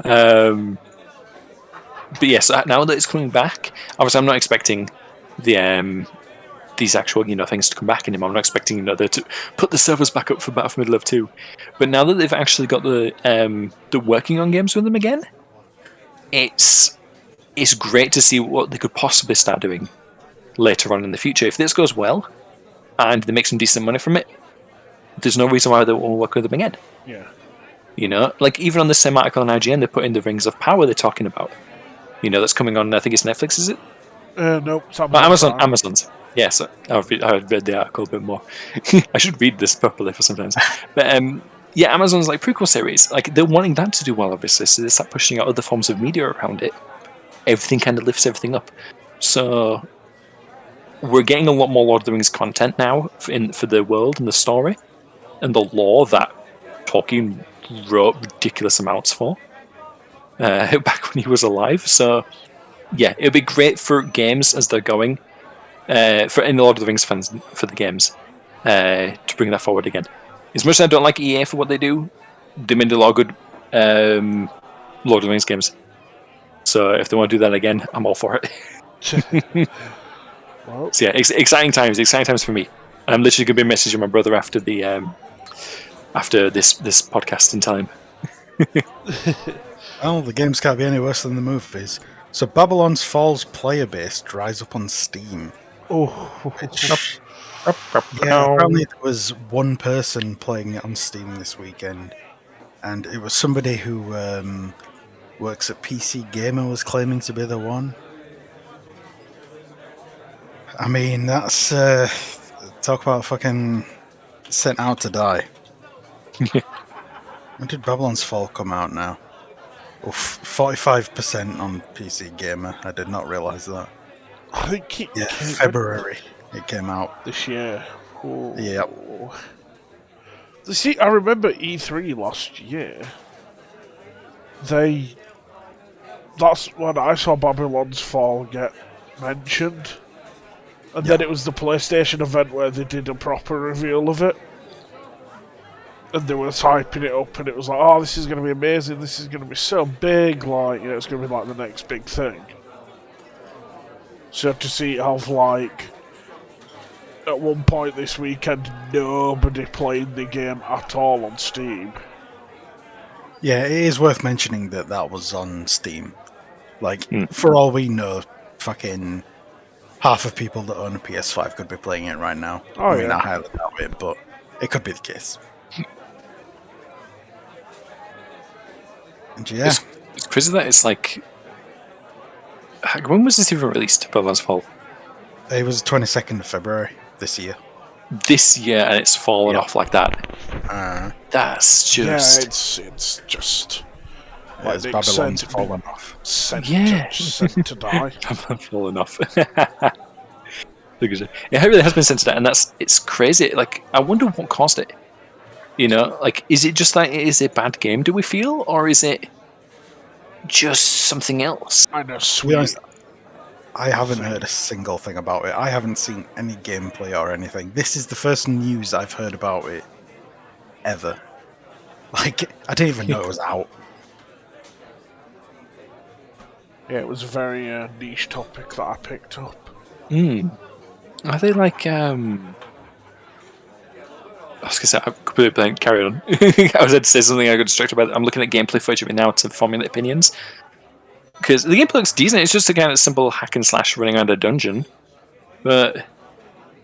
But yes, now that it's coming back, obviously I'm not expecting these actual things to come back anymore. I'm not expecting to put the servers back up for Battle for Middle-earth 2. But now that they've actually got the working on games with them again. It's great to see what they could possibly start doing later on in the future. If this goes well, and they make some decent money from it, there's no reason why they won't work with them again. Yeah. You know, like even on the same article on IGN, they put in the Rings of Power they're talking about. You know, that's coming on, I think it's Netflix, is it? Nope. It's Amazon's. Yes, I've read the article a bit more. I should read this properly for sometimes. But yeah, Amazon's like prequel series. Like they're wanting that to do well, obviously. So they start pushing out other forms of media around it. Everything kind of lifts everything up. So we're getting a lot more Lord of the Rings content now for the world and the story and the lore that Tolkien wrote ridiculous amounts for back when he was alive. So Yeah, it'd be great for games as they're going. For in the Lord of the Rings fans for the games, to bring that forward again. As much as I don't like EA for what they do, they made a lot of good Lord of the Rings games. So if they want to do that again, I'm all for it. Well, So yeah, exciting times for me. I'm literally going to be messaging my brother after the after this podcast in time. Oh, the games can't be any worse than the movies. So Babylon's Fall's player base dries up on Steam. oh, Yeah, apparently there was one person playing it on Steam this weekend, and it was somebody who works at PC Gamer was claiming to be the one. I mean, that's talk about fucking sent out to die. When did Babylon's Fall come out now? 45% on PC Gamer. I did not realise that. I think it Yeah, came February it came out. this year. Oh. Yep. See, I remember E3 last year. That's when I saw Babylon's Fall get mentioned. And then it was the PlayStation event where they did a proper reveal of it. And they were hyping it up, and it was like, oh, this is going to be amazing, this is going to be so big, like, you know, it's going to be like the next big thing. So to see it have, like, at one point this weekend, nobody playing the game at all on Steam. Yeah, it is worth mentioning that that was on Steam. Like, for all we know, fucking half of people that own a PS5 could be playing it right now. Oh, I mean, yeah. I highly doubt it, but it could be the case. And yeah, It's crazy that it's like, when was this even released? Babylon's Fall it was 22nd of February this year. this year, and it's fallen off like that. That's just It's just Like Nick Babylon's said, fallen off. sent to die. fallen off. It really has been sent to that, and it's crazy. Like, I wonder what caused it. You know, like, is it just that it is a bad game, do we feel, or is it just something else? I know, To be honest, I haven't heard a single thing about it. I haven't seen any gameplay or anything. This is the first news I've heard about it ever. Like, I didn't even know it was out. Yeah, it was a very niche topic that I picked up. Are they like, I was gonna say, I completely blank. Carry on. I was going to say something. I got distracted by. I'm looking at gameplay footage of it now to formulate opinions. Because the gameplay looks decent. It's just a kind of simple hack and slash running around a dungeon. But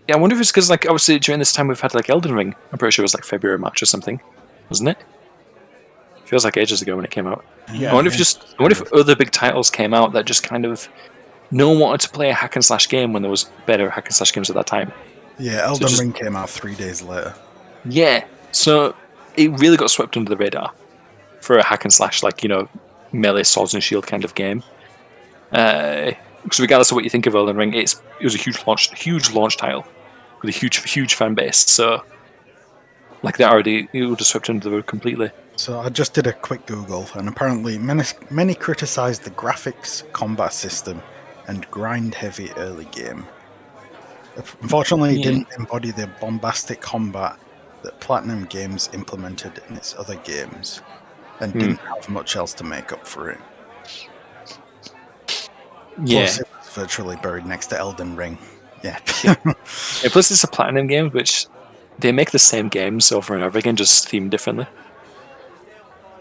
yeah, I wonder if it's because, like, obviously during this time we've had like Elden Ring. I'm pretty sure it was like February, March or something, wasn't it? Feels like ages ago when it came out. Yeah, I wonder if other big titles came out that just kind of no one wanted to play a hack and slash game when there was better hack and slash games at that time. Yeah, Elden Ring came out 3 days later. Yeah, so it really got swept under the radar for a hack and slash, like, you know, melee swords and shield kind of game. Because regardless of what you think of Elden Ring, it was a huge launch title with a huge fan base. So, like, it would have swept under the rug completely. So I just did a quick Google, and apparently many criticised the graphics, combat system, and grind-heavy early game. Unfortunately, it didn't embody the bombastic combat that Platinum Games implemented in its other games, and didn't have much else to make up for it. Yeah. Plus, it was virtually buried next to Elden Ring. Yeah. Plus, it's a Platinum game, which they make the same games over and over again, just themed differently.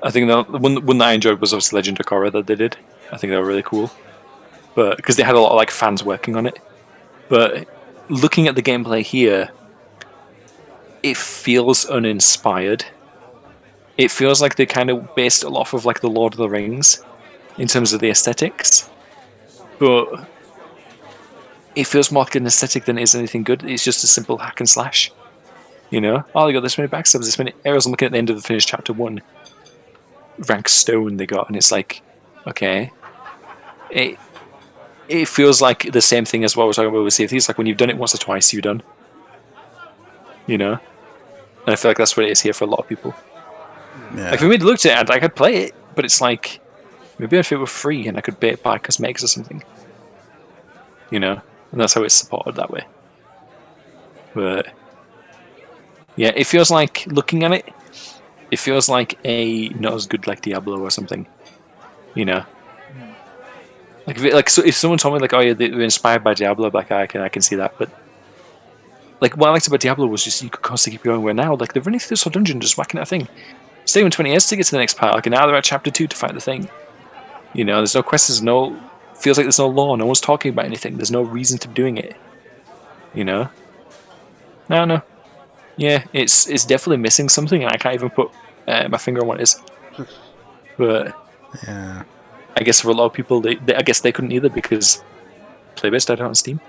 I think the one that I enjoyed was obviously Legend of Korra that they did. I think they were really cool, but because they had a lot of like fans working on it. But looking at the gameplay here, it feels uninspired. It feels like they kind of based it off of like the Lord of the Rings in terms of the aesthetics, but it feels more like an aesthetic than it is anything good. It's just a simple hack and slash. You know, oh, they got this many backstabs, this many arrows. I'm looking at the end of the finished chapter 1. Rank stone they got, and it's like, okay, it feels like the same thing as what we're talking about with Sea of Thieves. Like when you've done it once or twice, you're done. You know, and I feel like that's what it is here for a lot of people. Yeah. Like for me to look at it, I could play it, but it's like Maybe if it were free and I could buy cosmetics or something. And that's how it's supported that way. But yeah, it feels like, looking at it feels like not as good like Diablo or something. Like if someone told me like, oh yeah, they were inspired by Diablo, like I can see that. But like what I liked about Diablo was just you could constantly keep going. Where now, like they're running through this whole dungeon, just whacking at a thing. It's taking 20 years to get to the next part. Like now they're at chapter 2 to fight the thing. There's no quests. Feels like there's no lore. No one's talking about anything. There's no reason to be doing it. No. Yeah, it's definitely missing something, and I can't even put my finger on what it is. But yeah, I guess for a lot of people, I guess they couldn't either because Playbase died out on Steam.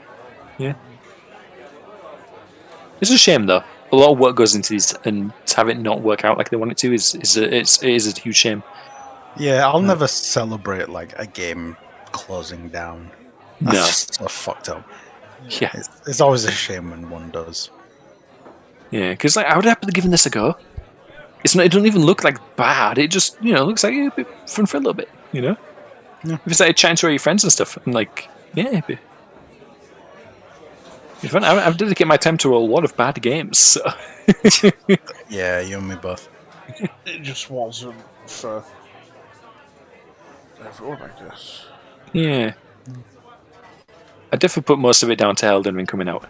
Yeah, it's a shame though. A lot of work goes into these, and to have it not work out like they want it to is a huge shame. Yeah, I'll never celebrate like a game closing down. That's just so fucked up. Yeah, it's always a shame when one does. Yeah, because like I would happily give this a go. It doesn't even look like bad. It just looks like a bit fun for a little bit. Yeah. If it's like chatting to all your friends and stuff, I'm like, yeah, it'd be fun. I've dedicated my time to a lot of bad games. So. Yeah, you and me both. It just wasn't for everyone, I guess. Yeah. I definitely put most of it down to Elden Ring coming out.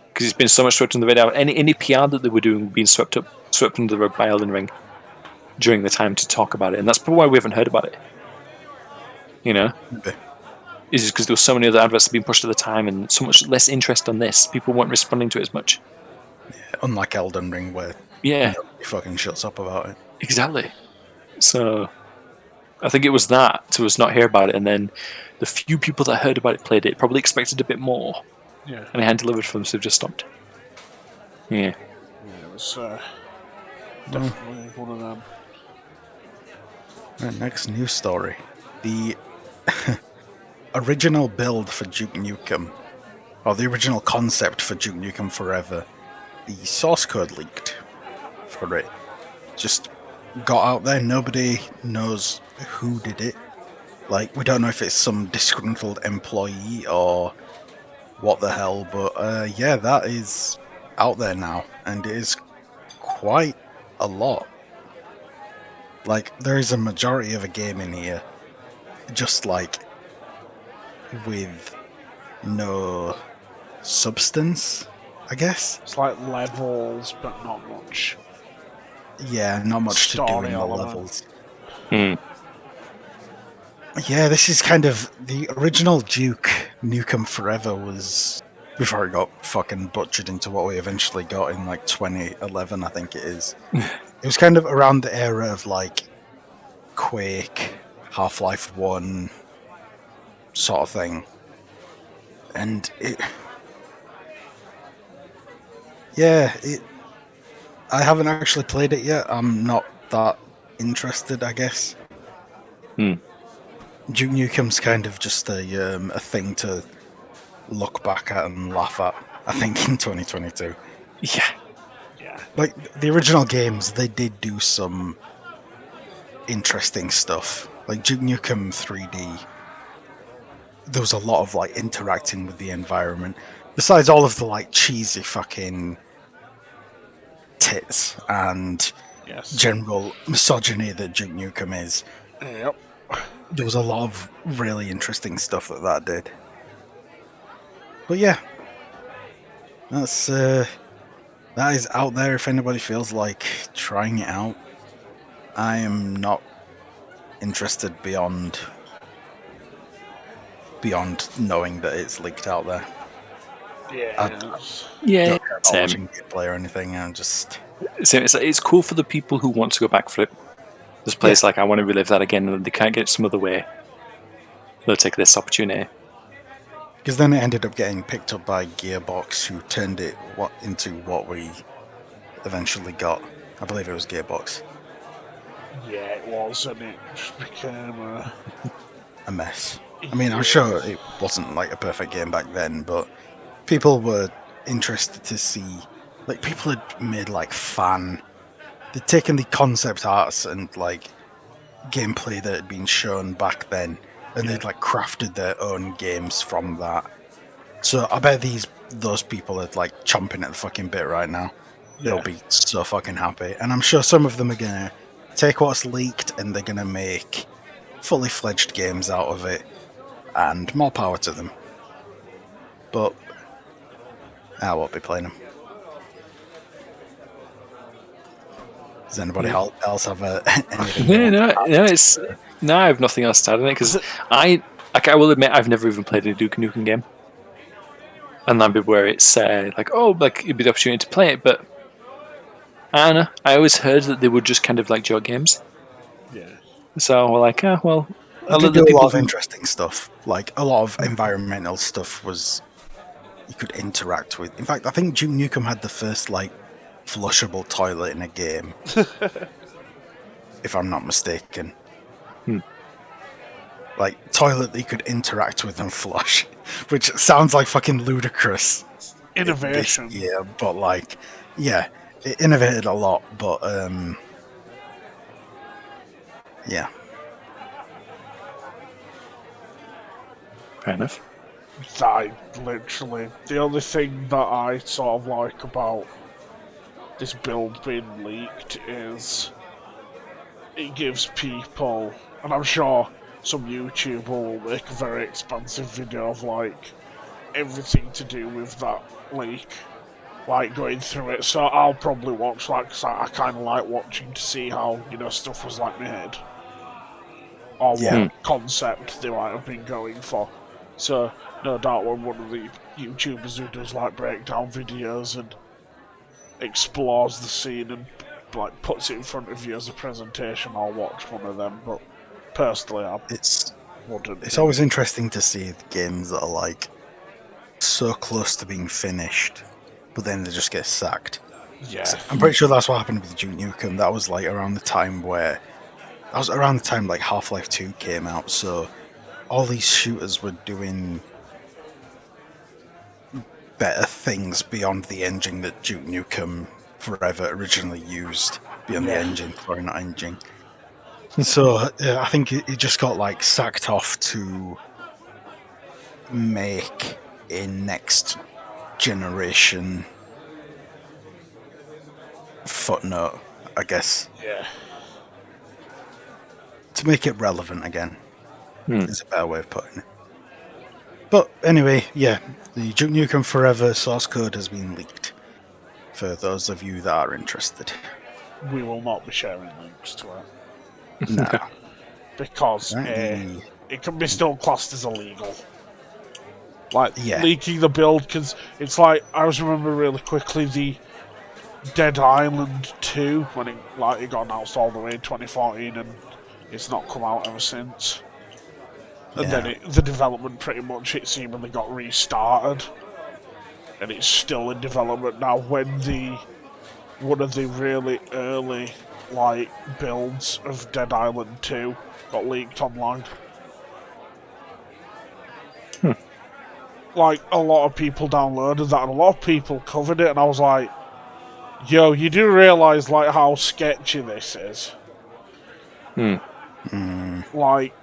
Because it's been so much swept under the radar. Any PR that they were doing being swept under the rug by Elden Ring during the time to talk about it. And that's probably why we haven't heard about it. Okay. It's just because there were so many other adverts being pushed at the time and so much less interest on this. People weren't responding to it as much. Yeah, unlike Elden Ring where nobody fucking shuts up about it. Exactly. So I think it was that to us not hear about it, and then the few people that heard about it played it probably expected a bit more. Yeah. And it hadn't delivered for them, so they've just stopped. Yeah. It was definitely one of them. Right, next news story. The original build for Duke Nukem, or the original concept for Duke Nukem Forever, the source code leaked for it. Just got out there. Nobody knows who did it. Like, we don't know if it's some disgruntled employee or what the hell, but yeah, that is out there now, and it is quite a lot. Like, there is a majority of a game in here, just like with no substance, I guess. It's like levels, but not much. Yeah, not much to do Story in the element. levels. Hmm. Yeah, this is kind of the original Duke Nukem Forever was before it got fucking butchered into what we eventually got in like 2011, I think it is. It was kind of around the era of like Quake, Half-Life 1 sort of thing. And I haven't actually played it yet. I'm not that interested, I guess. Duke Nukem's kind of just a thing to look back at and laugh at, I think, in 2022. Yeah. Like, the original games, they did do some interesting stuff. Like, Duke Nukem 3D, there was a lot of, like, interacting with the environment. Besides all of the, like, cheesy fucking tits and general misogyny that Duke Nukem is. Yep. There was a lot of really interesting stuff that did. But yeah, that is out there if anybody feels like trying it out. I am not interested beyond knowing that it's leaked out there. Yeah. Don't care about watching gameplay or anything. I'm just... It's cool for the people who want to go back for it. There's players like, I want to relive that again, and they can't get it some other way. They'll take this opportunity. Because then it ended up getting picked up by Gearbox, who turned it into what we eventually got. I believe it was Gearbox. Yeah, it was, and it just became a mess. I mean, I'm sure it wasn't like a perfect game back then, but people were interested to see... Like, people had made, like, they'd taken the concept arts and, like, gameplay that had been shown back then, and they'd like crafted their own games from that. So I bet those people are like chomping at the fucking bit right now. They'll be so fucking happy, and I'm sure some of them are gonna take what's leaked and they're gonna make fully fledged games out of it, and more power to them. But I won't be playing them. Does anybody else have anything? No, I have nothing else to add on it because I will admit I've never even played a Duke Nukem game, and that'd be where it's like it'd be the opportunity to play it, but I don't know. I always heard that they were just kind of like joke games. Yeah. So we're like, well, I did do a lot of interesting stuff. Like a lot of environmental stuff was you could interact with. In fact, I think Duke Nukem had the first like flushable toilet in a game, if I'm not mistaken. Like toilet that you could interact with and flush, which sounds like fucking ludicrous. Innovation. Yeah, but like, yeah, it innovated a lot, but yeah. Fair enough. The only thing that I sort of like about this build being leaked is it gives people, and I'm sure some YouTuber will make a very expansive video of like everything to do with that leak, like going through it. So I'll probably watch like, cause I kind of like watching to see how stuff was like made, or what concept they might have been going for. So no doubt when one of the YouTubers who does like breakdown videos and explores the scene and like puts it in front of you as a presentation, I'll watch one of them. But personally, it's always interesting to see the games that are like so close to being finished, but then they just get sacked. Yeah, So I'm pretty sure that's what happened with Duke Nukem. That was like around the time like Half-Life 2 came out. So all these shooters were doing better things beyond the engine that Duke Nukem Forever originally used. Beyond the engine, sorry, not engine. So I think it just got like sacked off to make a next generation footnote, I guess. Yeah. To make it relevant again is a better way of putting it. But anyway, yeah, the Duke Nukem Forever source code has been leaked. For those of you that are interested. We will not be sharing links to it. No. Because Right. it can be still classed as illegal. Like, Yeah. leaking the build, because it's like, I just remember really quickly the Dead Island 2, when it got announced all the way in 2014, and it's not come out ever since. And then the development pretty much, it seemingly got restarted. And it's still in development now. When one of the really early builds of Dead Island 2 got leaked online. Like, a lot of people downloaded that, and a lot of people covered it, and I was like, yo, you do realise, like, how sketchy this is? Like,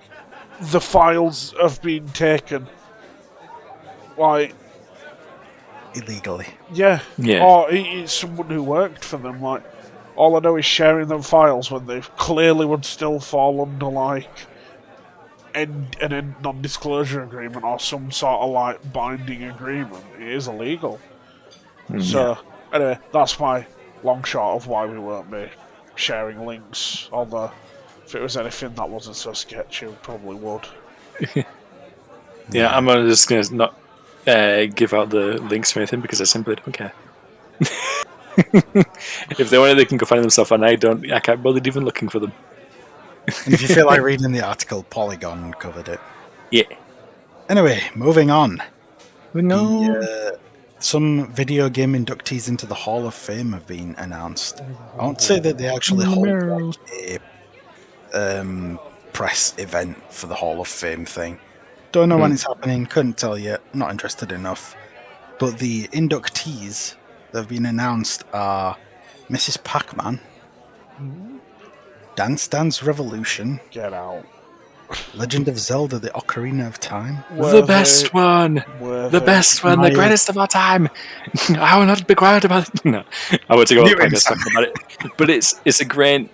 the files have been taken, like... Illegally. Yeah. Or it's someone who worked for them, like... All I know is sharing them files when they clearly would still fall under, like... a non-disclosure agreement or some sort of, like, binding agreement. It is illegal. So, anyway, that's my long shot of why we won't be sharing links, although... If it was anything that wasn't so sketchy, we probably would. I'm just going to not give out the links or anything because I simply don't care. If they want it, they can go find themselves, and I can't bother even looking for them. And if you feel like reading the article, Polygon covered it. Yeah. Anyway, moving on. No. Some video game inductees into the Hall of Fame have been announced. I won't say that they actually hold a press event for the Hall of Fame thing. Don't know when it's happening, couldn't tell you, not interested enough. But the inductees that have been announced are Mrs. Pac-Man, Dance Dance Revolution, Get out. Legend of Zelda: The Ocarina of Time. The best one! The best one, the Mario- greatest of our time! I will not be quiet about it. No, I want to go on the Knew it, podcast Sam. talking about it. But it's a great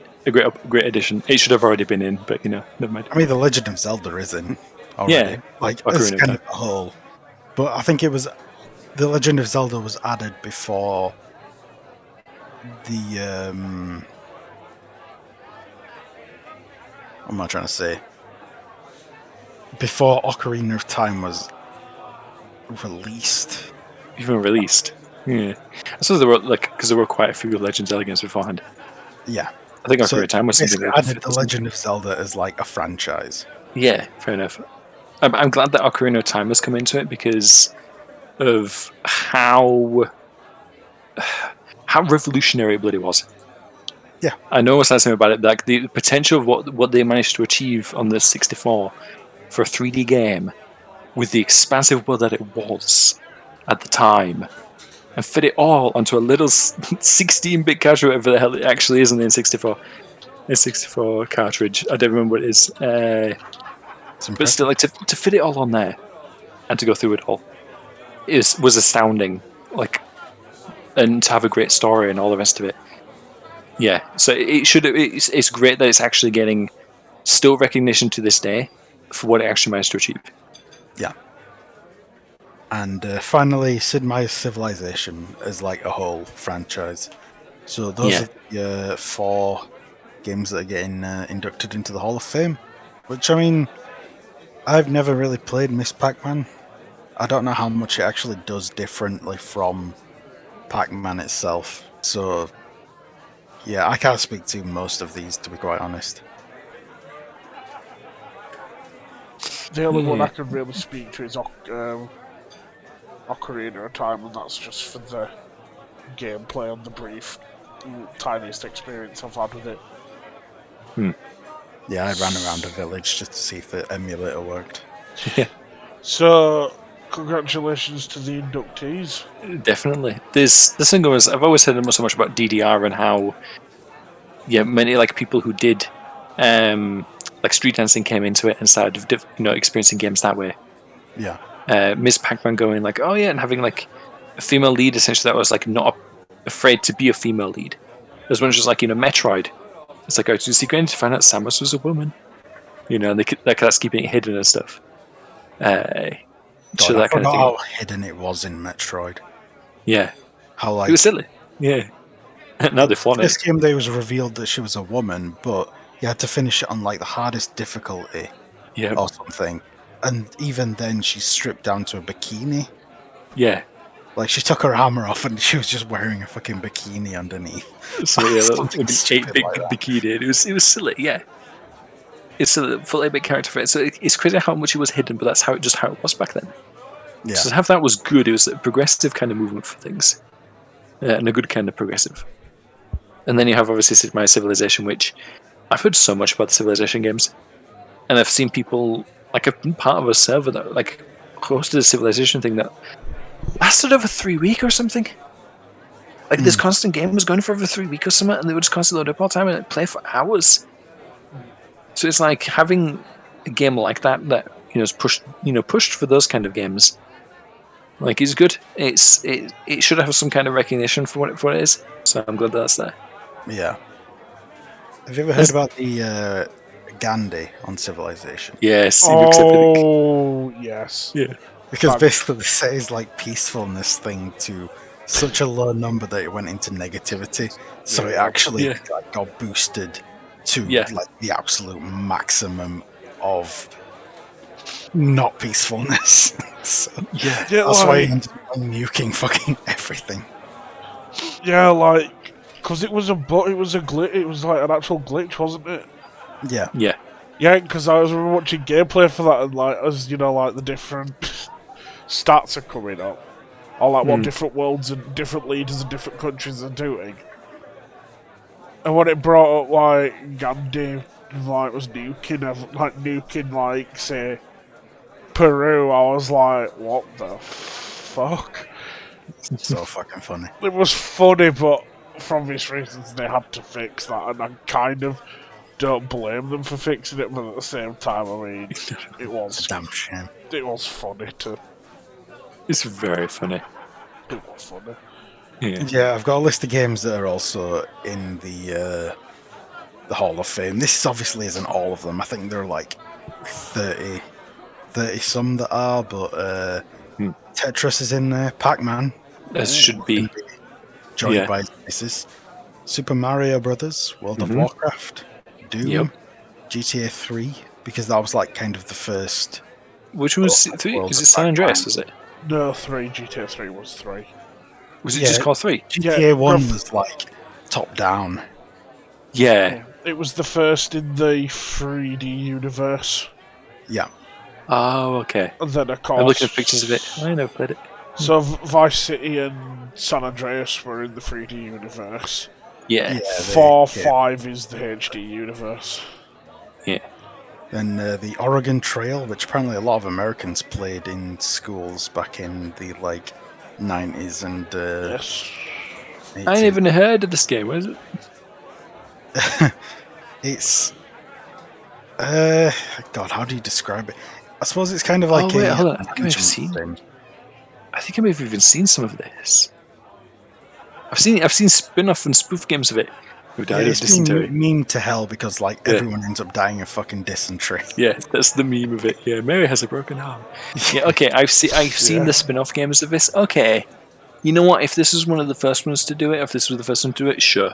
addition. It should have already been in, but never mind. I mean, The Legend of Zelda is in already. Yeah, Like, Ocarina as of kind Time. of a whole. But I think it was... The Legend of Zelda was added before the... what am I trying to say? Before Ocarina of Time was released. Even released. Yeah. I suppose there were, because there were quite a few Legends Zelda games beforehand. Yeah. I think Ocarina of Time was something basically like added The Legend of Zelda as like a franchise. Yeah, fair enough. I'm glad that Ocarina of Time has come into it because of how revolutionary it bloody was. Yeah. I know what's something about it, like the potential of what they managed to achieve on the 64 for a 3D game with the expansive world that it was at the time and fit it all onto a little 16-bit cartridge, whatever the hell it actually is in the N64. N64 cartridge. I don't remember what it is. But still, like to fit it all on there and to go through it all was astounding. Like, and to have a great story and all the rest of it. Yeah, so it's great that it's actually getting still recognition to this day for what it actually managed to achieve. Yeah. And finally, Sid Meier's Civilization is like a whole franchise. So those are the 4 games that are getting inducted into the Hall of Fame. Which, I mean, I've never really played Miss Pac-Man. I don't know how much it actually does differently from Pac-Man itself. So, yeah, I can't speak to most of these, to be quite honest. The only one I can really speak to is Ocarina of Time, and that's just for the gameplay and the brief, tiniest experience I've had with it. Yeah, I ran around a village just to see if the emulator worked. So, congratulations to the inductees. Definitely. This thing was, I've always heard so much about DDR and how many like people who did like street dancing came into it and started experiencing games that way. Yeah. Miss Pac-Man going like, oh yeah, and having like a female lead essentially that was like not afraid to be a female lead. As much as like Metroid, it's like, oh, to secret to find out Samus was a woman, and that's keeping it hidden and stuff. So that kind of thing. How hidden it was in Metroid. Yeah, how like it was silly. Yeah, now they flaunt it. This game they was revealed that she was a woman, but you had to finish it on like the hardest difficulty, or something. And even then, she's stripped down to a bikini. Yeah. Like, she took her armor off and she was just wearing a fucking bikini underneath. So, yeah, that 8-bit bikini. It was silly, yeah. It's a full 8-bit character for it. So, it's crazy how much it was hidden, but that's how it was back then. Yeah. So, to have that was good. It was a progressive kind of movement for things. And a good kind of progressive. And then you have, obviously, Sid Meier's Civilization, which I've heard so much about the Civilization games. And I've seen people... Like, I've been part of a server that, like, hosted a Civilization thing that lasted over 3 weeks or something. Like, this constant game was going for over 3 weeks or something, and they would just constantly load up all the time and play for hours. So it's like having a game like that is pushed for those kind of games. Like, it's good. It should have some kind of recognition for what it is. So I'm glad that's there. Yeah. Have you ever heard about the Gandhi on Civilization? Yes. Oh, yes. Yeah. Because basically they say it's like peacefulness thing to such a low number that it went into negativity. So it actually got boosted to like the absolute maximum of not peacefulness. So that's why you end up nuking fucking everything. Yeah, like, because it was a glitch. It was like an actual glitch, wasn't it? Yeah. Yeah. Yeah, because I was watching gameplay for that, and like, as like the different stats are coming up, or like what different worlds and different leaders in different countries are doing. And when it brought up like Gandhi, like was nuking like say Peru, I was like, what the fuck? So fucking funny. It was funny, but for obvious reasons they had to fix that, and I kind of don't blame them for fixing it, but at the same time, I mean, it was Damn shame. it was funny too. It's very funny. It was funny. Yeah, I've got a list of games that are also in the Hall of Fame. This obviously isn't all of them. I think there are like 30 some that are, but Tetris is in there. Pac-Man. This should be. Joined by Genesis. Super Mario Brothers, World of Warcraft, Doom, GTA 3, because that was like kind of the first. Which was 3? Is it San Andreas, was it? No, 3. GTA 3 was 3. Was it just called 3? GTA 1 was like top down. Yeah. It was the first in the 3D universe. Yeah. Oh, okay. And then, of course, I'm looking at pictures of it. I never played it. So Vice City and San Andreas were in the 3D universe. Yeah. 5 is the HD universe. Yeah. Then the Oregon Trail, which apparently a lot of Americans played in schools back in the like 90s and Yes. 80s. I ain't even heard of this game. What is it? It's God, how do you describe it? I suppose it's kind of like wait, a hold on. I think I've management seen thing. I think I may have even seen some of this. I've seen spin-off and spoof games of it. Who Yeah, died of it's dysentery. been meme to hell because like everyone ends up dying of fucking dysentery. Yeah, that's the meme of it. Yeah, Mary has a broken arm. Yeah, okay, I've seen the spin-off games of this. Okay, you know what? If this is one of the first ones to do it, if this was the first one to do it, sure.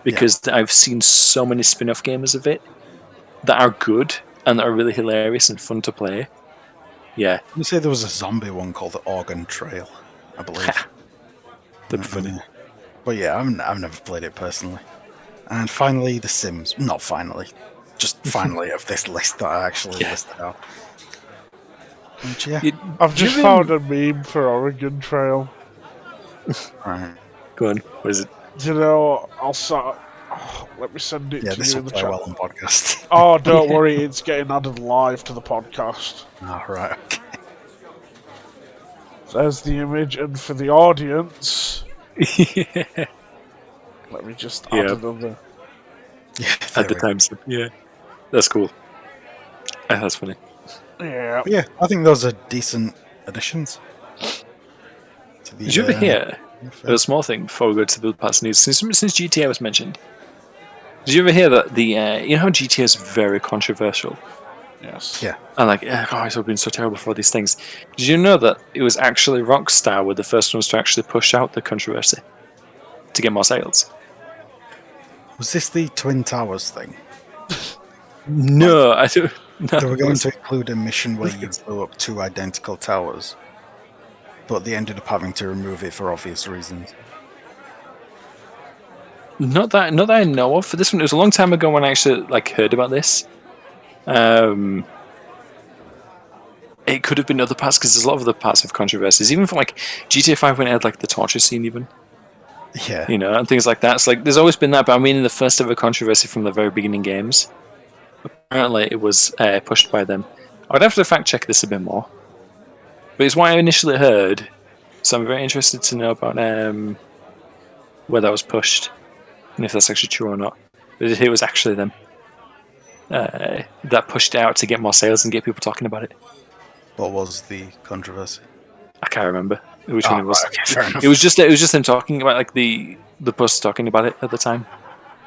Because I've seen so many spin-off games of it that are good and that are really hilarious and fun to play. Yeah. You say there was a zombie one called the Oregon Trail, I believe. That'd be funny. But yeah, I've never played it personally. And finally, The Sims. Not finally, just finally of this list that I actually listed out. And yeah, I've just found a meme for Oregon Trail. right. Go on. What is it? Do you know, let me send it Yeah, to this you will in the play chat. well on podcast. Oh, don't worry, it's getting added live to the podcast. Oh, right, okay. There's the image, and for the audience, Yeah. let me just add another. Yeah, At the time slip. Yeah. That's cool. That's funny. Yeah. But yeah, I think those are decent additions. To the, Did you ever hear a small thing before we go to the past news? Since GTA was mentioned, did you ever hear that the you know how GTA is very controversial? Yes. Yeah. And like, guys have been so terrible for these things. Did you know that it was actually Rockstar were the first ones to actually push out the controversy to get more sales? Was this the Twin Towers thing? No, I don't. No, They were going to include a mission where you blew up 2 identical towers, but they ended up having to remove it for obvious reasons. Not that I know of. For this one, it was a long time ago when I actually like heard about this. It could have been other parts because there's a lot of other parts of controversies, even from like GTA 5 when it had like the torture scene, even. Yeah. You know, and things like that. It's like there's always been that, but I mean, in the first ever controversy from the very beginning games, apparently it was pushed by them. I'd have to fact check this a bit more, but it's what I initially heard. So I'm very interested to know about where that was pushed and if that's actually true or not. But it was actually them that pushed it out to get more sales and get people talking about it. What was the controversy? I can't remember which one it was. Right, okay, fair enough. It was just them talking about like the post talking about it at the time.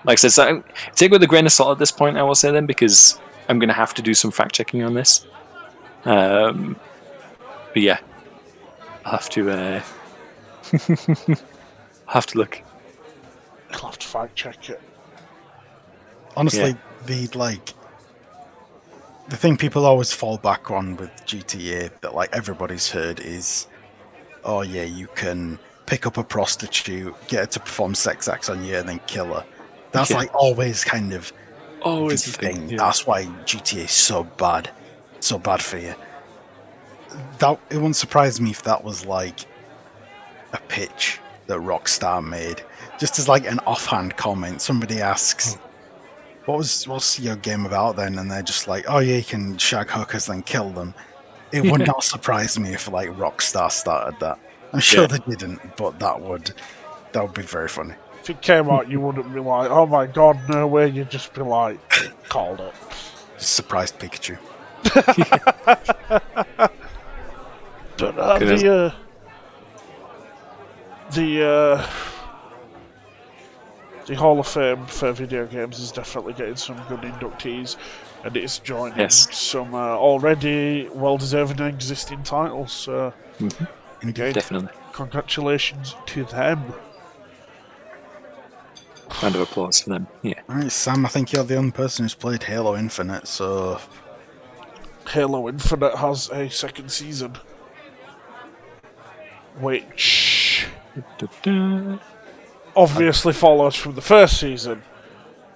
Like I said, so take it with a grain of salt at this point. I will say then because I'm going to have to do some fact checking on this. But yeah, I'll have to look. I'll have to fact check it. Honestly, the thing people always fall back on with GTA that like everybody's heard is, oh yeah, you can pick up a prostitute, get her to perform sex acts on you, and then kill her. That's like always kind of always the the thing. yeah. That's why GTA is so bad for you. That it wouldn't surprise me if that was like a pitch that Rockstar made, just as like an offhand comment. Somebody asks, "What's your game about then?" And they're just like, "Oh yeah, you can shag hookers then kill them." It would not surprise me if like Rockstar started that. I'm sure they didn't, but that would be very funny. If it came out, you wouldn't be like, oh my god, no way. You'd just be like, called it. Surprised Pikachu. But the Hall of Fame for video games is definitely getting some good inductees, and it's joining some already well-deserving existing titles. So, again, Definitely. Congratulations to them. Round of applause for them. Yeah. Alright, Sam, I think you're the only person who's played Halo Infinite, so... Halo Infinite has a second season, which obviously follows from the first season.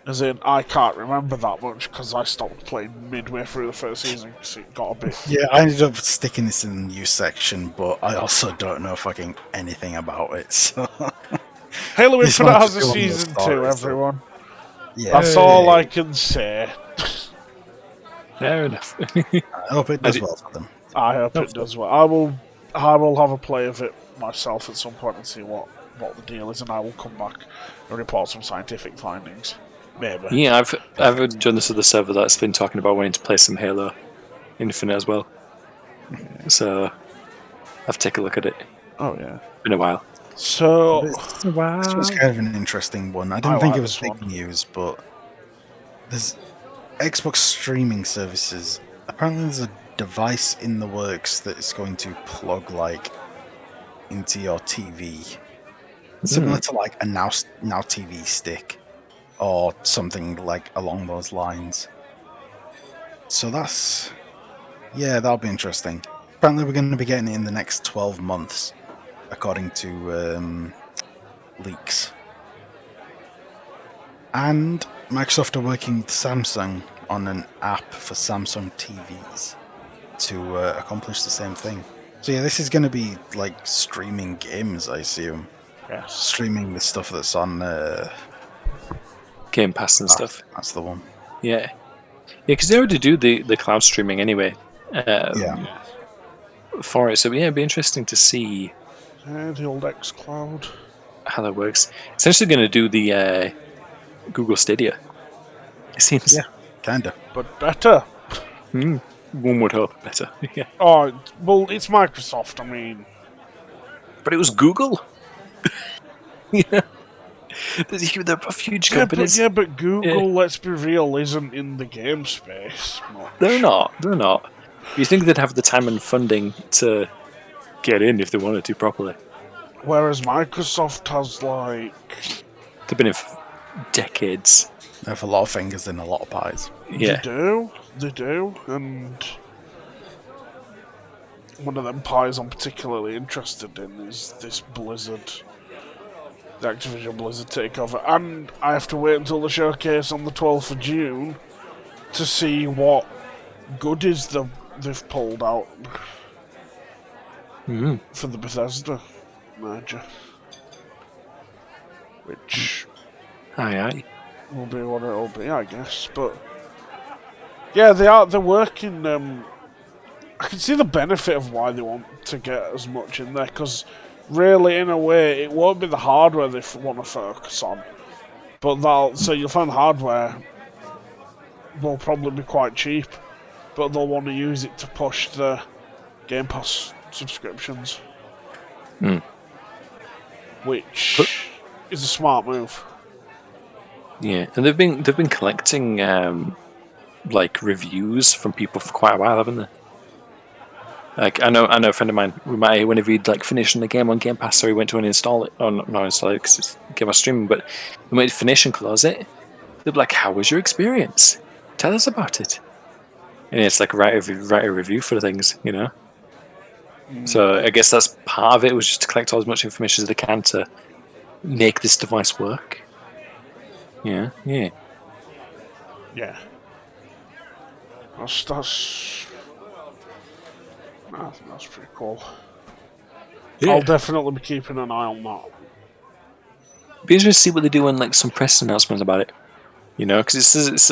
As in, I can't remember that much because I stopped playing midway through the first season because it got a bit... Yeah, I ended up sticking this in the news section, but I also don't know fucking anything about it, so... Halo Infinite has a season 2, everyone. Yeah. That's all I can say. Fair enough. I hope it does well for them. I hope it does well. I will have a play of it myself at some point and see what the deal is, and I will come back and report some scientific findings. Maybe. Yeah, I've joined this other server that's been talking about wanting to play some Halo Infinite as well. So I've taken a look at it. Oh yeah. Been a while. So This was kind of an interesting one. I didn't think it was big news, but there's Xbox streaming services. Apparently there's a device in the works that is going to plug like into your TV. Similar to like a now TV stick or something like along those lines. So that'll be interesting. Apparently we're going to be getting it in the next 12 months, according to leaks. And Microsoft are working with Samsung on an app for Samsung TVs to accomplish the same thing. So yeah, this is going to be like streaming games, I assume. yes. Streaming the stuff that's on Game Pass and stuff. That's the one. Yeah. Yeah, because they already do the cloud streaming anyway. For it. So yeah, it'd be interesting to see The old xCloud. how that works. It's actually going to do the Google Stadia. It seems. Yeah, kinda. But better. One would hope better. Yeah. Oh, well, it's Microsoft, I mean. But it was Google. Yeah. They're both huge companies. But Google, let's be real, isn't in the game space much. They're not. You think they'd have the time and funding to get in if they wanted to properly? Whereas Microsoft has, like... They've been in for decades. They have a lot of fingers in a lot of pies. Yeah. They do, and... one of them pies I'm particularly interested in is this Blizzard... the Activision Blizzard takeover, and I have to wait until the showcase on the 12th of June to see what goodies they've pulled out for the Bethesda merger, which Aye. will be what it'll be, I guess. But yeah, they're working. I can see the benefit of why they want to get as much in there, because really, in a way, it won't be the hardware they want to focus on, but so you'll find hardware will probably be quite cheap, but they'll want to use it to push the Game Pass subscriptions, which is a smart move. Yeah, and they've been collecting like reviews from people for quite a while, haven't they? Like I know a friend of mine. Whenever he'd like finish the game on Game Pass, so he went to uninstall it, or not install it because it's Game Pass streaming. But when he'd finish and close it, they'd be like, "How was your experience? Tell us about it." And it's like write a review for things, you know. So I guess that's part of it, was just to collect all as much information as they can to make this device work. Yeah. That's pretty cool. Yeah. I'll definitely be keeping an eye on that. Be interesting to see what they do in like some press announcements about it. You know, because it's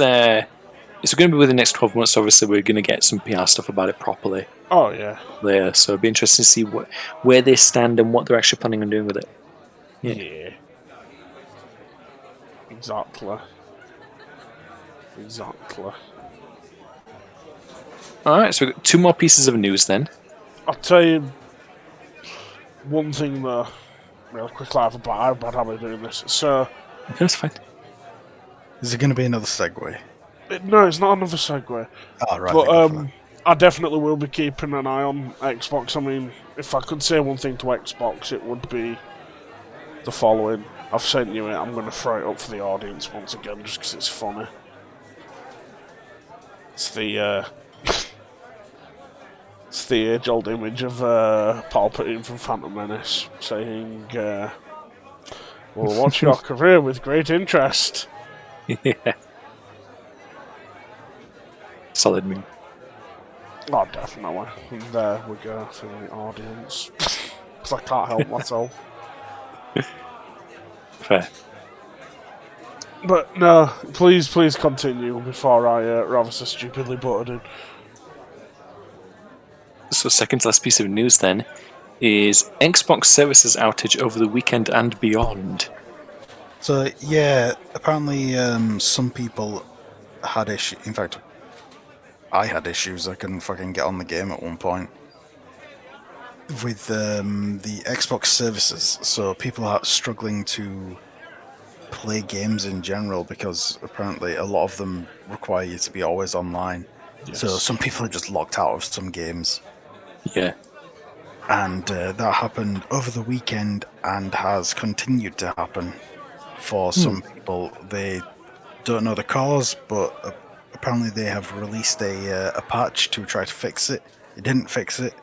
going to be within the next 12 months. Obviously, we're going to get some PR stuff about it properly. Oh yeah. There, so it'd be interesting to see where they stand and what they're actually planning on doing with it. Yeah. Exactly. Alright, so we've got 2 more pieces of news then. I'll tell you one thing though, real quickly. I have a bad habit of doing this. So, That's fine. Is it going to be another segue? no, it's not another segue. Oh, right. But I definitely will be keeping an eye on Xbox. I mean, if I could say one thing to Xbox, it would be the following. I've sent you it. I'm going to throw it up for the audience once again, just because it's funny. It's the it's the age-old image of Palpatine from Phantom Menace saying, "We'll watch your career with great interest." Yeah. Solid meme. Oh, definitely. And there we go for the audience. Because I can't help myself. Fair. But no, please continue before I rather so stupidly butted in. So second to last piece of news then is Xbox services outage over the weekend and beyond. So, yeah, apparently some people had issues. In fact, I had issues. I couldn't fucking get on the game at one point with the Xbox services. So people are struggling to play games in general because apparently a lot of them require you to be always online. Yes. So some people are just locked out of some games. Yeah. And that happened over the weekend and has continued to happen for some people. They don't know the cause, but apparently they have released a patch to try to fix it. It didn't fix it.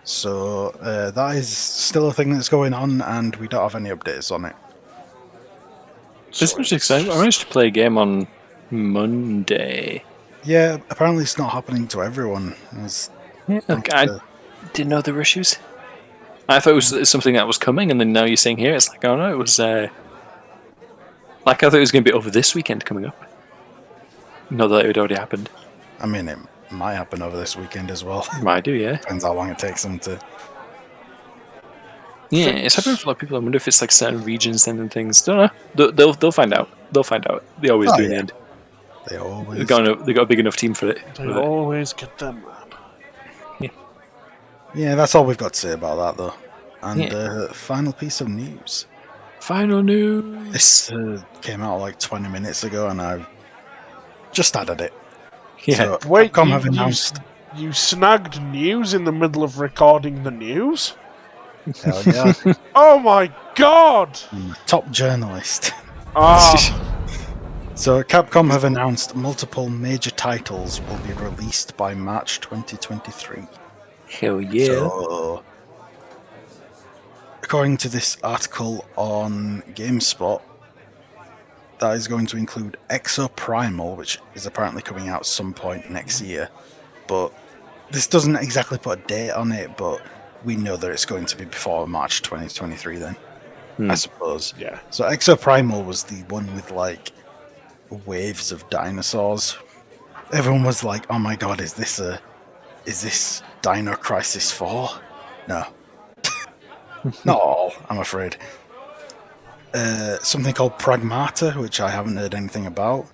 So that is still a thing that's going on, and we don't have any updates on it. This was exciting. I managed to play a game on Monday. Yeah, apparently it's not happening to everyone. I didn't know there were issues. I thought it was something that was coming, and then now you're saying here, it's like, oh no, it was... like, I thought it was going to be over this weekend coming up. Not that it had already happened. I mean, it might happen over this weekend as well. Might do, yeah. Depends how long it takes them to... Yeah, it's happening for a lot of people. I wonder if it's like certain regions and things. Don't know. They'll find out. They'll find out. They always do in the end. They always... They got a big enough team for it. They always get them, man. Yeah, that's all we've got to say about that, though. And final piece of news. Final news. This came out like 20 minutes ago, and I've just added it. Yeah. So, Wait, Capcom have announced... you snagged news in the middle of recording the news? Hell yeah. Oh my god! I'm a top journalist. Ah. So Capcom have announced multiple major titles will be released by March 2023. Hell yeah. So, according to this article on GameSpot, that is going to include Exo Primal, which is apparently coming out some point next year. But this doesn't exactly put a date on it, but we know that it's going to be before March 2023 then, I suppose. Yeah. So Exo Primal was the one with like waves of dinosaurs. Everyone was like, oh my god, is this Dino Crisis 4? No. Not all, I'm afraid. Something called Pragmata, which I haven't heard anything about.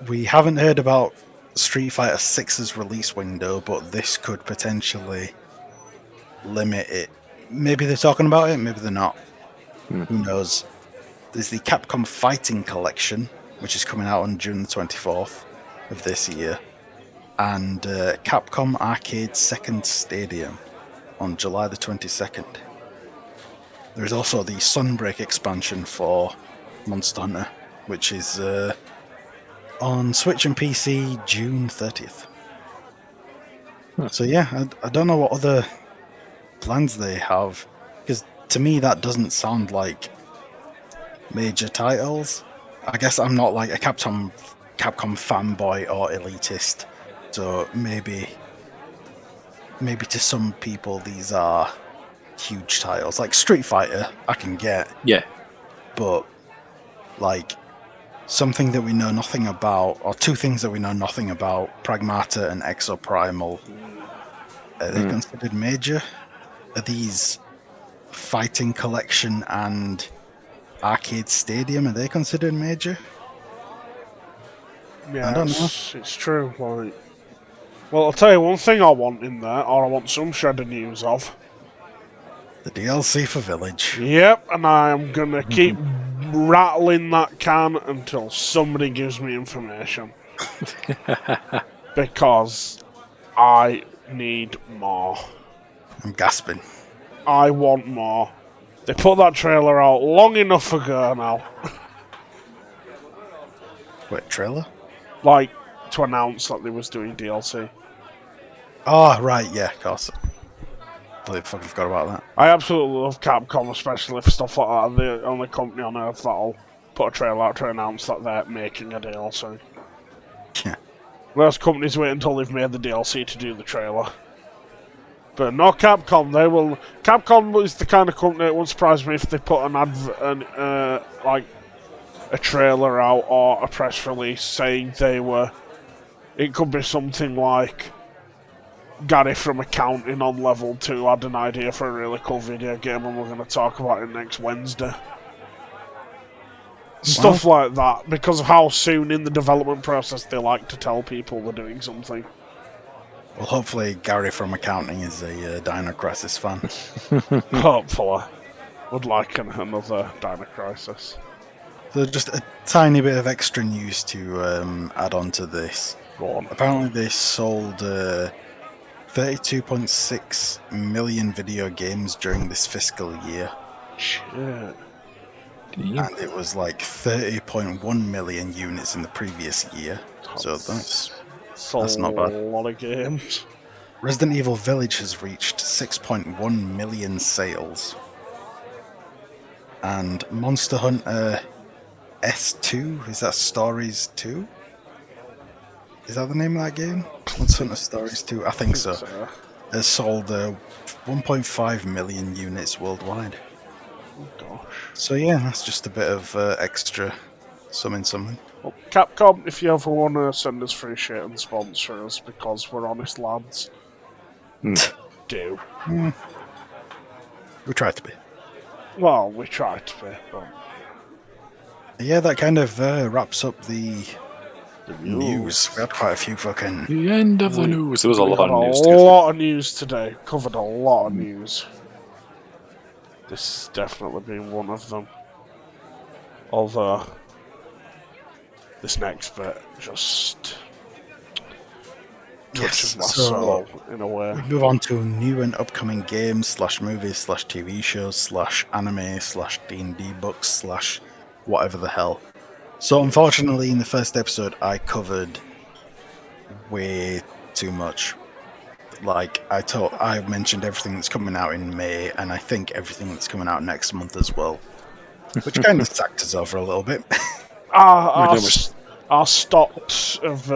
We haven't heard about Street Fighter 6's release window, but this could potentially limit it. Maybe they're talking about it, maybe they're not. Who knows? There's the Capcom Fighting Collection, which is coming out on June the 24th of this year. And Capcom Arcade Second Stadium on July the 22nd. There's also the Sunbreak expansion for Monster Hunter, which is on Switch and PC June 30th. So yeah, I don't know what other plans they have, because to me that doesn't sound like major titles. I guess I'm not like a Capcom fanboy or elitist, so maybe to some people these are huge titles. Like Street Fighter I can get, Yeah. but like something that we know nothing about, or two things that we know nothing about, Pragmata and Exo Primal, are they considered major? Are these Fighting Collection and Arcade Stadium, are they considered major? Yeah, I don't know. it's true. Like, well, I'll tell you one thing I want in there, or I want some shred of news of. The DLC for Village. Yep, and I am gonna keep rattling that can until somebody gives me information. Because I need more. I'm gasping. I want more. They put that trailer out long enough ago now. Wait, trailer? Like, to announce that they was doing DLC. Oh, right, yeah, of course. I fucking forgot about that. I absolutely love Capcom, especially for stuff like that. They're the only company on Earth that'll put a trailer out to announce that they're making a DLC. Yeah. Most companies wait until they've made the DLC to do the trailer. But no Capcom, they will... Capcom is the kind of company that wouldn't surprise me if they put like a trailer out or a press release saying they were... It could be something like... Gary from accounting on level 2 had an idea for a really cool video game and we're going to talk about it next Wednesday. Stuff like that, because of how soon in the development process they like to tell people they're doing something. Well, hopefully Gary from accounting is a Dino Crisis fan. Hopefully. Would like another Dino Crisis. So just a tiny bit of extra news to add on to this. Go on. Apparently they sold 32.6 million video games during this fiscal year. Shit. And it was like 30.1 million units in the previous year. So that's not bad. A lot of games. Resident Evil Village has reached 6.1 million sales. And Monster Hunter S2, is that Stories 2? Is that the name of that game? Monster Hunter Stories 2? I think so. Has sold 1.5 million units worldwide. Oh gosh. So yeah, that's just a bit of extra something. Well, Capcom, if you ever want to send us free shit and sponsor us because we're honest lads, do. We try to be. Well, we try to be, but... Yeah, that kind of wraps up the news. We had quite a few fucking... The end of the news. There was a lot of news. A lot of news today. Covered a lot of news. This has definitely been one of them. Although, this next bit just touches my soul in a way. We move on to new and upcoming games, /movies, /TV shows, /anime, /D&D books, /whatever the hell. So unfortunately, in the first episode, I covered way too much. Like, I mentioned everything that's coming out in May, and I think everything that's coming out next month as well. Which kind of sacked us over a little bit. Our stocks of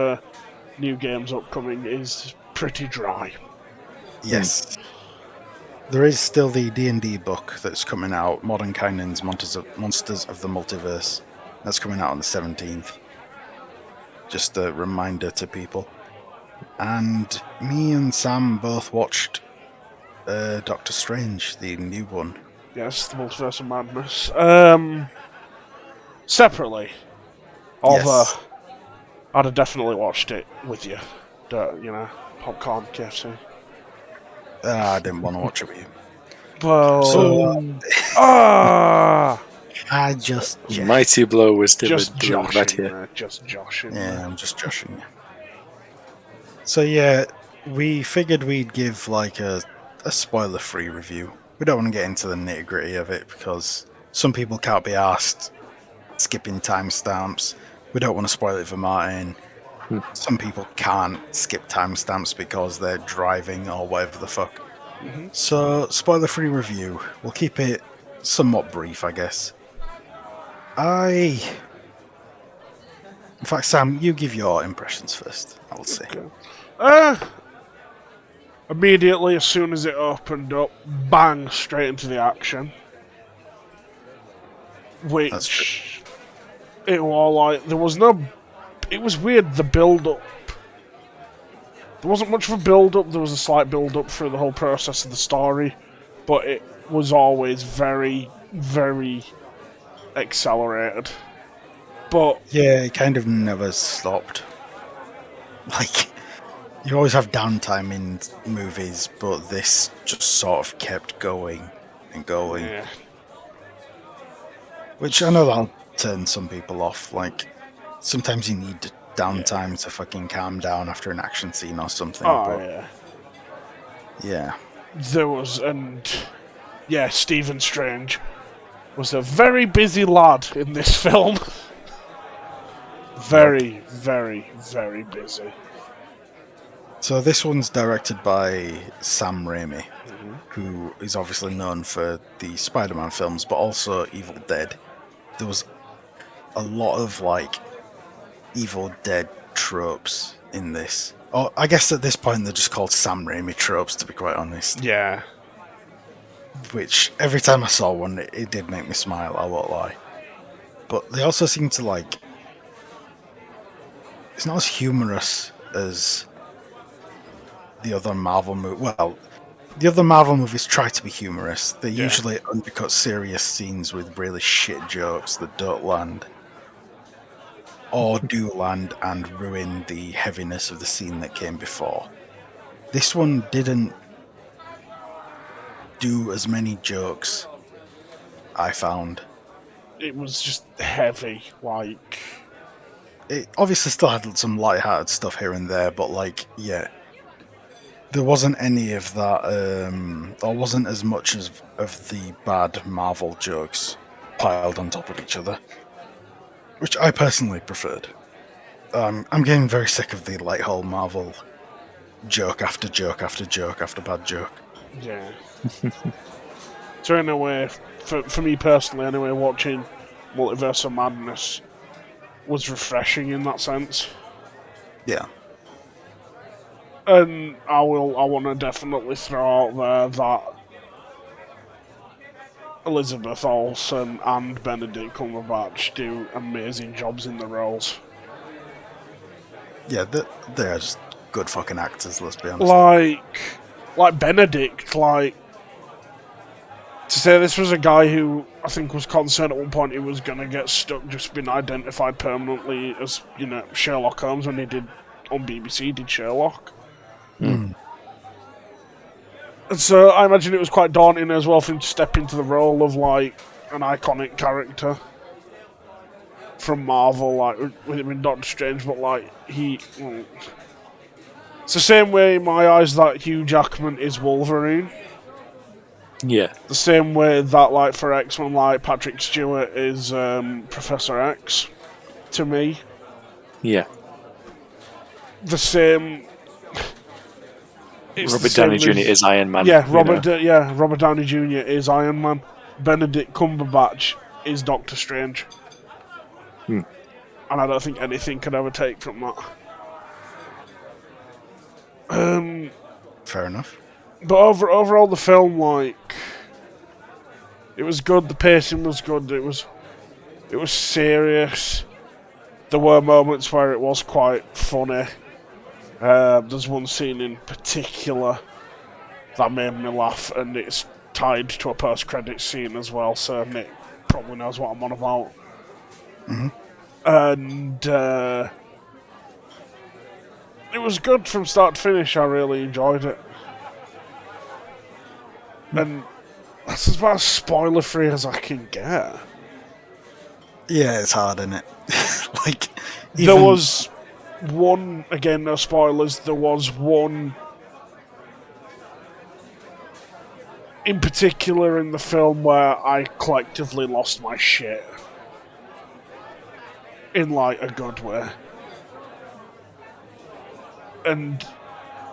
new games upcoming is pretty dry. Yes. There is still the D&D book that's coming out, Modern Kinon's Monsters of the Multiverse. That's coming out on the 17th. Just a reminder to people. And me and Sam both watched Doctor Strange, the new one. Yes, the Multiverse of Madness. Separately. Although, Yes. I'd have definitely watched it with you. Popcorn, KFC. I didn't want to watch it with you. Well, I just... Mighty blow was just delivered joshing, right here. just joshing. Yeah, I'm just joshing you. So yeah, we figured we'd give like a spoiler-free review. We don't want to get into the nitty-gritty of it because some people can't be asked skipping timestamps. We don't want to spoil it for Martin. Some people can't skip timestamps because they're driving or whatever the fuck. Mm-hmm. So, spoiler-free review. We'll keep it somewhat brief, I guess. In fact, Sam, you give your impressions first. I'll see. Okay. Immediately, as soon as it opened up, bang, straight into the action. Which, it was like, there was no... It was weird, the build-up. There wasn't much of a build-up, there was a slight build-up through the whole process of the story, but it was always very, very accelerated. But yeah, it kind of never stopped. Like, you always have downtime in movies, but this just sort of kept going and going. yeah, Which I know that'll turn some people off. Like, sometimes you need downtime to fucking calm down after an action scene or something. oh But yeah. yeah. Stephen Strange was a very busy lad in this film. Very, very, very busy. So this one's directed by Sam Raimi, who is obviously known for the Spider-Man films, but also Evil Dead. There was a lot of like Evil Dead tropes in this. Oh, I guess at this point they're just called Sam Raimi tropes, to be quite honest. Yeah. Which every time I saw one, it did make me smile. I won't lie. But they also seem to like. It's not as humorous as the other Marvel movie. Well, the other Marvel movies try to be humorous. They usually undercut serious scenes with really shit jokes that don't land. Or do land and ruin the heaviness of the scene that came before. This one didn't do as many jokes, I found. It was just heavy, like... It obviously still had some light-hearted stuff here and there, but like, yeah. There wasn't any of that, or wasn't as much of the bad Marvel jokes piled on top of each other. Which I personally preferred. I'm getting very sick of the light hole Marvel joke after joke after joke after bad joke. Yeah. So in a way, for me personally anyway, watching Multiverse of Madness was refreshing in that sense. Yeah. And I want to definitely throw out there that Elizabeth Olsen and Benedict Cumberbatch do amazing jobs in the roles. Yeah, they're just good fucking actors, let's be honest. Like Benedict, like... To say this was a guy who I think was concerned at one point he was going to get stuck just being identified permanently as, you know, Sherlock Holmes when he did, on BBC, did Sherlock. Mm. And so I imagine it was quite daunting as well for him to step into the role of, like, an iconic character from Marvel, like, with him in Doctor Strange, but, like, it's the same way in my eyes that Hugh Jackman is Wolverine. Yeah. The same way that, like, for X-Men, like, Patrick Stewart is Professor X, to me. Yeah. The same... Robert Downey Jr. is Iron Man. Yeah, Robert Downey Jr. is Iron Man. Benedict Cumberbatch is Doctor Strange. And I don't think anything could ever take from that. Fair enough. But overall, the film, like, it was good. The pacing was good. It was serious. There were moments where it was quite funny. There's one scene in particular that made me laugh, and it's tied to a post-credit scene as well. So Nick probably knows what I'm on about. Mm-hmm. And it was good from start to finish. I really enjoyed it. And that's about as spoiler-free as I can get. Yeah, it's hard, isn't it? Like, there was one, again, no spoilers, there was one in particular in the film where I collectively lost my shit. In, like, a good way. And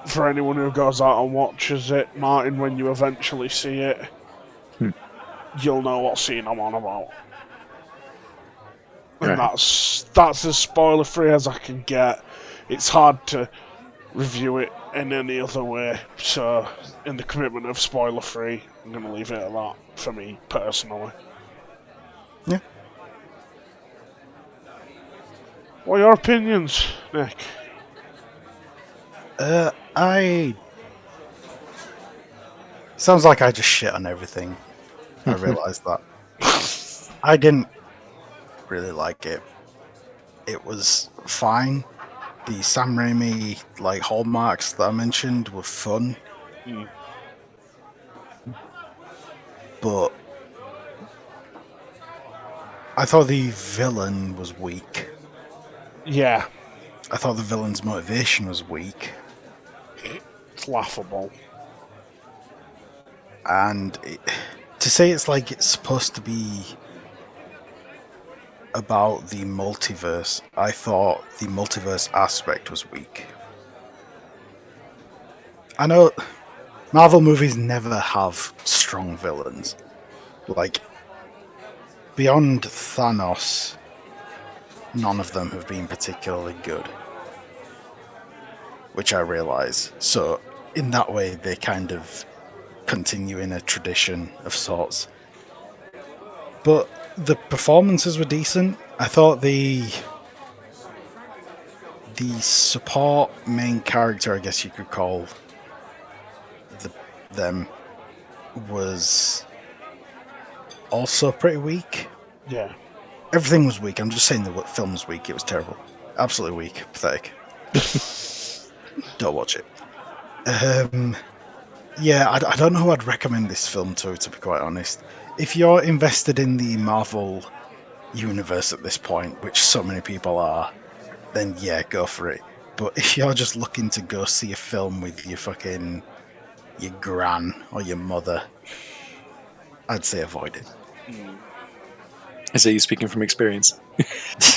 for anyone who goes out and watches it, Martin, when you eventually see it, you'll know what scene I'm on about. And that's as spoiler-free as I can get. It's hard to review it in any other way, so in the commitment of spoiler-free, I'm going to leave it at that, for me, personally. Yeah. What are your opinions, Nick? Sounds like I just shit on everything. I realised that. I didn't really like it. It was fine. The Sam Raimi hallmarks that I mentioned were fun, but I thought the villain was weak. Yeah. I thought the villain's motivation was weak. It's laughable. And to say it's supposed to be about the multiverse, I thought the multiverse aspect was weak. I know Marvel movies never have strong villains. Beyond Thanos, none of them have been particularly good. Which I realise. So, in that way, they kind of continue in a tradition of sorts. But the performances were decent. I thought the support main character, I guess you could call them, was also pretty weak. Yeah. Everything was weak. I'm just saying the film was weak. It was terrible. Absolutely weak. Pathetic. Don't watch it. Yeah, I don't know who I'd recommend this film to be quite honest. If you're invested in the Marvel universe at this point, which so many people are, then yeah, go for it. But if you're just looking to go see a film with your gran or your mother, I'd say avoid it. I say you're speaking from experience.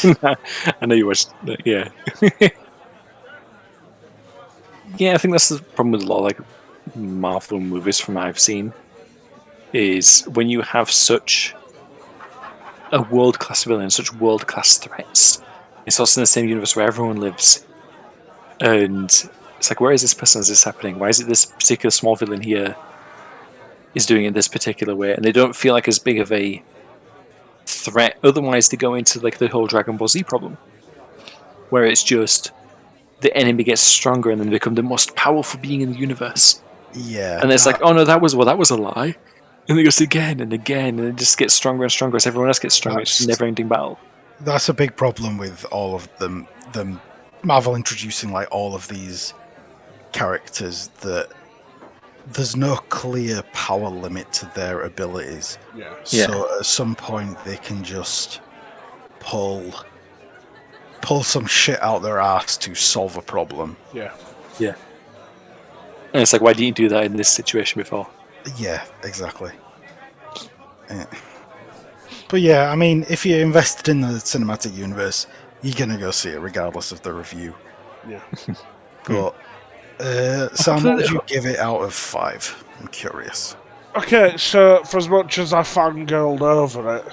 I know you watched, yeah. Yeah, I think that's the problem with a lot of Marvel movies from what I've seen, is when you have such a world-class villain, such world-class threats, it's also in the same universe where everyone lives, and it's where is this person? Is this happening? Why is it this particular small villain here is doing it this particular way? And they don't feel like as big of a threat. Otherwise, they go into the whole Dragon Ball Z problem, where it's just the enemy gets stronger and then they become the most powerful being in the universe. Yeah. And it's oh no, that was a lie. And it goes again and again, and it just gets stronger and stronger as everyone else gets stronger. It's just a never-ending battle. That's a big problem with all of them. Marvel introducing all of these characters that there's no clear power limit to their abilities. Yeah. So at some point they can just pull some shit out their ass to solve a problem. Yeah. Yeah. And it's why didn't you do that in this situation before? Yeah, exactly. But yeah, I mean, if you're invested in the cinematic universe, you're gonna go see it regardless of the review. Yeah. But Sam, what would you give it out of 5? I'm curious. Okay, so for as much as I fangirled over it,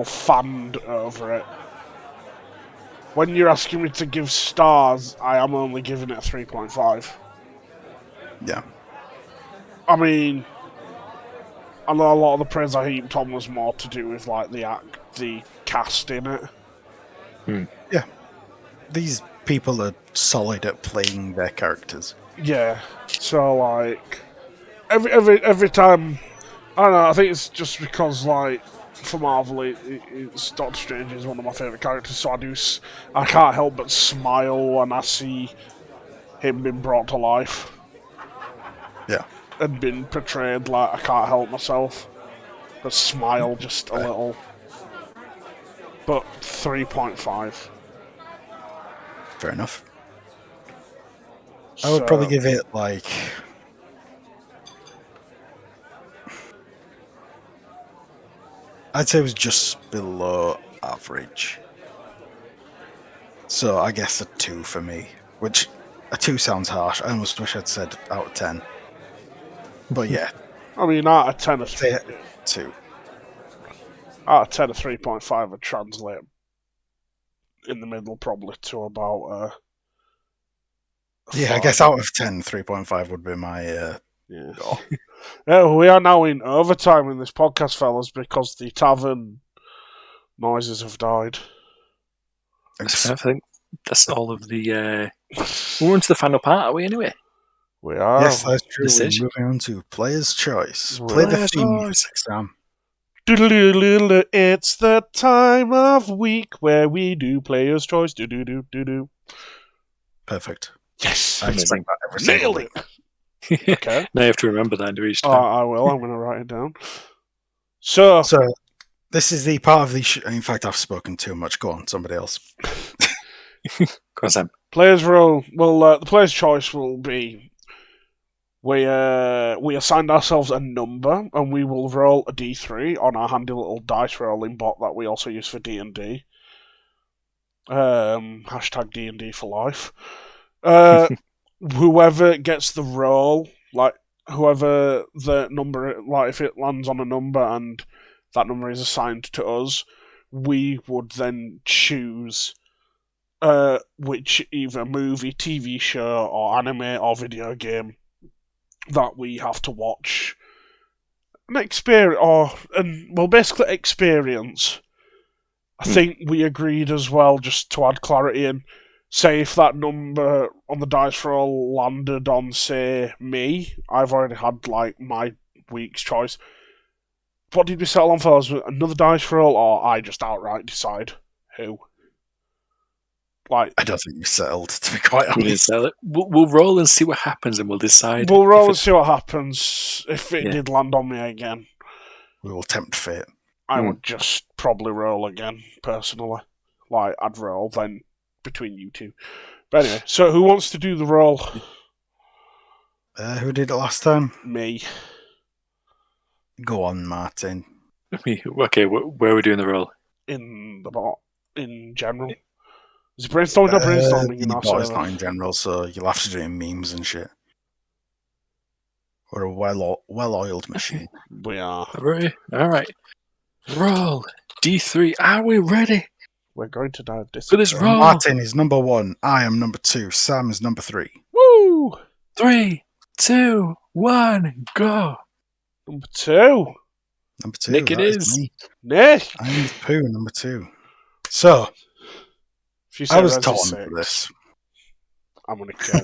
fanned over it, when you're asking me to give stars, I am only giving it a 3.5. Yeah. I mean, I know a lot of the praise I heaped on was more to do with the cast in it. Yeah. These people are solid at playing their characters. Yeah. So every time, I don't know. I think it's just because for Marvel, it's Doctor Strange is one of my favourite characters. So I can't help but smile when I see him being brought to life. Yeah. And been portrayed. I can't help myself but smile just a little. But 3.5. Fair enough. I would probably give it I'd say it was just below average. So I guess a 2 for me, which a 2 sounds harsh. I almost wish I'd said out of 10. But yeah. I mean, out of 10 of 2. Out of 10 of 3.5 would translate in the middle probably to about yeah, I guess out of 10, 3.5 would be my goal. Yeah, we are now in overtime in this podcast, fellas, because the tavern noises have died. I think that's all of the... we're on to the final part, are we, anyway? We are. Yes, that's true. Decision. We're moving on to Player's Choice. Play the theme music, Sam. It's the time of week where we do player's choice. Do. Perfect. Yes, I expect that every single nailed week. it. Okay. Now you have to remember that each time. I will. I'm going to write it down. So this is the part of the. In fact, I've spoken too much. Go on, somebody else. Go on, Sam. players roll. Well, the player's choice will be we assigned ourselves a number, and we will roll a d3 on our handy little dice rolling bot that we also use for D&D. Hashtag D&D for life. Whoever gets the roll, like whoever the number, like if it lands on a number and that number is assigned to us, we would then choose which either movie, TV show, or anime or video game that we have to watch and basically experience. I think we agreed as well, just to add clarity in, say if that number on the dice roll landed on, say, me, I've already had, like, my week's choice. What did we settle on first? Another dice roll, or I just outright decide who? Like, I don't think we settled, to be quite honest. We'll roll and see what happens, and we'll decide. We'll roll and see what happens if it did land on me again. We will tempt fate. I would just probably roll again, personally. Like, I'd roll then between you two. But anyway, so who wants to do the roll? Who did it last time? Me. Go on, Martin. Okay, where are we doing the roll? In the bot, in general. Is it brainstorming or brainstorming in our server? It's not in general, so you'll have to do it in memes and shit. We're a well-oiled machine. We are. All right. Roll. D3. Are we ready? We're going to dive this. For this roll. Martin is number 1. I am number 2. Sam is number 3. Woo! 3, 2, 1, go. Number 2. Number 2. Nick, it is. Me. Nick! I'm Pooh, number 2. So, I was torn for this. I'm going to kill.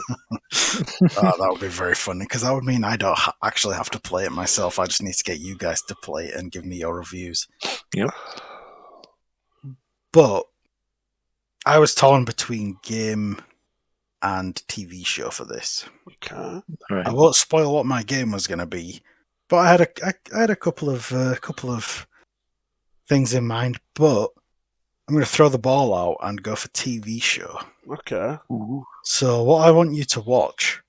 That would be very funny, because that would mean I don't actually have to play it myself. I just need to get you guys to play it and give me your reviews. Yep. But I was torn between game and TV show for this. Okay. Right. I won't spoil what my game was going to be, but I had a couple of things in mind. But I'm going to throw the ball out and go for TV show. Okay. Ooh. So what I want you to watch,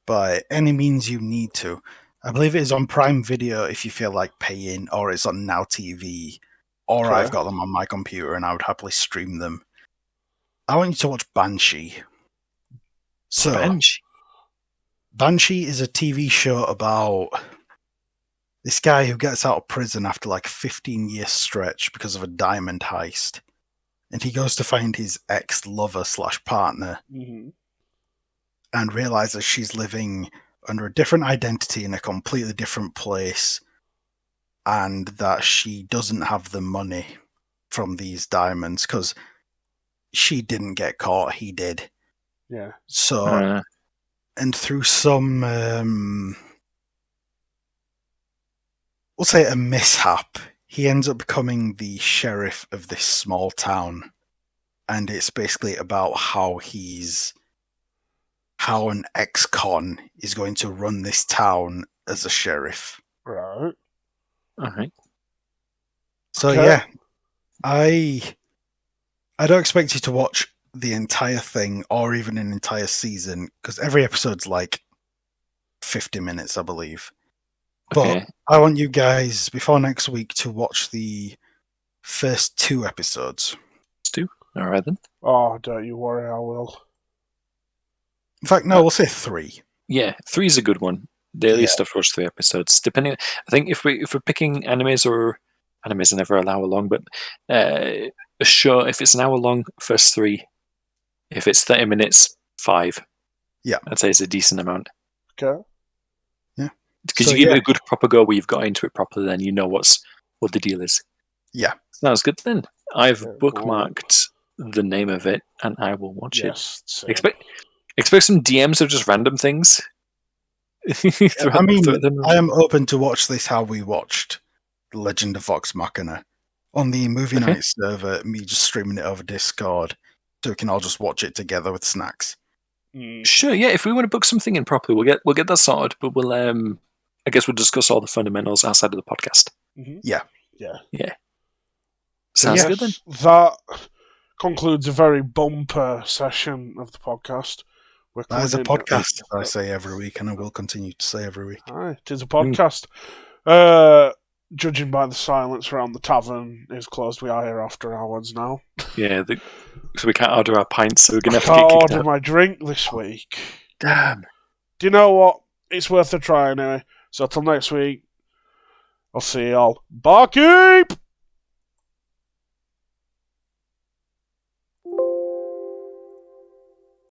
by any means you need to, I believe it is on Prime Video if you feel like paying, or it's on Now TV, or Okay. I've got them on my computer and I would happily stream them. I want you to watch Banshee. So, Banshee is a TV show about this guy who gets out of prison after like a 15-year stretch because of a diamond heist. And he goes to find his ex-lover/partner and realizes she's living under a different identity in a completely different place, and that she doesn't have the money from these diamonds because she didn't get caught, he did. Yeah. So, and through some, we'll say a mishap, he ends up becoming the sheriff of this small town. And it's basically about how an ex-con is going to run this town as a sheriff. Right. All right. So yeah, I don't expect you to watch the entire thing or even an entire season, because every episode's like 50 minutes, I believe. Okay. But I want you guys, before next week, to watch the first 2 episodes. Stu? All right, then. Oh, don't you worry, I will. In fact, no, we'll say 3. Yeah, 3 is a good one. Daily stuff watch 3 episodes. Depending, I think if we're picking animes are never an hour long, but a show, if it's an hour long, first 3. If it's 30 minutes, 5. Yeah. I'd say it's a decent amount. Okay. Yeah. Because you give it a good proper go where you've got into it properly, then you know what the deal is. Yeah. Sounds good then. I've bookmarked the name of it, and I will watch it. Same. Expect some DMs of just random things. I am open to watch this how we watched Legend of Vox Machina on the movie night server. Me just streaming it over Discord, so we can all just watch it together with snacks. Sure, yeah. If we want to book something in properly, we'll get that sorted. But we'll I guess we'll discuss all the fundamentals outside of the podcast. Mm-hmm. Yeah. Sounds good then. That concludes a very bumper session of the podcast. That is a podcast, I say every week, and I will continue to say every week. Aye, it is a podcast. Judging by the silence around the tavern is closed. We are here after hours now. Yeah, so we can't order our pints, so we're going to have to can't get kicked order out. my drink this week. Damn. Do you know what? It's worth a try anyway. So till next week, I'll see y'all. Barkeep!